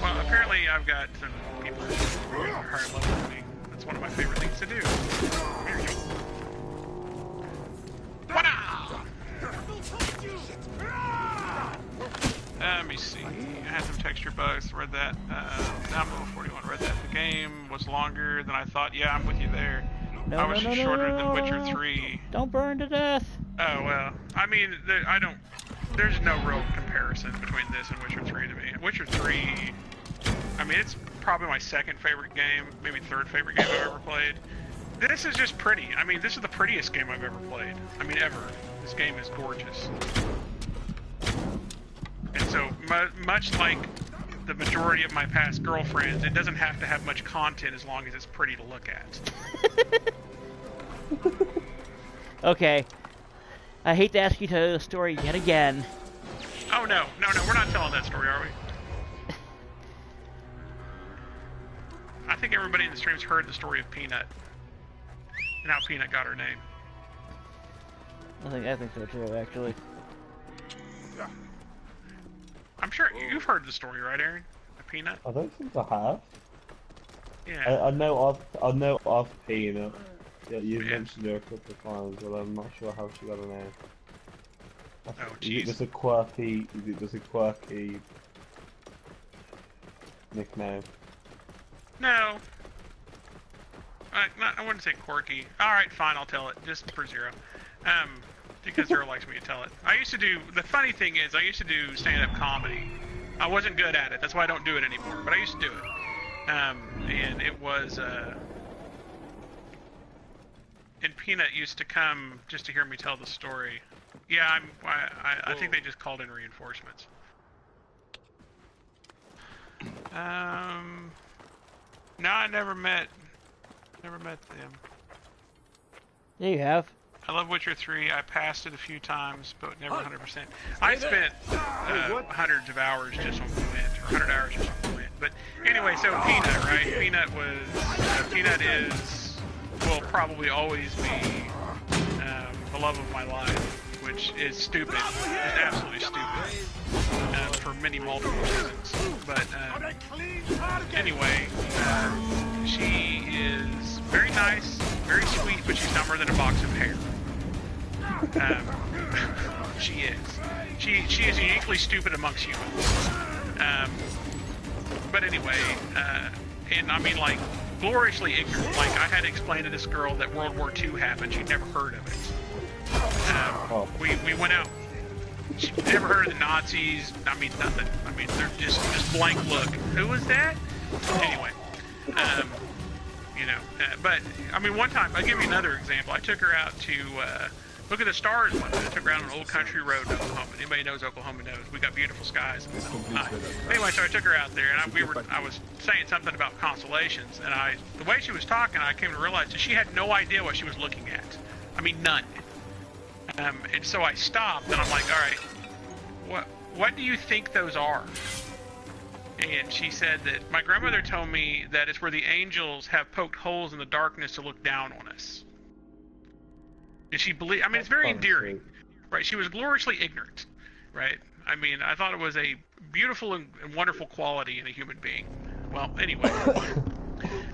Well, apparently I've got some people who are higher level than me. That's one of my favorite things to do. Let me see. I had some texture bugs. Read that. Down below 41. Read that. The game was longer than I thought. Yeah, I'm with you there. No, I was shorter than Witcher 3. Don't burn to death. Oh well. I mean, there's no real comparison between this and Witcher 3 to me. Witcher 3. I mean, it's probably my second favorite game, maybe third favorite game I've ever played. This is just pretty. I mean, this is the prettiest game I've ever played. I mean, ever. This game is gorgeous. And so, much like the majority of my past girlfriends, it doesn't have to have much content as long as it's pretty to look at. Okay. I hate to ask you to tell the story yet again. Oh no, we're not telling that story, are we? I think everybody in the stream's heard the story of Peanut. And how Peanut got her name. I think so too, actually. I'm sure you've heard the story, right, Aaron? Of Peanut? I don't think I have. Yeah. I know of Peanut. Yeah, you've mentioned her a couple of times, but I'm not sure how she got her name. Oh, jeez. Is it just a quirky nickname? No. I wouldn't say quirky. Alright, fine, I'll tell it. Just for Zero. Because Zero likes me to tell it. The funny thing is, I used to do stand-up comedy. I wasn't good at it, that's why I don't do it anymore, but I used to do it. And it was, and Peanut used to come just to hear me tell the story. Yeah, I think they just called in reinforcements. No, I never met them. Yeah, you have. I love Witcher 3. I passed it a few times, but never 100%. I spent hundreds of hours just on Gwent, or 100 hours just on Gwent. But anyway, so Peanut, right? Peanut will probably always be the love of my life, which is stupid. It's absolutely stupid for many multiple reasons. But anyway, she is very nice, very sweet, but she's dumber than a box of hair. She is. She is uniquely stupid amongst humans. But anyway, and I mean, like, gloriously ignorant. Like, I had to explain to this girl that World War II happened. She'd never heard of it. We went out. She'd never heard of the Nazis. I mean, nothing. I mean, they're just blank look. Who was that? Anyway, but I mean, one time, I'll give you another example. I took her out to look at the stars one day. I took her out on an old country road in Oklahoma. Anybody knows Oklahoma knows. We got beautiful skies. Anyway, so I took her out there, and I was saying something about constellations, and the way she was talking, I came to realize that she had no idea what she was looking at. I mean, none. And so I stopped, and I'm like, all right, what do you think those are? And she said that my grandmother told me that it's where the angels have poked holes in the darkness to look down on us. And she believed, I mean, it's very endearing, right? She was gloriously ignorant, right? I mean, I thought it was a beautiful and wonderful quality in a human being. Well, anyway.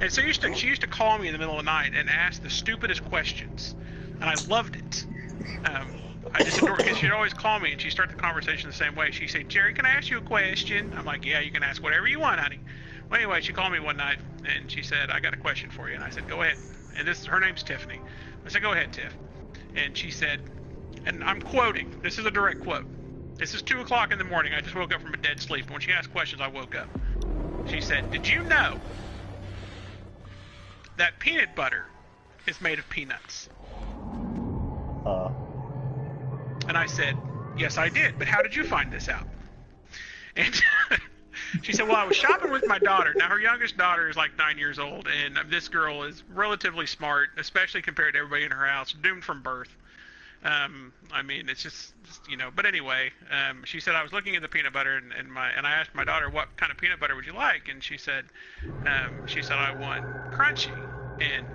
And so she used to call me in the middle of the night and ask the stupidest questions. And I loved it. I just adored it because she'd always call me and she'd start the conversation the same way. She'd say, Jerry, can I ask you a question? I'm like, yeah, you can ask whatever you want, honey. Well, anyway, she called me one night and she said, I got a question for you. And I said, go ahead. And her name's Tiffany. I said, go ahead, Tiff. And she said, and I'm quoting, this is a direct quote. This is 2 o'clock in the morning. I just woke up from a dead sleep. And when she asked questions, I woke up. She said, did you know that peanut butter is made of peanuts? And I said, yes, I did. But how did you find this out? And she said, well, I was shopping with my daughter. Now, her youngest daughter is like 9 years old, and this girl is relatively smart, especially compared to everybody in her house, doomed from birth. I mean, it's just you know. But anyway, she said I was looking at the peanut butter, and I asked my daughter what kind of peanut butter would you like, and she said I want crunchy, and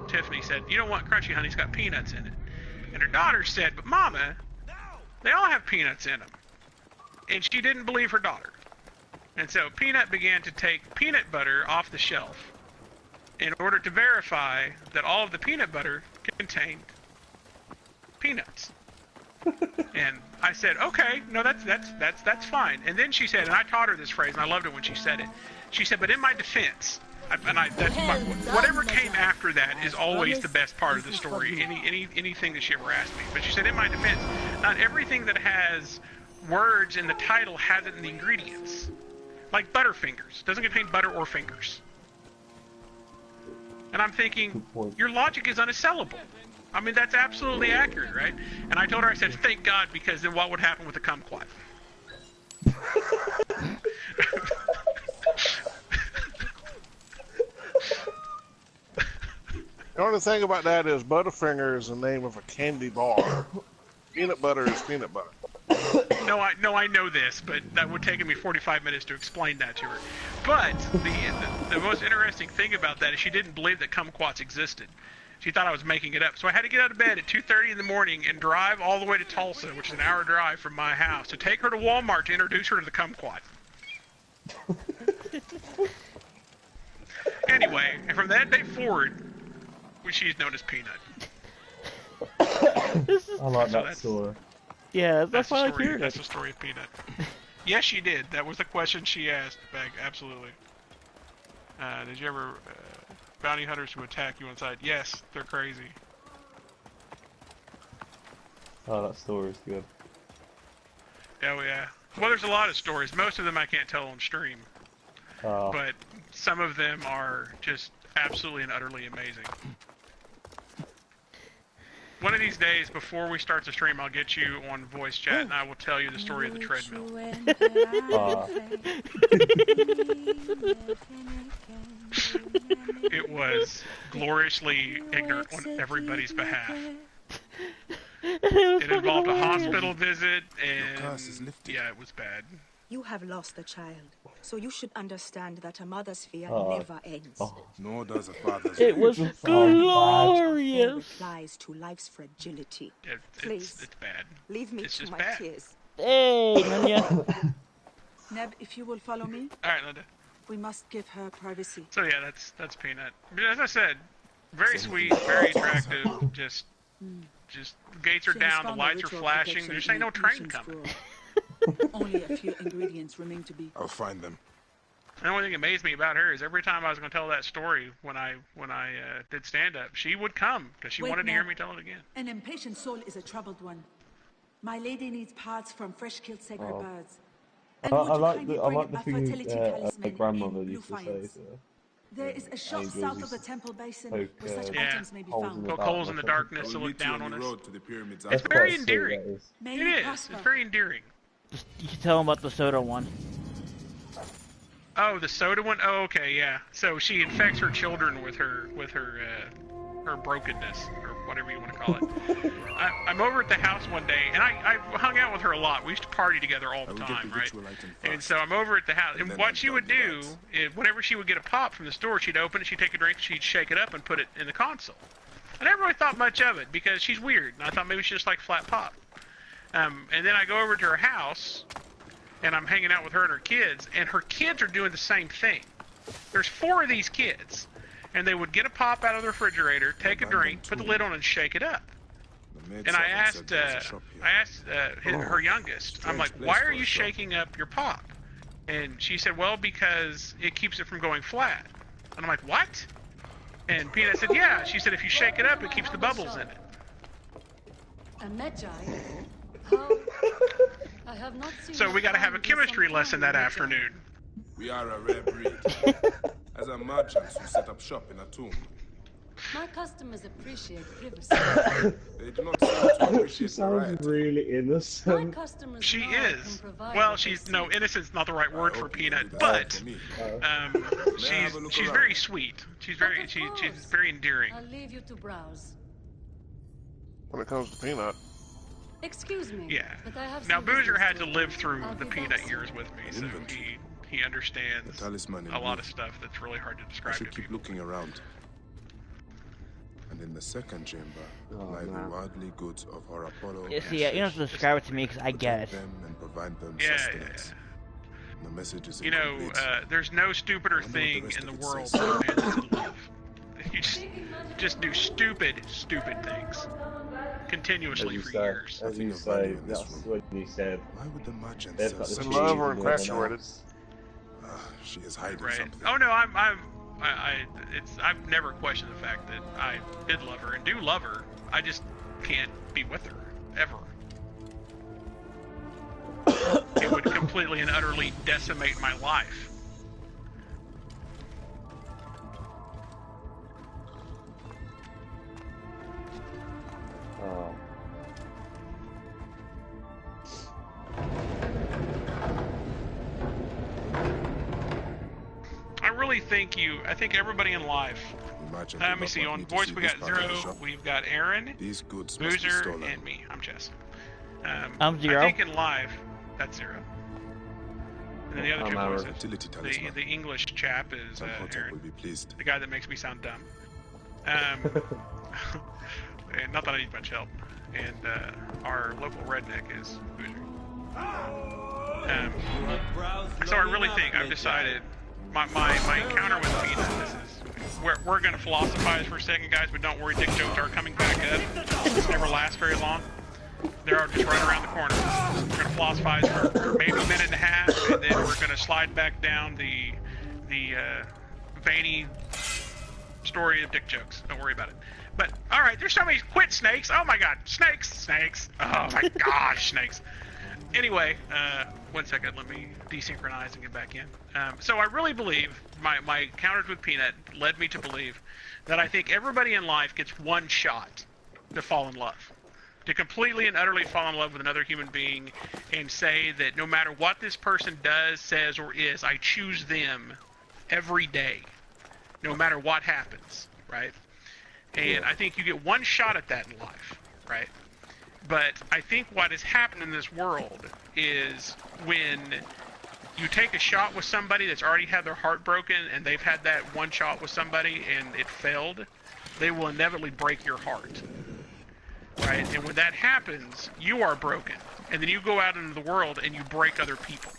Tiffany said, you don't want crunchy, honey, it's got peanuts in it. And her daughter said, but Mama, they all have peanuts in them. And she didn't believe her daughter. And so Peanut began to take peanut butter off the shelf in order to verify that all of the peanut butter contained peanuts. And I said, okay, no, that's fine. And then she said, and I taught her this phrase, and I loved it when she said it. She said, but in my defense, whatever came after that is always the best part of the story. Anything that she ever asked me. But she said, in my defense, not everything that has words in the title has it in the ingredients. Like Butterfingers doesn't contain butter or fingers. And I'm thinking, your logic is unassailable. I mean, that's absolutely accurate, right? And I told her, I said, thank God, because then what would happen with the kumquat? The only thing about that is Butterfinger is the name of a candy bar. Peanut butter is peanut butter. No, I know this, but that would take me 45 minutes to explain that to her. But the most interesting thing about that is she didn't believe that kumquats existed. She thought I was making it up. So I had to get out of bed at 2:30 in the morning and drive all the way to Tulsa, which is an hour drive from my house, to take her to Walmart to introduce her to the kumquat. Anyway, and from that day forward, she's known as Peanut. I like that story. Yeah, that's why I like hearing it. That's the story of Peanut. Yes, she did. That was the question she asked, Beg. Absolutely. Did you ever... bounty hunters who attack you inside? Yes, they're crazy. Oh, that story is good. Oh, yeah. Well, there's a lot of stories. Most of them I can't tell on stream. But some of them are just absolutely and utterly amazing. One of these days, before we start the stream, I'll get you on voice chat and I will tell you the story of the treadmill. It was gloriously ignorant on everybody's behalf. It involved a hospital visit and yeah, it was bad. You have lost a child, so you should understand that a mother's fear never ends. Nor does a father's. It was glorious. Applies to life's fragility. Please, it's bad. Leave me it's to just my bad. tears. Hey, Nanya. Neb, if you will follow me. All right, Linda. We must give her privacy. So yeah, that's Peanut. But as I said, very sweet, very attractive. Just gates are down, the lights are flashing. There's ain't no train coming. Only a few ingredients remain to be. I'll find them. And the only thing that amazed me about her is every time I was going to tell that story when I did stand up, she would come because she wanted to hear me tell it again. An impatient soul is a troubled one. My lady needs parts from fresh-killed sacred birds. I like the thing the grandmother used to say. There is a shop south of the temple basin where such items may be found. Poke holes in the darkness to look down on us. It's very endearing. It is. It's very endearing. You can tell them about the soda one. Oh, the soda one? Oh, okay, yeah. So she infects her children with her her brokenness, or whatever you want to call it. I'm over at the house one day, and I hung out with her a lot. We used to party together all the time, right? And so I'm over at the house, and what she would do is, whenever she would get a pop from the store, she'd open it, she'd take a drink, she'd shake it up and put it in the console. I never really thought much of it, because she's weird, and I thought maybe she just liked flat pop. And then I go over to her house, and I'm hanging out with her and her kids are doing the same thing. There's 4 of these kids, and they would get a pop out of the refrigerator, take a drink, put the lid on, and shake it up. And I asked her youngest, I'm like, why are you shaking up your pop? And she said, well, because it keeps it from going flat. And I'm like, what? And Peanut said, yeah. She said, if you shake it up, it keeps the bubbles in it. A Medjay? How? I have not seen. So we got to have a chemistry lesson that afternoon. We are a rare breed. As a merchants who set up shop in a tomb. My customers appreciate privacy. They do not seem to appreciate She sounds really innocent. My customers She know I is. can provide Well, what she's they no, seek. innocent's not the right word for Peanut, but she's very sweet. She's very she's very endearing. I'll leave you to browse. When it comes to Peanut. Excuse me. Yeah. But I have Now some Boozer business had to to do. live through I'll the be Peanut back years soon. with me, so he understands a lot of stuff that's really hard to I describe to should keep people. looking around. And in the second chamber lie the worldly goods of our Apollo. Yeah, see, you don't have to describe it to me because I get it. Them and provide them Yeah, sustenance. The message is You know, incomplete. there's no stupider thing in the world than a man that's in love. You just do stupid things continuously for years. As you say, that's what you said. Why would the merchant They've sell got the such In love cheese or and the other infatuated? nuts. She is hiding Right. something. Oh no, I've never questioned the fact that I did love her and do love her. I just can't be with her ever. It would completely and utterly decimate my life. Oh. I really think I think everybody in life. Let me see. On voice, we got Zero. We've got Aaron, These goods must be Boozer, stolen. and me. I'm Chess. I'm Zero. I think in live, that's Zero. And then the other I'm two Aaron. voices. Utility talisman. The English chap is Imhotep Aaron, will be pleased. the guy that makes me sound dumb. And not that I need much help. And our local redneck is Boozer. So I really think I've decided my encounter with Peanut. We're gonna philosophize for a second, guys, but don't worry, dick jokes are coming back up. This never lasts very long. They're just right around the corner. We're gonna philosophize for maybe a minute and a half, and then we're gonna slide back down the veiny story of dick jokes. Don't worry about it. But all right, there's so many. Quit snakes! Oh my God, snakes! Oh my gosh, snakes! Anyway, 1 second, let me desynchronize and get back in. So I really believe my encounters with Peanut led me to believe that I think everybody in life gets one shot to fall in love. To completely and utterly fall in love with another human being and say that no matter what this person does, says, or is, I choose them every day, no matter what happens, right? And I think you get one shot at that in life, right? But I think what has happened in this world is when you take a shot with somebody that's already had their heart broken and they've had that one shot with somebody and it failed, they will inevitably break your heart, right? And when that happens, you are broken. And then you go out into the world and you break other people.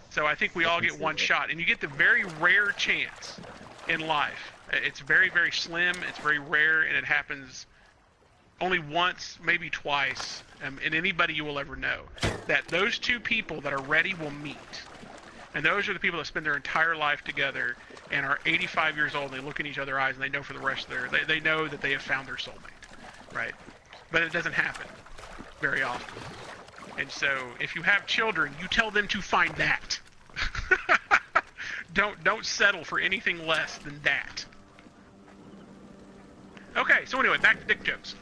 So I think we all get one shot. And you get the very rare chance in life. It's very, very slim, it's very rare, and it happens only once, maybe twice, in anybody you will ever know, that those two people that are ready will meet. And those are the people that spend their entire life together and are 85 years old, and they look in each other's eyes, and they know for the rest of they know that they have found their soulmate, right? But it doesn't happen very often. And so, if you have children, you tell them to find that. Don't settle for anything less than that. Okay, so anyway, back to dick jokes.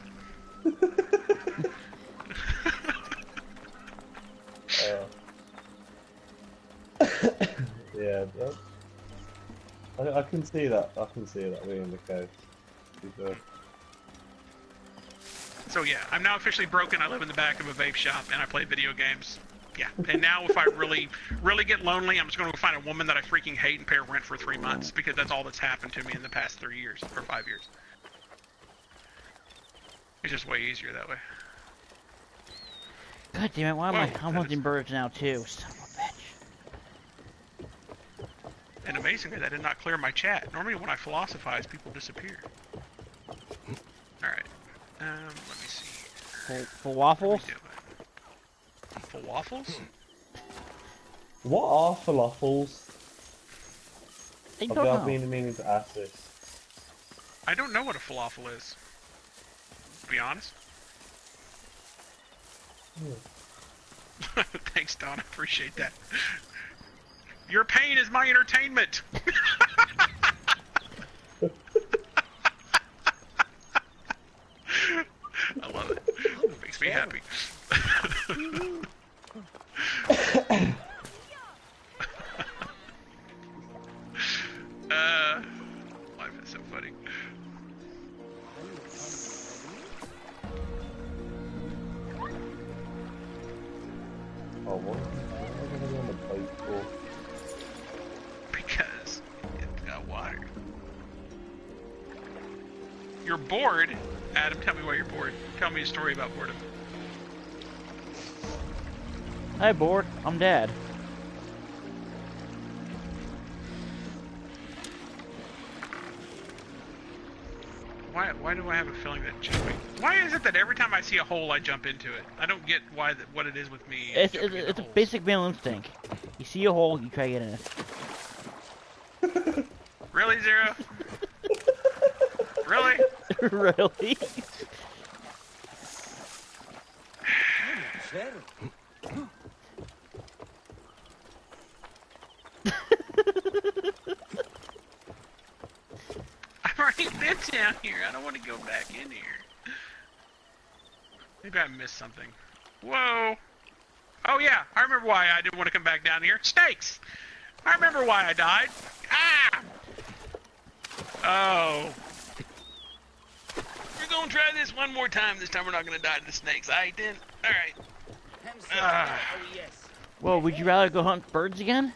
Yeah, I can see that. I can see that being the case. to be fair. So yeah, I'm now officially broken. I live in the back of a vape shop and I play video games. Yeah, and now if I really get lonely, I'm just going to find a woman that I freaking hate and pay her rent for 3 months because that's all that's happened to me in the past 3 years or 5 years. It's just way easier that way. God damn it! Why am I'm hunting birds now too? Son of a bitch. And amazingly, that did not clear my chat. Normally, when I philosophize, people disappear. All right. Let me see. For waffles? For waffles? What are falafels? I don't know. I've been meaning to ask this. I don't know what a falafel is. To be honest. Thanks, Don. I appreciate that. Your pain is my entertainment. I love it. It makes me happy. Life is so funny. Oh, what? Why am I going to be on the boat for? Because it's got water. You're bored? Adam, tell me why you're bored. Tell me a story about boredom. Hi, bored. I'm Dad. Why do I have a feeling that jumping? Why is it that every time I see a hole, I jump into it? I don't get what it is with me. It's a basic male instinct. You see a hole, you try to get in it. Really, Zero? Really? Really? I've already been down here. I don't want to go back in here. Maybe I missed something. Whoa. Oh yeah, I remember why I didn't want to come back down here. Snakes! I remember why I died. Ah! Oh. We're gonna try this one more time. This time we're not gonna die to the snakes. Alright then. Alright. Well, would you rather go hunt birds again?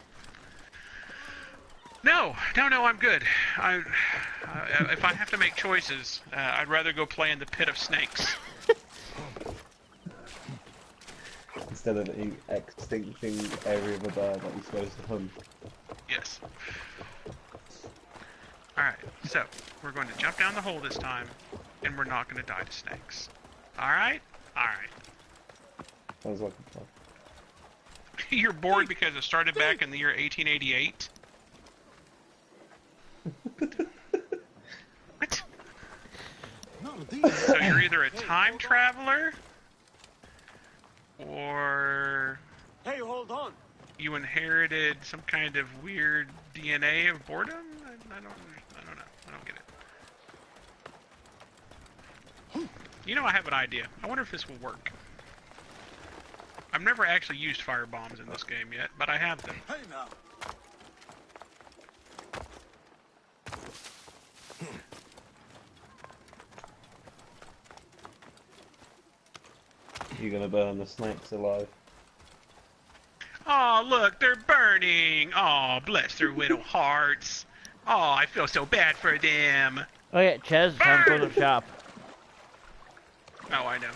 No, I'm good. If I have to make choices, I'd rather go play in the pit of snakes. Instead of the extincting area of a bird that you're supposed to hunt. Yes. Alright, so, we're going to jump down the hole this time, and we're not going to die to snakes. Alright? Alright. Sounds like a plan. You're bored because it started back in the year 1888? What? So you're either a time traveler, or Hey, hold on. you inherited some kind of weird DNA of boredom? I don't know. I don't get it. You know, I have an idea. I wonder if this will work. I've never actually used fire bombs in this game yet, but I have them. Hey now. You're gonna burn the snakes alive. Oh, look, they're burning. Oh, bless their little hearts. Oh, I feel so bad for them. Oh yeah, Ches, time to go to the shop. Oh, I know.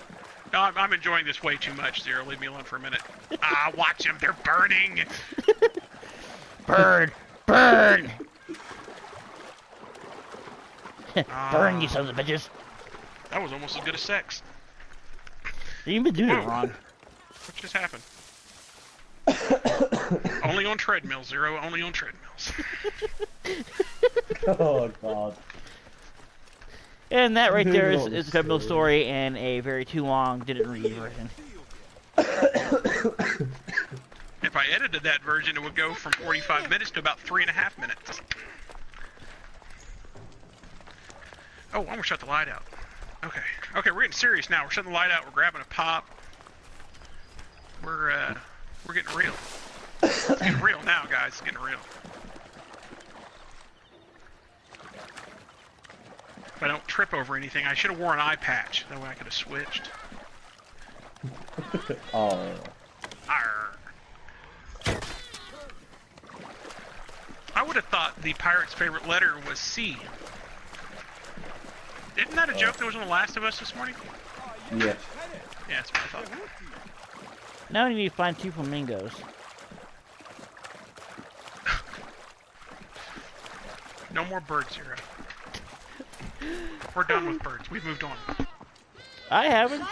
No, I'm enjoying this way too much, Zero. Leave me alone for a minute. Ah, watch them. They're burning. Burn! Burn! Burn, you sons of bitches. That was almost as good as sex. You've been doing it wrong. What just happened? Only on treadmills, Zero. Only on treadmills. Oh, God. And that right there is a treadmill story and a very too long, didn't read version. If I edited that version, it would go from 45 minutes to about 3.5 minutes. Oh, I'm gonna shut the light out. Okay, we're getting serious now. We're shutting the light out. We're grabbing a pop. We're getting real. It's getting real now, guys. It's getting real. If I don't trip over anything, I should have worn an eye patch. That way I could have switched. Oh. Arr. I would have thought the pirate's favorite letter was C. Isn't that a joke that was on The Last of Us this morning? Yeah. Yeah, that's what I thought. Now we need to find 2 flamingos. No more birds, Zero. We're done with birds. We've moved on. I haven't.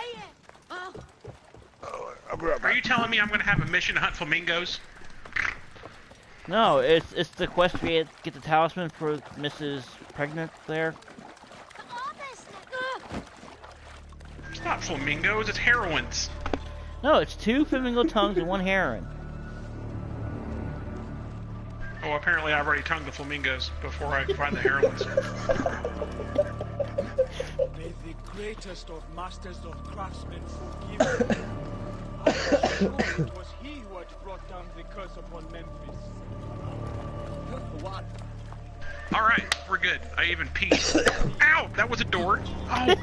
Are you telling me I'm going to have a mission to hunt flamingos? No, it's the quest we had to get the talisman for Mrs. Pregnant there. It's not flamingos, it's heroines. No, it's 2 flamingo tongues and 1 heron. Oh, apparently I've already tongued the flamingos before I find the heroines. May the greatest of masters of craftsmen forgive me. I was sure it was he who had brought down the curse upon Memphis. What? Alright, we're good. I even peed. Ow! That was a door. Oh,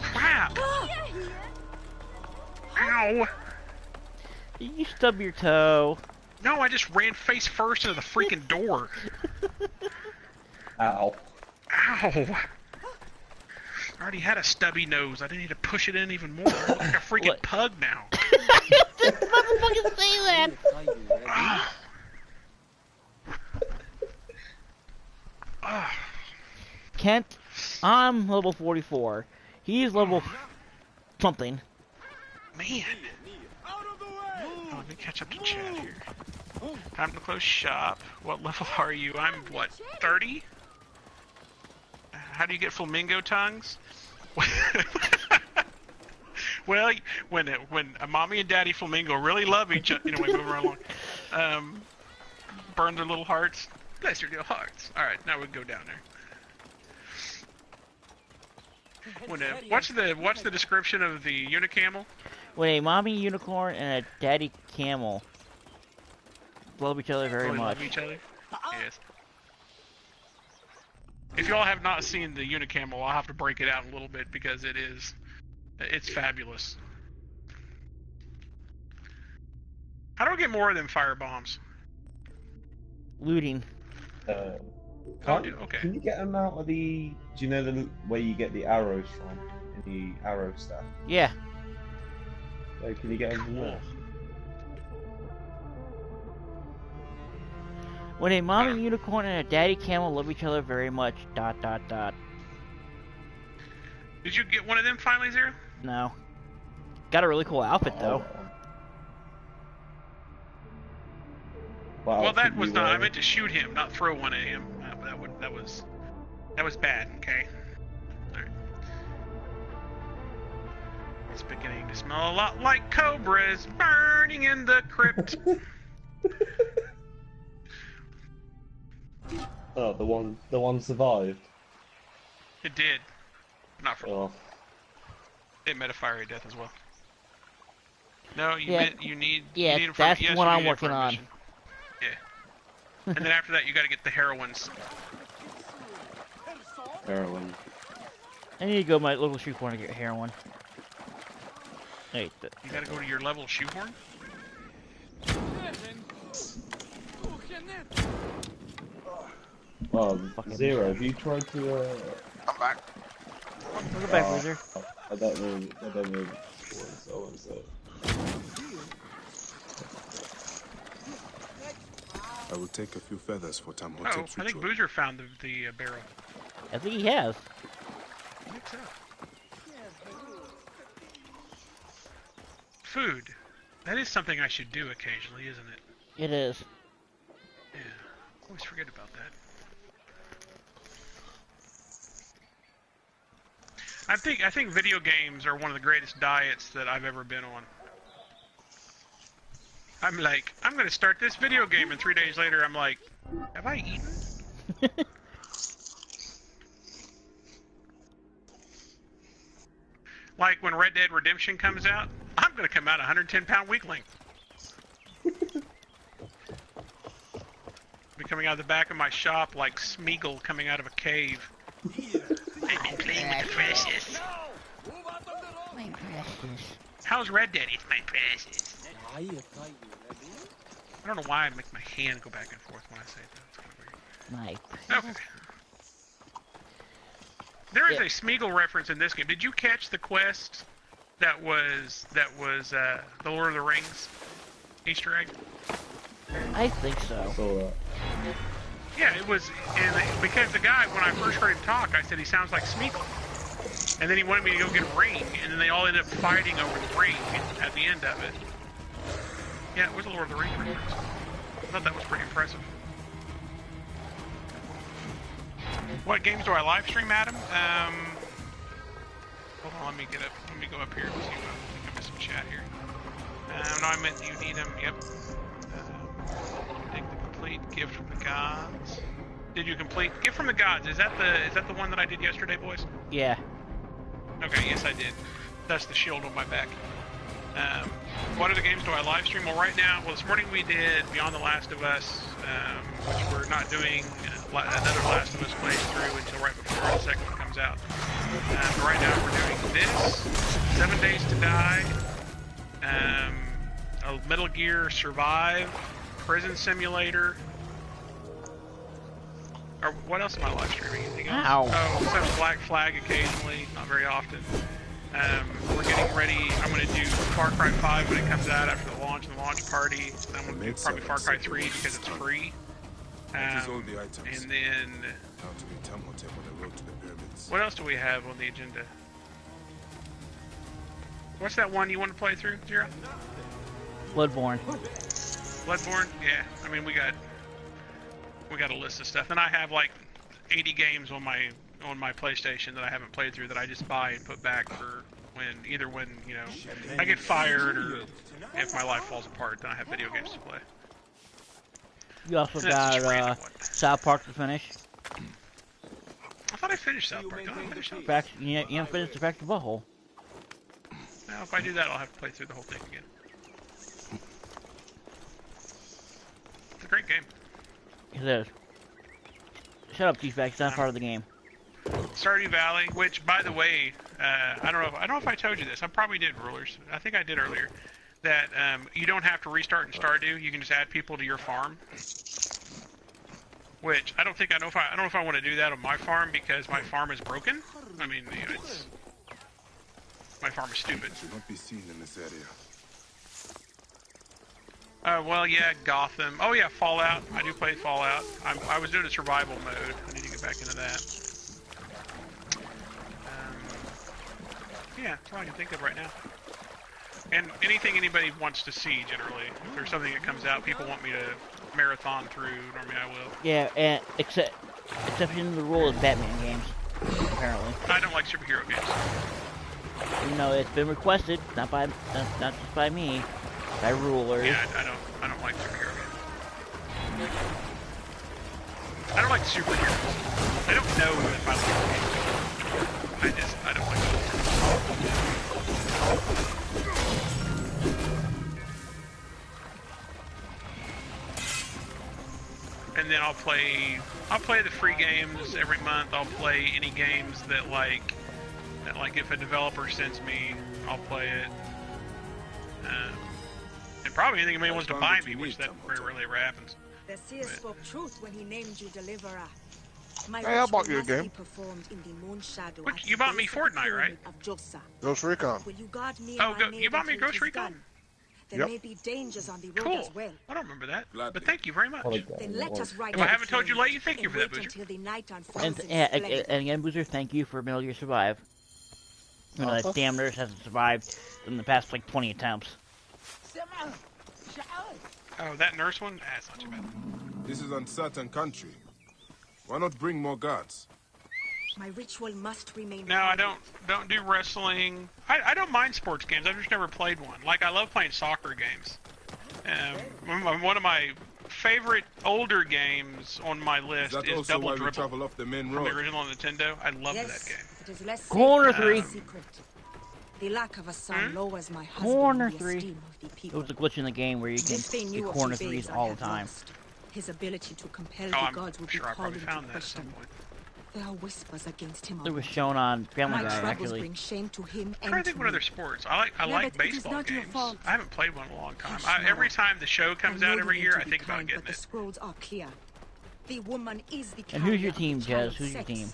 crap. Ow! You stub your toe. No, I just ran face first into the freaking door. Ow. Ow! I already had a stubby nose. I didn't need to push it in even more. I look like a freaking pug now. This motherfucker say that! Kent, I'm level 44. He's level something. Man. Oh, let me catch up to chat here. Time to close shop. What level are you? I'm, what, 30? How do you get flamingo tongues? Well, when a mommy and daddy flamingo really love each other, anyway, moving right along. Burn their little hearts. Bless your little hearts. Alright, now we can go down there. What's the description of the unicamel? When a mommy unicorn and a daddy camel love each other very much. Love each other? Yes. If y'all have not seen the unicamel, I'll have to break it out a little bit because it's fabulous. How do I get more of them fire bombs? Looting. Okay. Can you get them out of the... Do you know where you get the arrows from? In the arrow staff? Yeah. So can you get them from there? When a mommy unicorn and a daddy camel love each other very much, ... Did you get one of them finally, Zero? No. Got a really cool outfit, though. Well, that was not... I meant to shoot him, not throw one at him. That was bad, okay? Alright. It's beginning to smell a lot like cobras burning in the crypt. Oh, the one survived? It did. Not for long. Oh. It met a fiery death as well. No, you need... Yeah, you need that's the one I'm working on. Yeah. And then after that, you gotta get the heroines. Heroin. I need to go to my local shoehorn to get heroin. Wait, you gotta go to your level shoehorn? Zero, have you tried to, I'm back. Welcome back, Wizard. I don't know what so. I will take a few feathers for Oh, Tamhotep's I think ritual. Boozer found the barrel. I think he has. I think so. Food. That is something I should do occasionally, isn't it? It is. Yeah. Always forget about that. I think video games are one of the greatest diets that I've ever been on. I'm like, I'm gonna start this video game, and 3 days later I'm like, have I eaten? Like when Red Dead Redemption comes out, I'm gonna come out a 110-pound weakling. Be coming out of the back of my shop like Smeagol coming out of a cave. Hey, precious. My precious. How's Red Daddy? It's my precious. I don't know why I make my hand go back and forth when I say that. It's kind of weird. My Okay. There is a Smeagol reference in this game. Did you catch the quest that was the Lord of the Rings Easter egg? I think so. Yeah, it was, because the guy, when I first heard him talk, I said he sounds like Smeagol. And then he wanted me to go get a ring, and then they all ended up fighting over the ring at the end of it. Yeah, it was a Lord of the Rings reference. I thought that was pretty impressive. What games do I live stream, Adam? Hold on, let me go up here and see what I think I missed some chat here. No, I meant you need them. Yep. Take the complete gift from the gods. Did you complete gift from the gods? Is that the one that I did yesterday, boys? Yeah. Okay, yes I did. That's the shield on my back. What other games do I live stream? Well, right now, this morning we did Beyond the Last of Us, which we're not doing another Last of Us playthrough until right before the second one comes out. But right now we're doing this, 7 Days to Die, a Metal Gear Survive, Prison Simulator. Or what else am I live streaming? Anything else? Ow. Oh, some Black Flag occasionally, not very often. We're getting ready. I'm going to do Far Cry 5 when it comes out after the launch and the launch party. I'm going to do probably Far Cry 3 because it's free. And then what else do we have on the agenda? What's that one you want to play through, Zero? Bloodborne. Bloodborne? Yeah. I mean, we got a list of stuff, and I have like 80 games on my PlayStation that I haven't played through that I just buy and put back for when you know I get fired or if my life falls apart, then I have video games to play. You also got South Park to finish. I thought I finished South Park. Did I finish South Park? Fact, you haven't finished the Fact of Butthole. Now, if I do that, I'll have to play through the whole thing again. It's a great game. It is. Shut up, T-Fact. It's not part of the game. Stardew Valley, which, by the way, I don't know if I told you this. I probably did, Rulers. I think I did earlier. That you don't have to restart in Stardew. You can just add people to your farm. Which I don't know if I want to do that on my farm because my farm is broken. I mean, my farm is stupid. Should not be seen in this area. Well, yeah, Gotham. Oh yeah, Fallout. I do play Fallout. I was doing a survival mode. I need to get back into that. Yeah, that's all I can think of right now. And anything anybody wants to see, generally. If there's something that comes out, people want me to marathon through, normally I will. Yeah, and exception to the rule is Batman games, apparently. I don't like superhero games. You know, it's been requested, not just by me, by Rulers. Yeah, I don't like superhero games. I don't like superheroes. I don't know if I like games. I don't like them. And then I'll play the free games every month. I'll play any games that like if a developer sends me, I'll play it. And probably anything anybody wants to buy me, which that very rarely ever happens. The seer spoke truth when he named you Deliverer. Hey, I bought you a game. Which, you bought me Fortnite, right? Ghost Recon. Will you guard me you bought me Ghost Recon? There may be dangers on the road as well. I don't remember that, but thank you very much. Then let us ride if I haven't told you late, thank you for that, Boozer. And again, Boozer, thank you for Metal Gear Survive. You know, that damn nurse hasn't survived in the past, like, 20 attempts. Oh, that nurse one? That's not too bad. This is uncertain country. Why not bring more guards? My ritual must remain. No, I don't do wrestling. I don't mind sports games. I've just never played one. Like, I love playing soccer games. One of my favorite older games on my list is Double Dribble off the main from road? the original Nintendo. I love that game. It is less Corner safe 3. The lack of a son lowers my husband Corner in the 3. esteem of the people. It was a glitch in the game where you can get corner 3s all the time. His ability to compel the gods would be called into question. There are whispers against him. It was shown on Family My Guy, troubles actually. bring shame to him I'm and trying to think to what me. other sports. I like Never, it is baseball not your games. fault. I haven't played one in a long time. Hush, Every Mara. time the show comes I know out you every want year, to I be think about kind, getting but the it. scrolls are clear. The woman is the And who's your carrier team, of the Jazz? child's Who's your sex. team?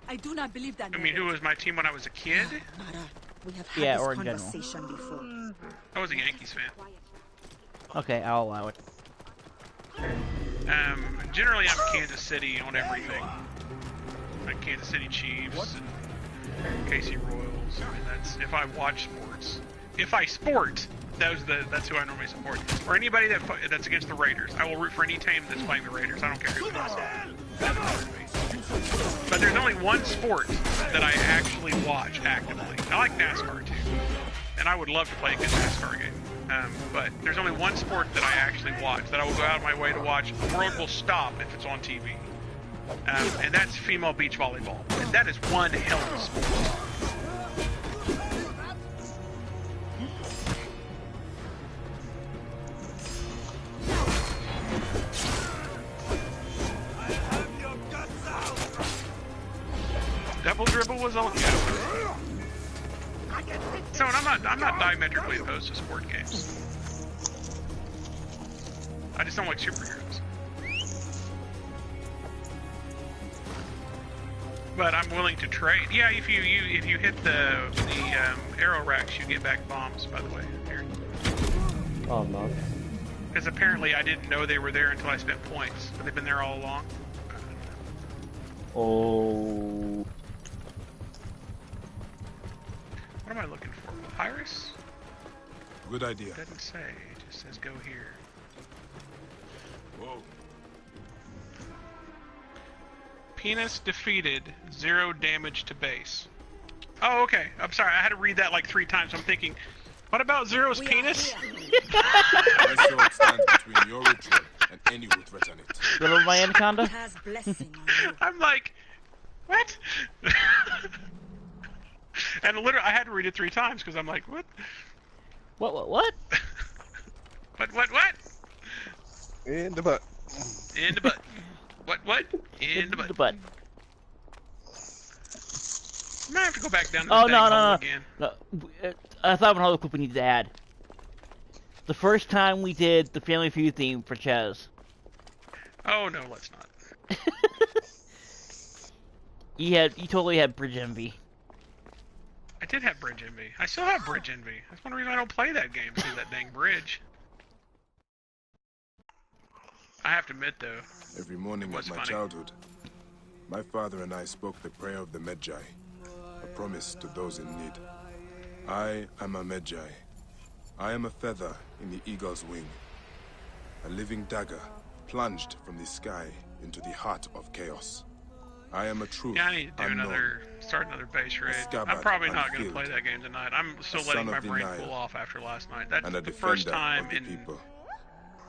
I do not believe that. I mean, who was my team when I was a kid? Mara, we have had Yeah, this or in general. conversation before. I was a Yankees fan. Okay, I'll allow it. Generally, I'm Kansas City on everything. Like Kansas City Chiefs and KC Royals. I mean, that's if I watch sports. If I sport, that's who I normally support. Or anybody that's against the Raiders. I will root for any team that's playing the Raiders. I don't care who it is. Doesn't bother me. But there's only one sport that I actually watch actively. I like NASCAR too, and I would love to play a good NASCAR game. But there's only one sport that I actually watch, that I will go out of my way to watch. The world will stop if it's on TV. And that's female beach volleyball. And that is one hell of a sport. Double dribble was on. Yeah. So I'm not diametrically opposed to sport games. I just don't like superheroes. But I'm willing to trade. Yeah, if you hit the arrow racks, you get back bombs. By the way, apparently. Oh no. Because apparently I didn't know they were there until I spent points, but they've been there all along. Oh. What am I looking for? Papyrus? Good idea. It doesn't say. It just says go here. Whoa. Penis defeated, 0 damage to base. Oh, okay. I'm sorry. I had to read that like 3 times. I'm thinking, what about Zero's penis? My sword stands between your ritual and any who threaten it. Little my anaconda? Has blessing on you. I'm like, what? And literally, I had to read it 3 times because I'm like, what? What? What? In the butt. In the butt. What? In the butt. The butt. I might have to go back down to Oh, the no. again. No. I thought of another clip we need to add. The first time we did the Family Feud theme for Chaz. Oh, no, let's not. You totally had Bridge Envy. I did have Bridge Envy. I still have Bridge Envy. That's one reason I don't play that game, through that dang bridge. I have to admit, though, Every morning of my funny. childhood, my father and I spoke the prayer of the Medjay, a promise to those in need. I am a Medjay. I am a feather in the eagle's wing, a living dagger plunged from the sky into the heart of chaos. I am a truth yeah, I need to do unknown. start another base raid. scabbard I'm probably not going to unfilled. play that game tonight. I'm still A letting son my of brain denial. cool off after last night. That's and a the first defender time of the in people.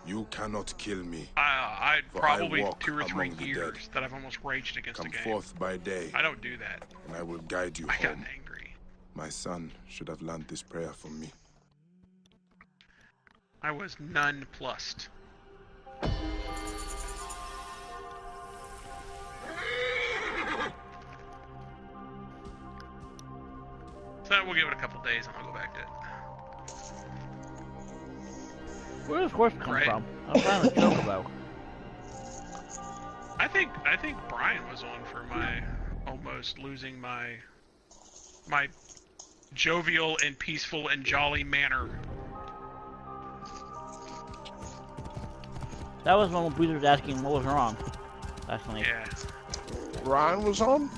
You cannot kill me. I For probably I walk 2 or 3 among the years dead. that I've almost raged against Come the game. forth by day, I don't do that. and I will guide you I got home. angry. My son should have learned this prayer from me. I was nonplussed. So we'll give it a couple days and I'll go back to it. Where does horse come Right. from? I'm trying to joke about. I think Brian was on for my almost losing my jovial and peaceful and jolly manner. That was when Bruiser was asking what was wrong last night. Yeah. Ryan was on?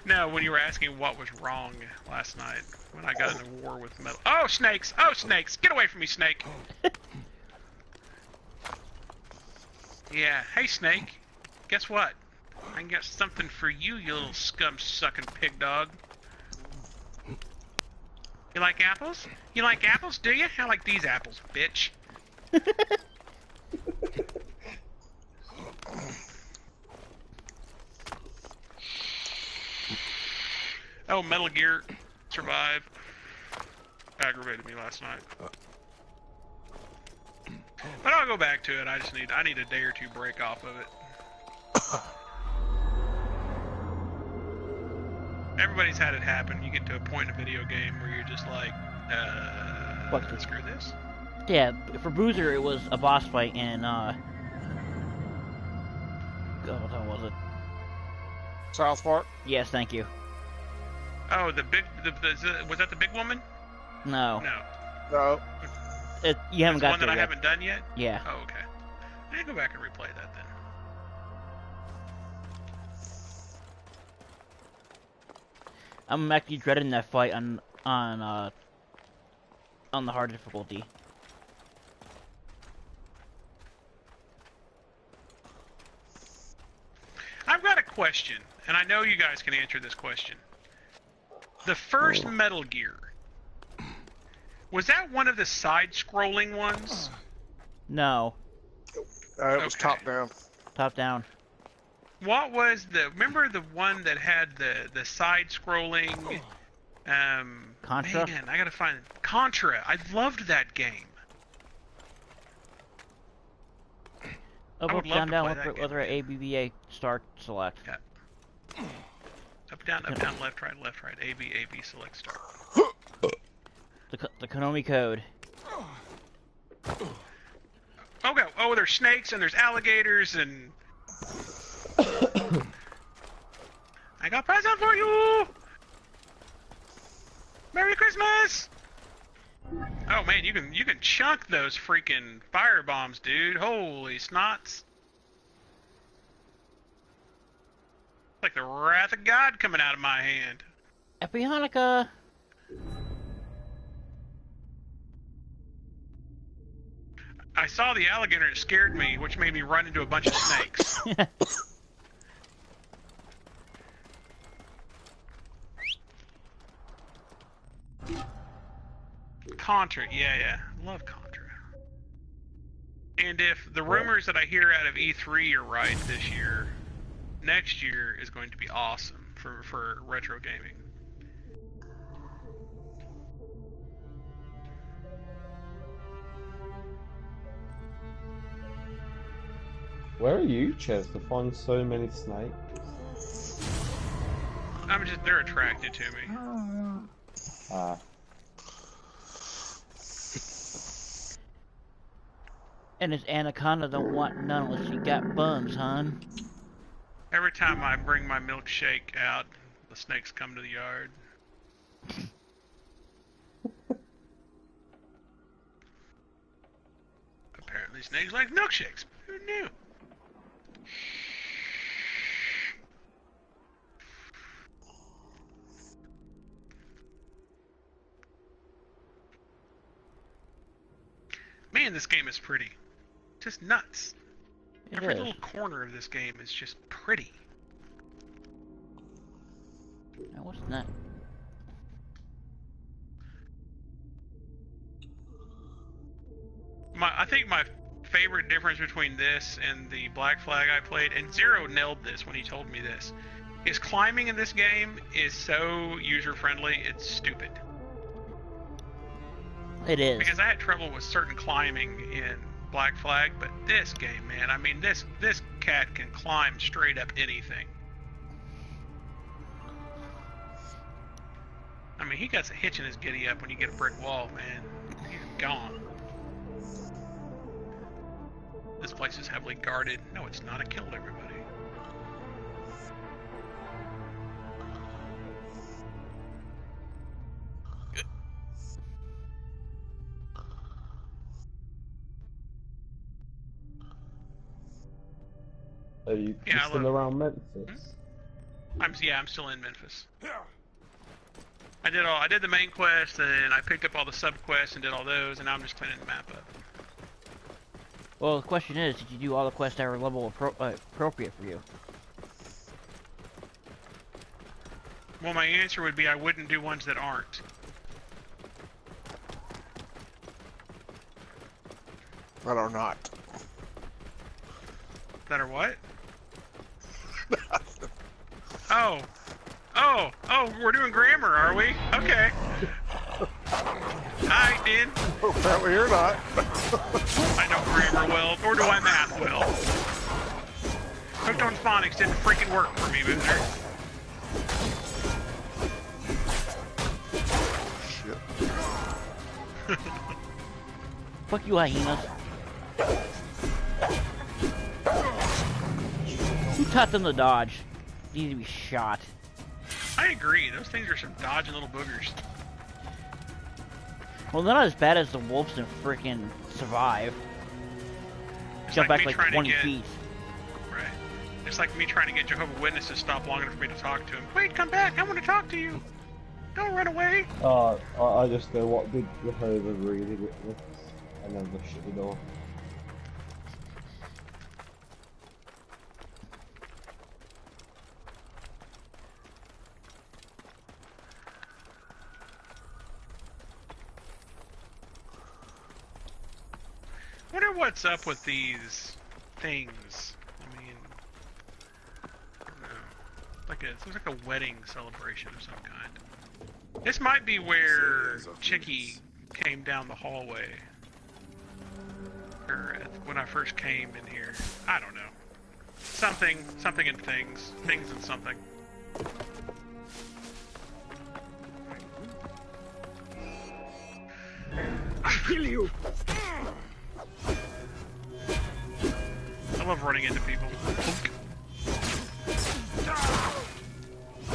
No, when you were asking what was wrong last night, when I got in a war with metal. Oh, snakes! Oh, snakes! Get away from me, snake! Yeah. Hey, snake. Guess what? I got something for you, you little scum-sucking pig dog. You like apples? You like apples, do you? I like these apples, bitch. Oh, Metal Gear Survive aggravated me last night. But I'll go back to it. I need a day or 2 break off of it. Everybody's had it happen. You get to a point in a video game where you're just like, screw this. Yeah, for Boozer it was a boss fight in, God, what time was it? South Park? Yes, thank you. Oh, was that the big woman? No. No. You haven't got one that there I yet. haven't done yet? Yeah. Oh, okay. I need to go back and replay that then. I'm actually dreading that fight on the hard difficulty. I've got a question, and I know you guys can answer this question. The first Metal Gear, was that one of the side-scrolling ones? No. It was top down. Top down. What was remember the one that had the side-scrolling, Contra? Man, I gotta find Contra. I loved that game. Up, I would up, love down, to down, play left, that game. right, ABBA, start, select. Yeah. Up, down, left, right, A, B, select, start. The Konami code. Okay. Oh, there's snakes and there's alligators and... I got a present for you! Merry Christmas! Oh man, you can chunk those freaking fire bombs, dude. Holy snots. Like the wrath of God coming out of my hand. Happy Hanukkah! I saw the alligator and it scared me, which made me run into a bunch of snakes. Contra, yeah. Love Contra. And if the rumors that I hear out of E3 are right this year, next year is going to be awesome for retro gaming. Where are you, Ches, to find so many snakes? They're attracted to me. And this anaconda don't want none unless you got buns, hon. Every time I bring my milkshake out, the snakes come to the yard. Apparently snakes like milkshakes. Who knew? Man, this game is pretty. Just nuts. Every little corner of this game is just pretty. Now what's that? I think my favorite difference between this and the Black Flag I played, and Zero nailed this when he told me this, is climbing in this game is so user-friendly, it's stupid. It is. Because I had trouble with certain climbing in Black Flag, but this game, man, I mean, this cat can climb straight up anything. I mean, he got a hitch in his giddy up when you get a brick wall, man. He's gone. This place is heavily guarded. No, it's not. I killed everybody. Are you still around Memphis? I'm still in Memphis. I did the main quest, and I picked up all the sub quests and did all those, and now I'm just cleaning the map up. Well, the question is, did you do all the quests that were level appropriate for you? Well, my answer would be I wouldn't do ones that aren't. That are not. That are what? Oh, we're doing grammar, are we? Okay. Alright, then. Apparently you're not. I know grammar well, or do I math well? Hooked on Phonics didn't freaking work for me, Boozer. Fuck you, hyenas. Who taught them to dodge? They need to be shot. I agree. Those things are some dodging little boogers. Well, they're not as bad as the wolves in frickin' Survive. Jump back like 20 feet. Right. It's like me trying to get Jehovah's Witnesses to stop long enough for me to talk to him. Wait, come back! I want to talk to you! Don't run away! I just go, what did Jehovah really witness? And then just shut the door. I wonder what's up with these things. I mean, I don't know. It looks like a wedding celebration of some kind. This might be where Chicky came down the hallway. Or when I first came in here. I don't know. Something and things. Things and something. I'll kill you! I love running into people.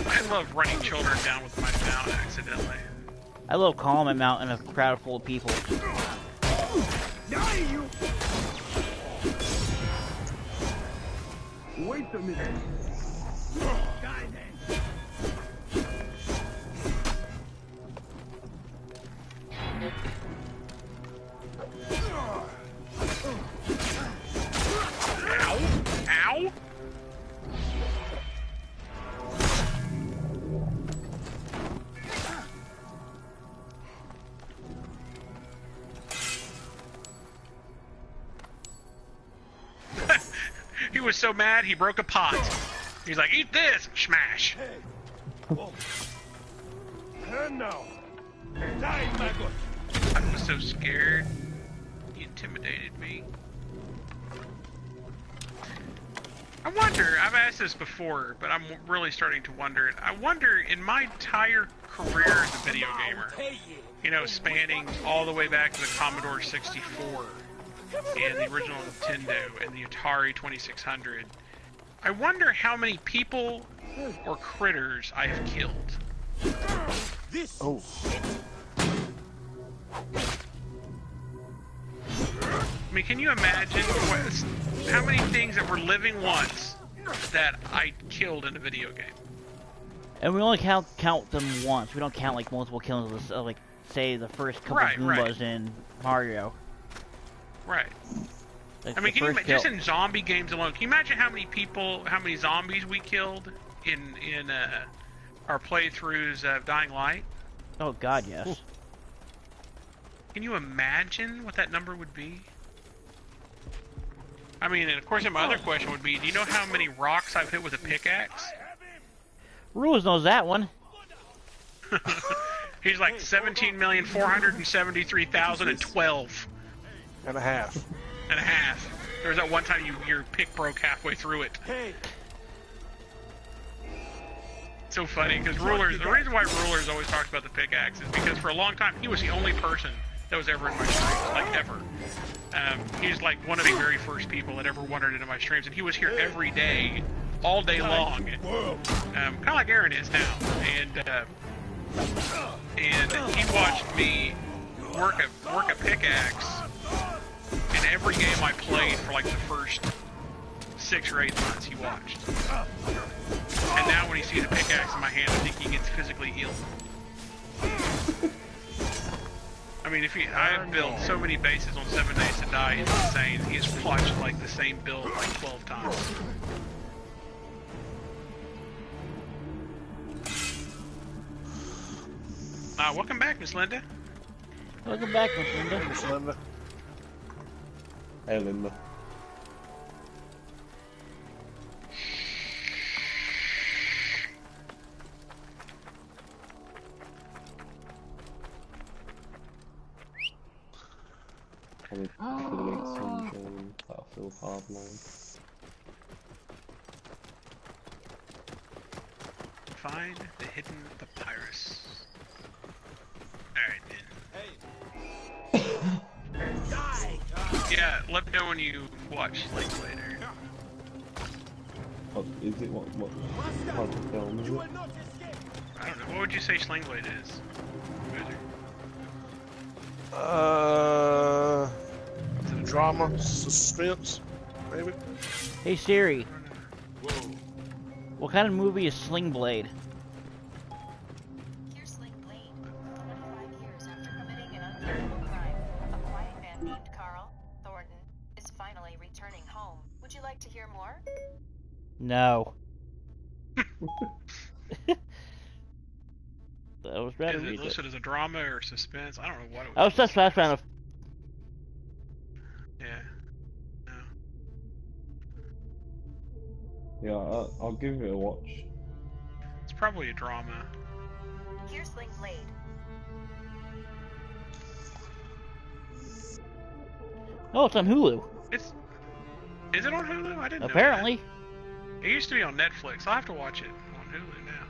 I love running children down with my mount accidentally. I love calling my mount in a crowd full of people. Die, you! Wait a minute. Die then. Ow! Ow! He was so mad he broke a pot. He's like, eat this! Smash! And now. Die, maggot! I was so scared. He intimidated me. I wonder, I've asked this before, but I'm really starting to wonder. I wonder, in my entire career as a video gamer, you know, spanning all the way back to the Commodore 64, and the original Nintendo, and the Atari 2600, I wonder how many people or critters I have killed. This. Oh. I mean, can you imagine how many things that were living once that I killed in a video game? And we only count them once. We don't count like multiple kills, like say the first couple Goombas in Mario. Right. Like I mean, can you just in zombie games alone? Can you imagine how many zombies we killed in our playthroughs of Dying Light? Oh God, yes. Can you imagine what that number would be? I mean, and of course, my other question would be, do you know how many rocks I've hit with a pickaxe? Rules knows that one. He's like 17,473,012. And a half. And a half. There was that one time your pick broke halfway through it. So funny, because Rulers, the reason why Rulers always talks about the pickaxe is because for a long time, he was the only person that was ever in my streams, like ever. He's like one of the very first people that ever wandered into my streams, and he was here every day, all day long. Kind of like Aaron is now. And he watched me work a pickaxe in every game I played for like the first 6 or 8 months. He watched. And now when he sees a pickaxe in my hand, I think he gets physically ill. I mean, I've built so many bases on 7 Days to Die, it's insane. He's watched like the same build like 12 times. Welcome back, Miss Linda. Welcome back, Miss Linda. Miss Linda. Hey, Linda. Probably should make some Battlefield Hardline. Find the hidden papyrus. Alright then. Hey, Yeah, let me know when you watch Sling Blade. What is it? What type of film is it? I don't know. What would you say Sling Blade is? Is it a drama, suspense, maybe? Hey Siri. What kind of movie is Sling Blade? Here's Sling Blade. 25 years after committing an unforgivable crime, a quiet man named Carl Thornton is finally returning home. Would you like to hear more? No. That was better. Is it listed as a drama or suspense? I don't know what it was. I was just trying to. Yeah. Yeah, I'll give it a watch. It's probably a drama. Here's Sling Blade. Oh, it's on Hulu. Is it on Hulu? I didn't Apparently. know that. It used to be on Netflix. I'll have to watch it on Hulu now.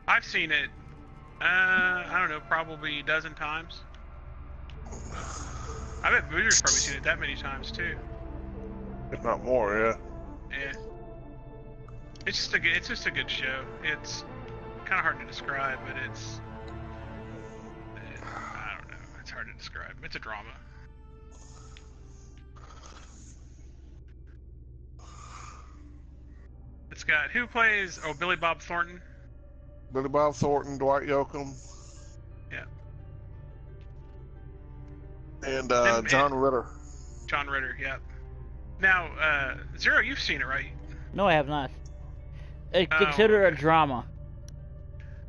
I've seen it, I don't know, probably a dozen times. I bet Booter's probably seen it that many times too. If not more, yeah. Yeah. It's just a good show. It's kind of hard to describe, but I don't know. It's hard to describe. It's a drama. It's got who plays? Oh, Billy Bob Thornton. Billy Bob Thornton, Dwight Yoakam. Yeah. And John Ritter. John Ritter, yeah. Now, Zero, you've seen it, right? No, I have not. Consider it a drama.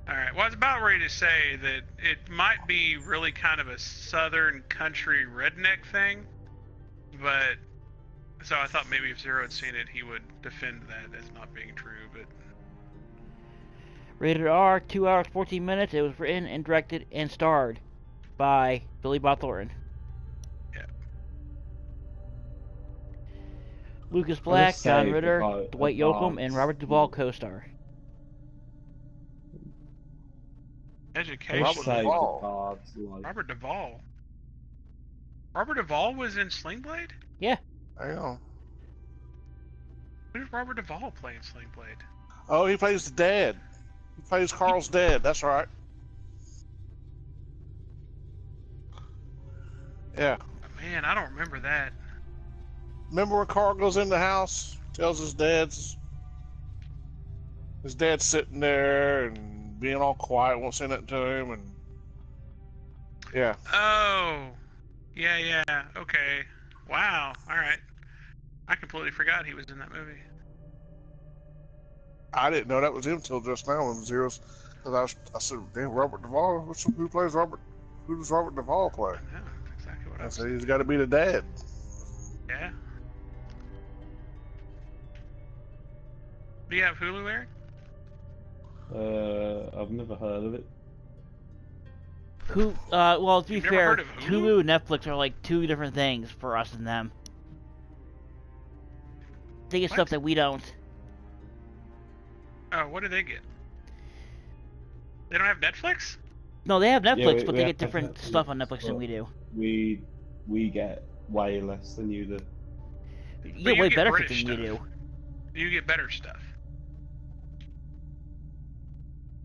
Alright, well, I was about ready to say that it might be really kind of a southern country redneck thing, but so I thought maybe if Zero had seen it, he would defend that as not being true, but... Rated R, 2 hours, 14 minutes. It was written and directed and starred by Billy Bob Thornton. Yeah. Lucas Black, John Ritter, Dwight Yoakam, and Robert Duvall co-star. Education. Robert Duvall. Robert Duvall. Robert Duvall was in Sling Blade? Yeah. I know. Who does Robert Duvall play in Sling Blade? Oh, he plays the dad. He plays Carl's dad. That's right. Yeah. Man, I don't remember that. Remember when Carl goes in the house, tells his dad's sitting there and being all quiet, won't say nothing to him, and yeah. Oh, yeah, okay. Wow, alright. I completely forgot he was in that movie. I didn't know that was him until just now when Zero's, because I said, damn, Robert Duvall, who plays Robert, who does Robert Duvall play? Yeah, that's exactly what I said, he's got to be the dad. Yeah. Do you have Hulu, Eric? I've never heard of it. Well, to be fair, heard of Hulu and Netflix are like two different things for us and them. They get stuff that we don't. Oh, what do they get? They don't have Netflix? No, they have Netflix, Yeah, but we they have get different Netflix, stuff on Netflix than but we do. We get way less than you do. You get way better stuff than British we do. You get better stuff.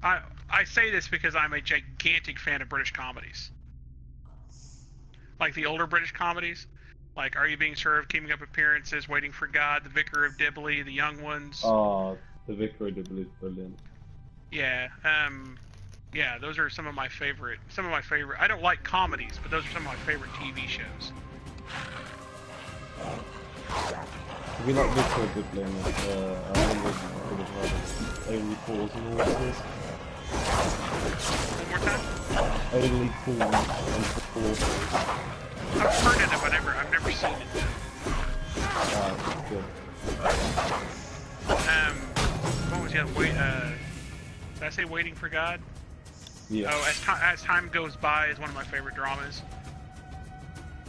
I say this because I'm a gigantic fan of British comedies. Like the older British comedies. Like Are You Being Served, Keeping Up Appearances, Waiting for God, The Vicar of Dibley, The Young Ones. Oh, The Vicar of Dibley is brilliant. Yeah, yeah, those are some of my favorite. I don't like comedies, but those are some of my favorite TV shows. If you like Vicar of Dibley, I remember Only Fools and Horses. One more time? Only Fools and Horses. I've heard it, but I've never seen it. Good. What was the other? Did I say Waiting for God? Yeah. Oh, As Time Goes By is one of my favorite dramas.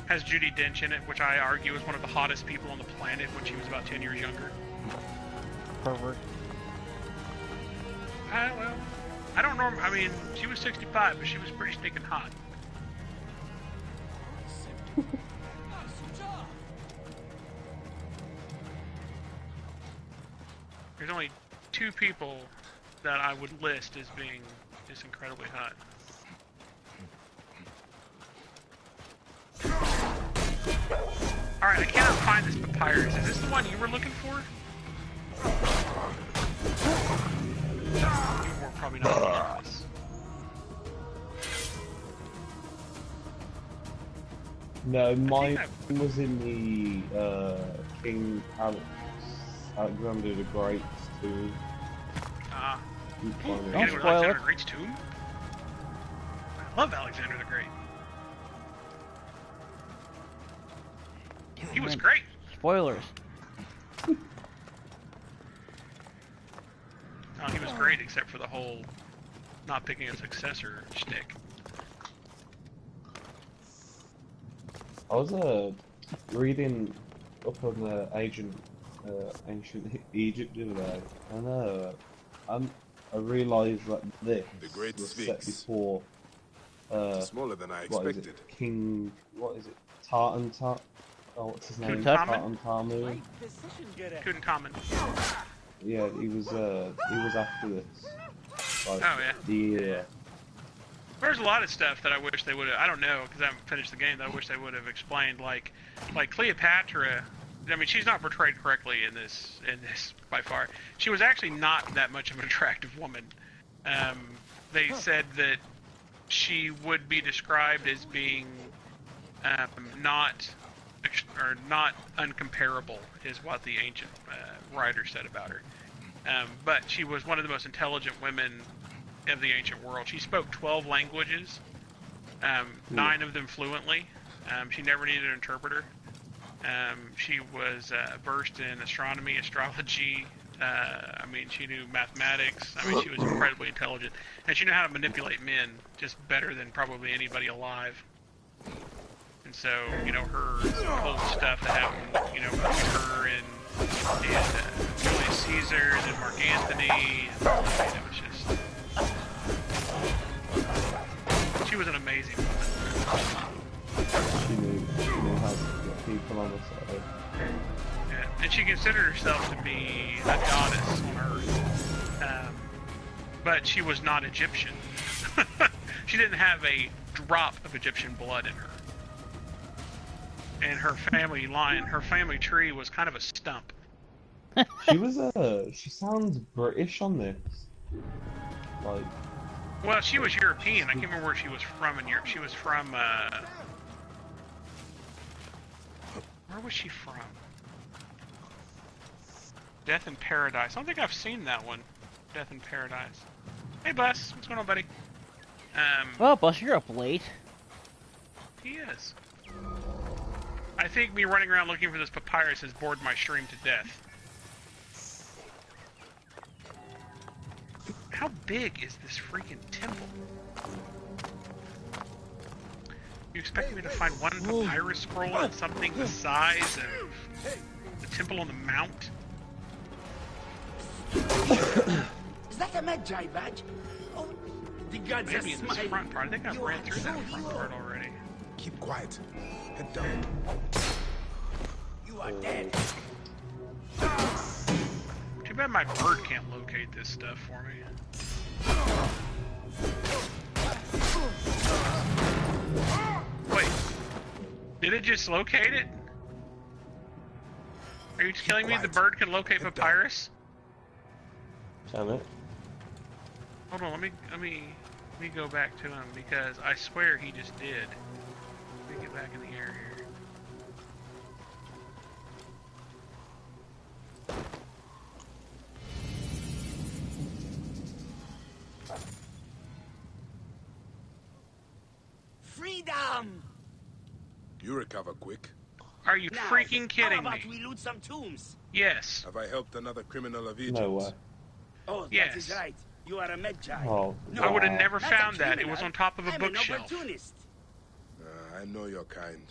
Has Judi Dench in it, which I argue is one of the hottest people on the planet when she was about 10 years younger. Pervert. Well, I don't know. I mean, she was 65, but she was pretty stinking hot. There's only 2 people that I would list as being just incredibly hot. Alright, I cannot find this papyrus. Is this the one you were looking for? You were probably not looking for this. No, mine was in the King Alexander the Great's tomb. Ah. Don't Alexander the Great's tomb? I love Alexander the Great. He was great. Spoilers. Oh, he was great except for the whole not picking a successor shtick. I was reading up on the ancient Egypt the other day, and I realised that this the Great was Sphinx. set before. Smaller than I what is expected. it? King, what is it? Oh, what's his name? Tutankhamun? Tutankhamun. Tutankhamun. Yeah, he was after this. Like, Oh, yeah. There's a lot of stuff that I wish they would have. I don't know because I haven't finished the game. That I wish they would have explained, like Cleopatra. I mean, she's not portrayed correctly in this by far. She was actually not that much of an attractive woman. They said that she would be described as being not uncomparable, is what the ancient writer said about her. But she was one of the most intelligent women of the ancient world. She spoke 12 languages, 9 of them fluently. She never needed an interpreter. She was versed in astronomy, astrology. I mean, she knew mathematics. I mean, she was incredibly intelligent, and she knew how to manipulate men just better than probably anybody alive. And so, you know, her whole stuff that happened, you know, between her and Julius Caesar and Mark Antony, and, you know, it's just, she was an amazing woman. She knew how to get people on the side. Yeah. And she considered herself to be a goddess on Earth, but she was not Egyptian. She didn't have a drop of Egyptian blood in her. And her family line, her family tree was kind of a stump. She sounds British on this. Like. Well, she was European. I can't remember where she was from in Europe. She was from, where was she from? Death in Paradise. I don't think I've seen that one. Death in Paradise. Hey, Bus. What's going on, buddy? Well, Bus, you're up late. He is. I think me running around looking for this papyrus has bored my stream to death. How big is this freaking temple? You expect me to find one papyrus scroll and something the size of the Temple on the Mount? Is that a Magi badge? Oh, the gods Maybe are in this smiling. front part. I think I've ran through that front part already. Keep quiet. Head down. You are dead. Too bad my bird can't locate this stuff for me. Wait. Did it just locate it? Are you telling me the bird can locate papyrus? Damn it. Hold on, let me go back to him because I swear he just did. Let me get back in the air here. Freedom! You recover quick. Are you Now, freaking kidding how about me? we loot some tombs? Yes. Have I helped another criminal of Egypt? No way. Oh, Yes. that is right. You are a Magi. Oh, I would have wow. never Not found a that. It criminal. was on top of a I'm bookshelf. An opportunist. I know your kind.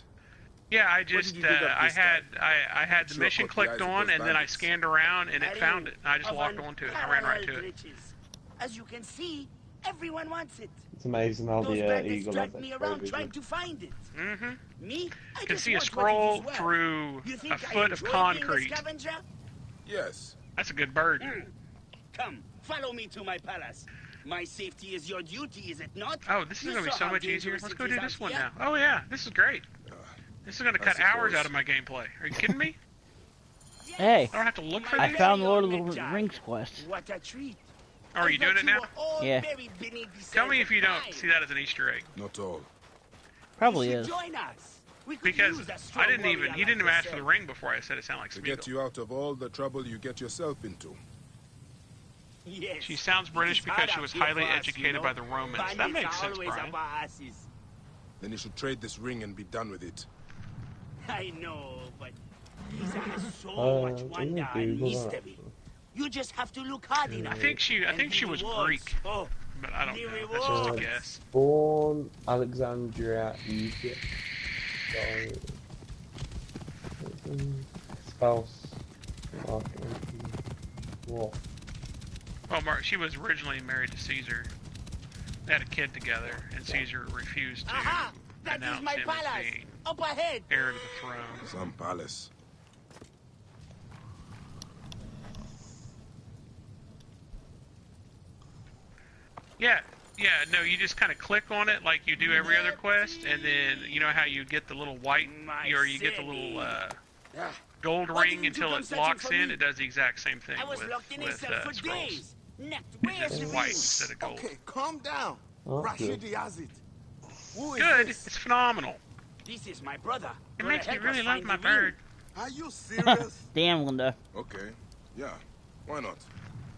Yeah, I did just you dig up I this had I had the Sure, mission caught the eyes clicked of on, those and then I bandits. scanned around and it Are found you it. I just of walked an onto it. I ran right to unparalleled it. riches? As you can see, everyone wants it. It's amazing how Those the bandits eagle has dragged me around exploded. trying to find it. Mm-hmm. Me? I You can just see a want what it scroll is worth. through You think a I foot of enjoy being a concrete. scavenger? Yes, That's a good bird. Come, follow me to my palace. My safety is your duty, is it not? Oh, this is going to be saw so how much easier. dangerous Let's it go is do out this one here. now. Oh yeah, this is great. This is going to cut hours out of my gameplay. Are you kidding me? Hey, I don't have to look for I these. found the Lord of the Rings quest. What a treat. Oh, are you doing it now? Yeah. Tell me if you don't see that as an Easter egg. Not all. Probably is. Join us. We could Because use a strong I didn't even, warrior he like didn't even ask for yourself. the ring before I said it sounded like To get Smeagol. you out of all the trouble you get yourself into. Yes. She sounds British It is because hard she out was here highly for us, educated you know. by the Romans. That Bandits makes are sense, always Brian. up our asses. Then you should trade this ring and be done with it. I know, but Lisa has so much wonder and mystery. You just have to look hard enough. I think she the was rewards. Greek, Oh, but I don't the know. That's just a rewards. guess. Born Alexandria, Egypt. Spouse. Mark Antony. What? Well, she was originally married to Caesar. They had a kid together, and Caesar refused to Aha! That is announce my him as palace. being Up ahead. heir to the throne. Some palace. Yeah, no, you just kind of click on it like you do every other quest, and then you know how you get the little white, or you get the little gold Why ring didn't you until come it searching locks for in. me? It does the exact same thing I was with locked in a cell for scrolls. days. Next, It's just white instead of gold. Okay, calm down. Okay. Rashidi has it. Who is Good, this? it's phenomenal. This is my brother. It Gonna makes me help really us love find my the ring. bird. Are you serious? Damn, Linda. Okay. Yeah. Why not?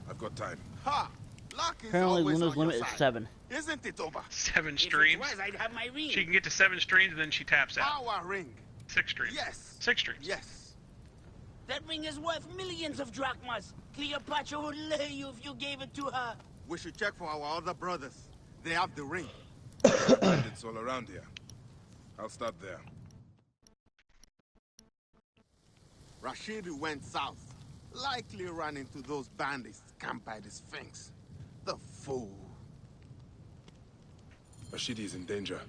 I've got time. Ha! Luck is Apparently, always Luna's on your limit is side. 7. Isn't it, Oba? 7 If it streams. was, I'd have my ring. She can get to 7 streams, and then she taps out. Our ring. 6 streams. Yes. 6 streams. Yes. That ring is worth millions of drachmas. Cleopatra would lay you if you gave it to her. We should check for our other brothers. They have the ring. Bandits all around here. I'll start there. Rashidi went south. Likely ran into those bandits camped by the Sphinx. The fool. Rashidi is in danger.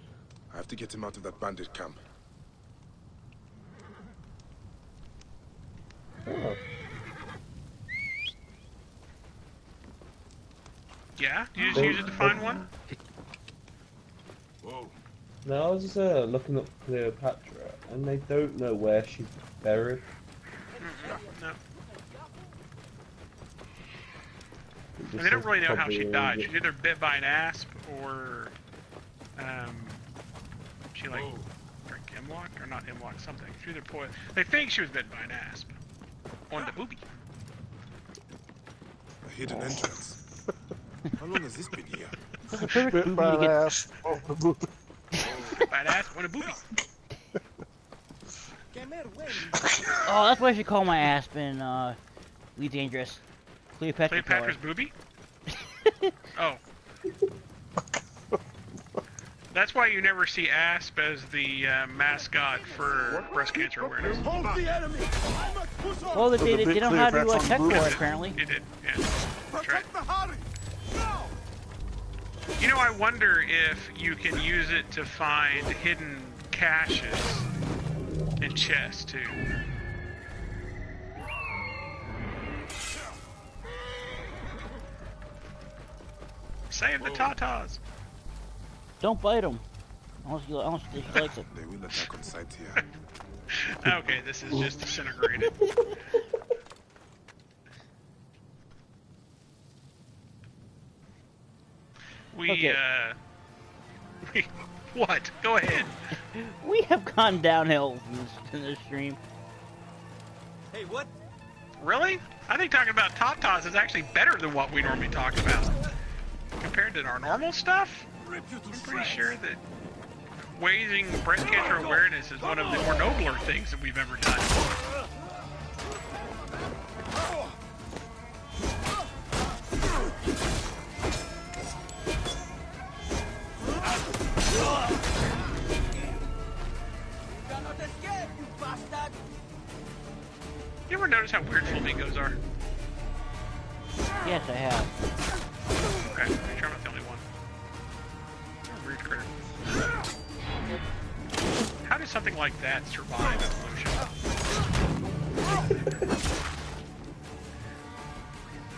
I have to get him out of that bandit camp. Oh. Yeah? You just use it to find one? Whoa. No, I was just looking up Cleopatra, and they don't know where she's buried. No. And they don't really know how she died. She's either bit by an asp, or she like drank hemlock, or not hemlock, something. She either poison. They think she was bitten by an asp on the boobie. A hidden entrance. How long has this been here? That's a perfect Bit movie by to an get. ass. Bit by an asp on a boobie. Oh, that's what I should call my Aspen, Lee Dangerous. Cleopatra. Cleopatra's boobie? Oh. That's why you never see ASP as the mascot for breast cancer awareness. Well, they don't have to check for it, apparently. It did, yeah. That's right. You know, I wonder if you can use it to find hidden caches in chests, too. Save the Tatas! Don't bite them. Unless she likes it. They will attack on sight here. Okay, this is just disintegrated. Okay. What? Go ahead. We have gone downhill in this stream. Hey, what? Really? I think talking about Tatas is actually better than what we normally talk about. Compared to our normal stuff, I'm pretty sure that raising breast cancer awareness is one of the more nobler things that we've ever done. You ever notice how weird flamingos are? Yes, I have. Okay, make sure I'm not the only one. They're a weird critter. How does something like that survive evolution?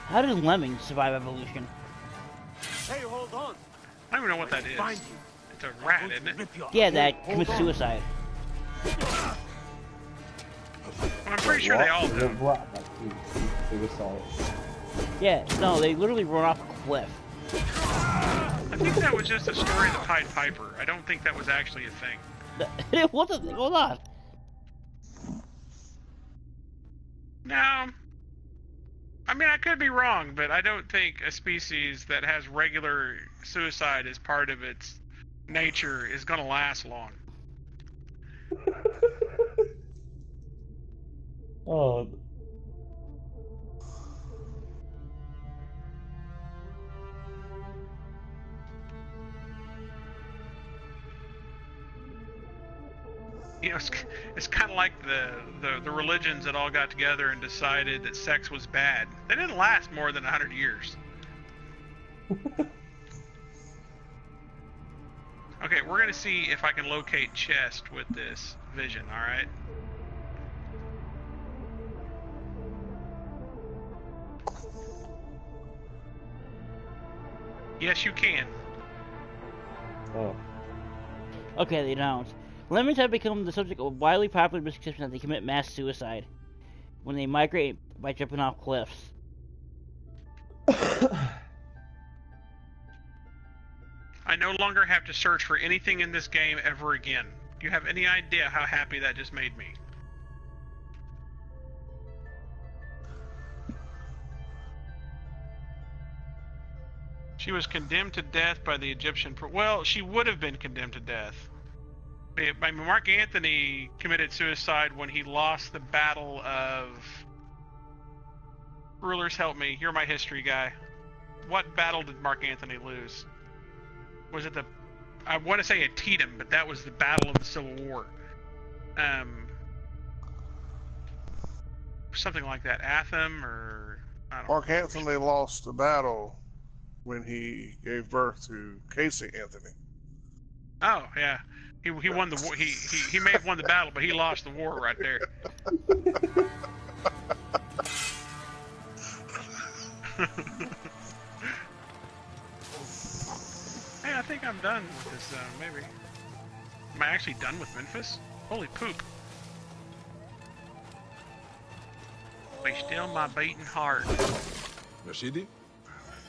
How did lemmings survive evolution? Hey, hold on. I don't even know what that is. Find you. It's a rat, isn't it? Yeah, that commits suicide. Well, I'm pretty sure they all do. Suicide. Yeah, no, they literally run off a cliff. I think that was just a story of the Pied Piper. I don't think that was actually a thing. It wasn't. Hold on. No. I mean, I could be wrong, but I don't think a species that has regular suicide as part of its nature is going to last long. Oh. You know, it's kind of like the religions that all got together and decided that sex was bad. They didn't last more than 100 years. Okay, we're gonna see if I can locate chest with this vision. All right. Yes, you can. Oh. Okay, they don't. Lemmings have become the subject of a widely popular misconception that they commit mass suicide when they migrate by jumping off cliffs. I no longer have to search for anything in this game ever again. Do you have any idea how happy that just made me? She was condemned to death by the Egyptian... Well, she would have been condemned to death. Mark Antony committed suicide when he lost the battle of... Rulers, help me. You're my history guy. What battle did Mark Antony lose? Was it the... I want to say Antietam, but that was the Battle of the Civil War. Something like that. Atham, or... I don't Mark Antony lost the battle when he gave birth to Casey Anthony. Oh, yeah. He won the war. He may have won the battle, but he lost the war right there. Hey, I think I'm done with this zone, maybe. Am I actually done with Memphis? Holy poop. Be still my beating heart. Rashidi?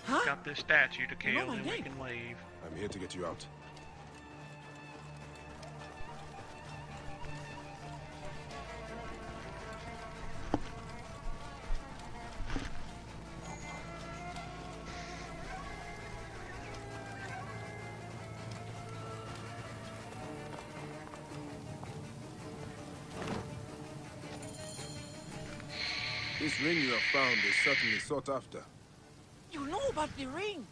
Huh? Got this statue to kill, and we can leave. I'm here to get you out. This ring you have found is certainly sought after. You know about the ring?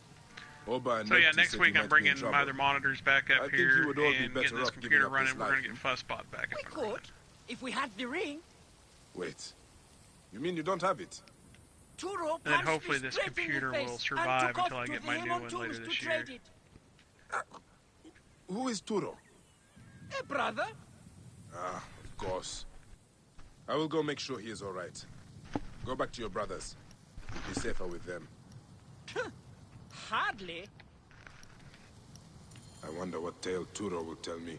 Oba and So yeah, Nepti next said week you I'm might be in bringing my trouble. other monitors back up I think here you would all be and better getting this off giving computer up running. this We're going life. to get Fuzzbot back We up and running. could, if we had the ring. Wait. You mean you don't have it? Turo And then punched me hopefully this straight in the computer face will and survive took until off I to get the my new one Hemotunes later to this year. trade it. Who is Turo? Hey, brother. Ah, of course. I will go make sure he is all right. Go back to your brothers. Be safer with them. Hardly. I wonder what tale Turo will tell me.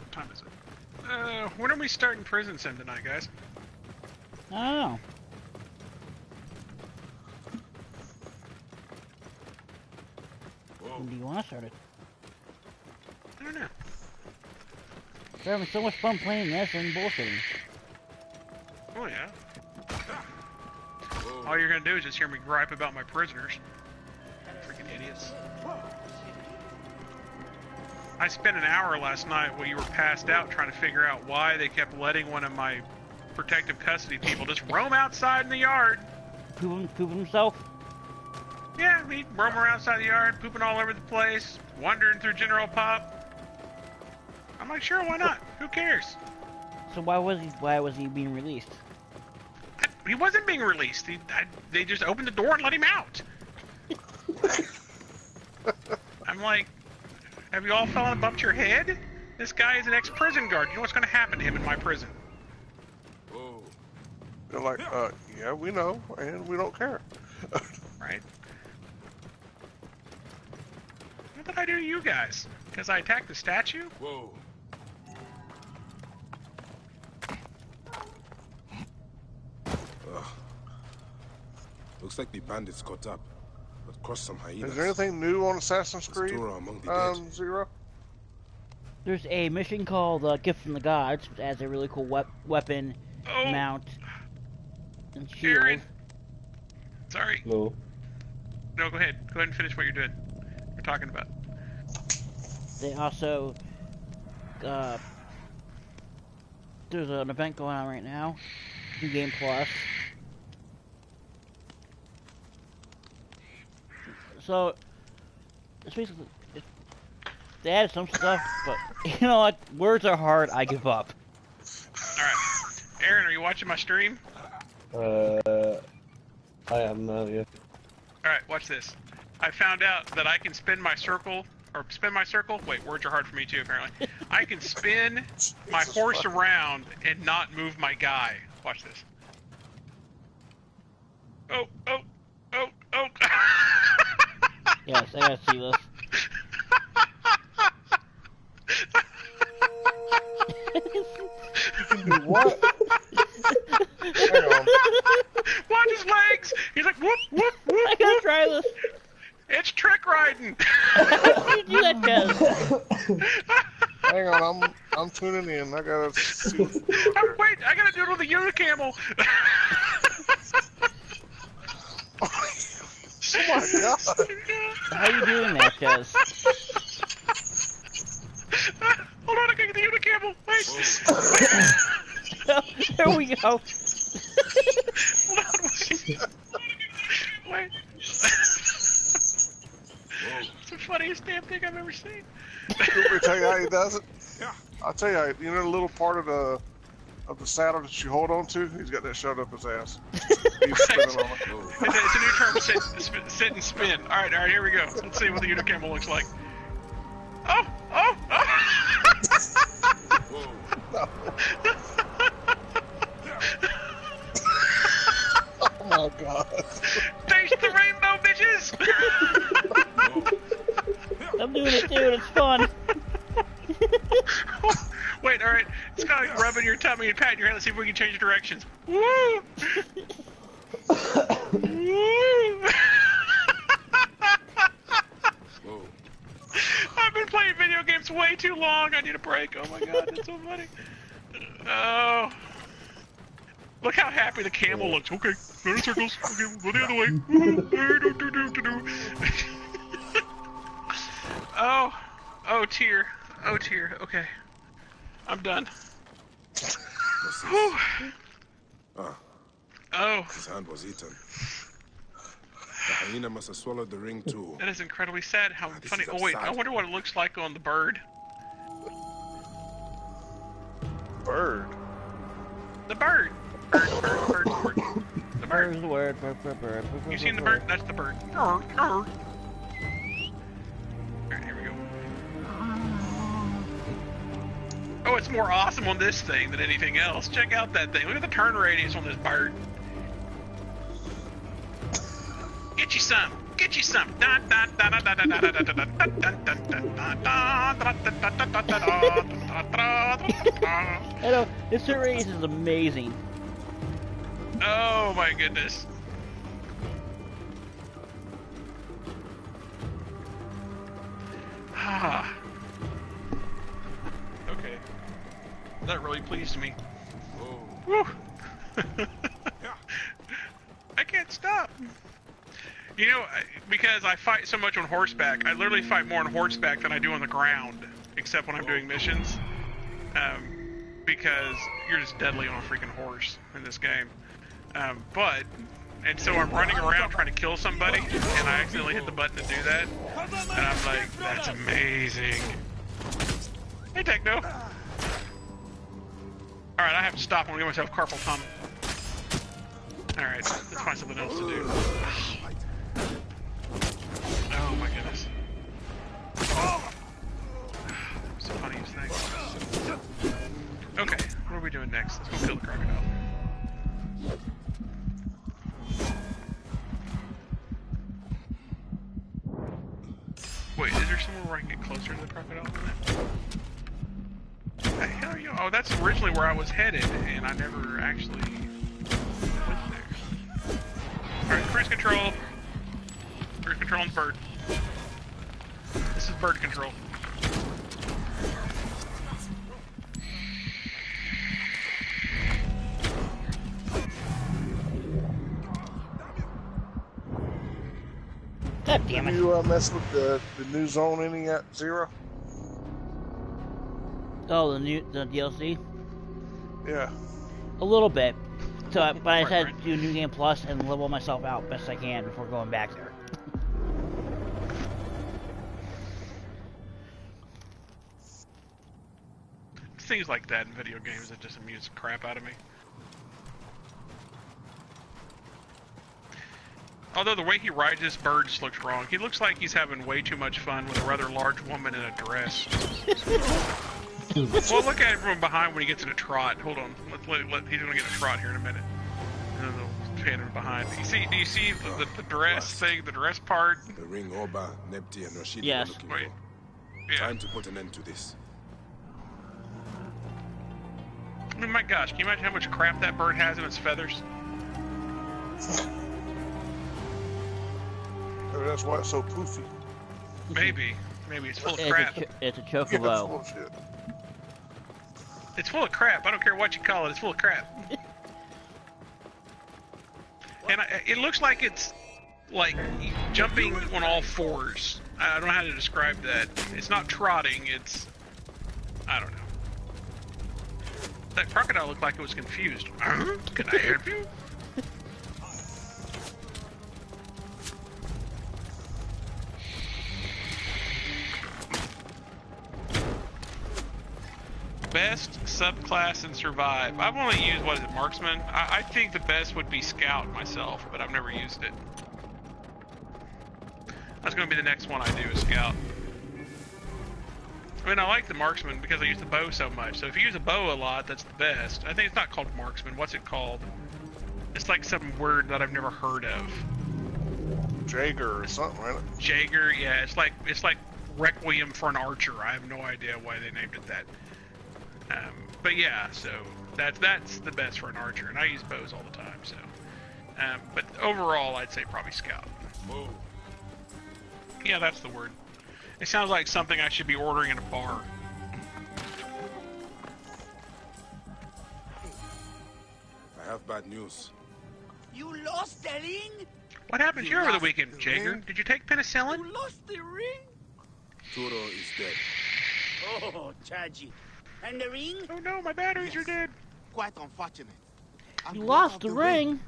What time is it? When are we starting Prison Sim tonight, guys? I don't know. When do you want to start it? I don't know. We're having so much fun playing this and bullshitting. Oh yeah. All you're gonna do is just hear me gripe about my prisoners. Freaking idiots. I spent an hour last night while you were passed out trying to figure out why they kept letting one of my protective custody people just roam outside in the yard. pooping himself? Yeah, me roaming around outside the yard, pooping all over the place, wandering through General Pop. I'm like, sure, why not? Who cares? So why was he being released? He wasn't being released. They just opened the door and let him out. I'm like, have you all fallen and bumped your head? This guy is an ex-prison guard. You know what's going to happen to him in my prison? They're like, yeah, we know, and we don't care. Right? What did I do to you guys? Because I attacked the statue? Whoa. Looks like the bandits caught up, but crossed some hyenas. Is there anything new on Assassin's Creed, among the dead. Zero? There's a mission called Gift from the Gods, which has a really cool weapon, mount, and shield. Aaron. Sorry. No. No, go ahead. Go ahead and finish what you're doing. We're talking about. They also, there's an event going on right now, New Game Plus. So, it's basically, they added some stuff, but you know what? Words are hard. I give up. Alright. Aaron, are you watching my stream? I am now, yeah. Alright, watch this. I found out that I can spin my circle. Wait, words are hard for me too, apparently. I can spin my horse around and not move my guy. Watch this. Oh. Yes, I gotta see this. You can do what? Hang on. Watch his legs! He's like, whoop, whoop, whoop, I gotta try this. It's trick riding! You do that, Kez. Hang on, I'm tuning in. I gotta see. Oh, wait, I gotta do it with a Unicamel! Oh my god! How you doing that, Kez? Hold on, I gotta get the Unicamel! Wait! There we go! Hold on, wait! It's the funniest damn thing I've ever seen. You want me to tell you how he does it? Yeah. I'll tell you how. You know the little part of the saddle that you hold on to? He's got that shoved up his ass. He's spinning on it. It's a new term, sit and spin. Alright, here we go. Let's see what the Unicamel looks like. Oh! Oh my god. Taste the rainbow, bitches! I'm doing it too, and it's fun. Wait, alright. It's kind of like rubbing your tummy and patting your head. Let's see if we can change directions. Woo! Woo! I've been playing video games way too long. I need a break. Oh my god, that's so funny. Oh. Look how happy the camel looks. Okay, go in circles. Okay, we'll go the other way. Oh tear. Oh tear. Okay. I'm done. Oh. His hand was eaten. The hyena must have swallowed the ring too. That is incredibly sad. How funny. Oh wait, I wonder what it looks like on the bird. Bird? The bird. Bird. The bird. There's the word. Bird. You seen the bird? That's the bird. Alright, here we go. Oh, it's more awesome on this thing than anything else. Check out that thing. Look at the turn radius on this bird. Get you some. Get you some. I know, this race is amazing. Oh my goodness. Ah. Okay. That really pleased me. Woo. I can't stop. You know, because I fight so much on horseback, I literally fight more on horseback than I do on the ground, except when I'm doing missions. Because you're just deadly on a freaking horse in this game. But And so I'm running around trying to kill somebody, and I accidentally hit the button to do that. And I'm like, that's amazing. Hey, Techno. Alright, I have to stop and give myself carpal tunnel. Alright, let's find something else to do. Oh my goodness. It's the funniest thing. Okay, what are we doing next? Let's go kill the crocodile. Wait, is there somewhere where I can get closer to the crocodile than that? The hell are you? Oh, that's originally where I was headed, and I never actually went there. Alright, cruise control. Cruise control on bird. This is bird control. God damn it. Have you messed with the new zone any yet, Zero? Oh, the DLC? Yeah. A little bit. So, but I decided to do New Game Plus and level myself out best I can before going back there. Things like that in video games that just amuse the crap out of me. Although the way he rides this bird just looks wrong. He looks like he's having way too much fun with a rather large woman in a dress. Well, look at him from behind when he gets in a trot. Hold on. He's gonna get a trot here in a minute. And then they'll pan him behind. Do you see the dress thing, the dress part? The ring Oba, Nepti, and Rashid yes. were looking for. Yeah. Time to put an end to this. I mean, my gosh, can you imagine how much crap that bird has in its feathers? Maybe that's why it's so poofy. Maybe it's full of crap. It's a chocobo. Yeah, it's full of shit. It's full of crap. I don't care what you call it. It's full of crap. And it looks like it's like jumping on all fours. I don't know how to describe that. It's not trotting. It's I don't know. That crocodile looked like it was confused. Can I help you? Best subclass and survive. I've only used, what is it, marksman? I think the best would be scout myself, but I've never used it. That's going to be the next one I do, is scout. I mean, I like the marksman because I use the bow so much. So if you use a bow a lot, that's the best. I think it's not called marksman. What's it called? It's like some word that I've never heard of. Jaeger or something, right? Jaeger, yeah. It's like Requiem for an archer. I have no idea why they named it that. But yeah, so that's the best for an archer, and I use bows all the time. So, but overall, I'd say probably scout. Whoa. Yeah, that's the word. It sounds like something I should be ordering in a bar. I have bad news. You lost the ring? What happened here over the weekend, Jaeger? Did you take penicillin? You lost the ring? Turo is dead. Oh, tragic. And the ring? Oh no, my batteries are dead. Quite unfortunate. You lost the ring.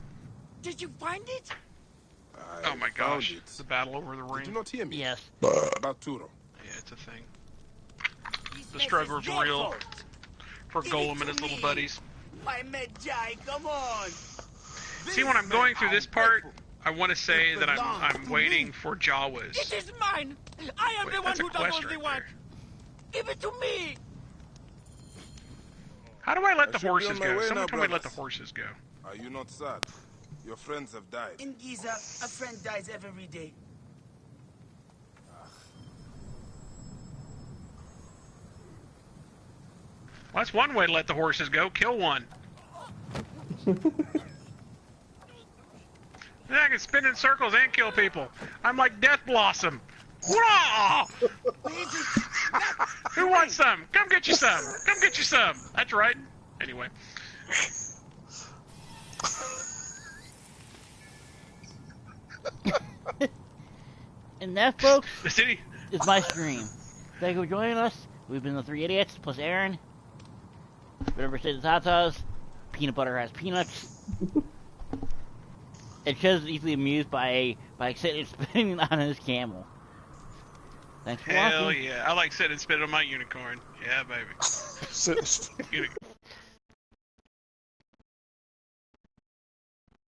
Did you find it? Oh my gosh, it's the battle over the ring. Did you not hear me? Yes. About Turo. Yeah, it's a thing. The struggle's real for Golem and his little buddies. My Medjay, come on. See, when I'm going through this part, I want to say that I'm waiting for Jawas. It is mine. I am the one who does all the work. Give it to me. How do I let the should be horses on my go? way Someone now, told me to let the brothers. horses go. Are you not sad? Your friends have died. In Giza, a friend dies every day. Well, that's one way to let the horses go. Kill one. Then I can spin in circles and kill people. I'm like Death Blossom. Whoa! Who wants some? Come get you some. Come get you some. That's right. Anyway. And that, folks, The city. is my stream. Thank you for joining us. We've been the Three Idiots, plus Aaron. Remember, say the tatas. Peanut butter has peanuts. And Chuz is easily amused by sitting and spinning on his camel. Thanks for Hell watching. yeah. I like sitting and spinning on my unicorn. Yeah, baby. Sit-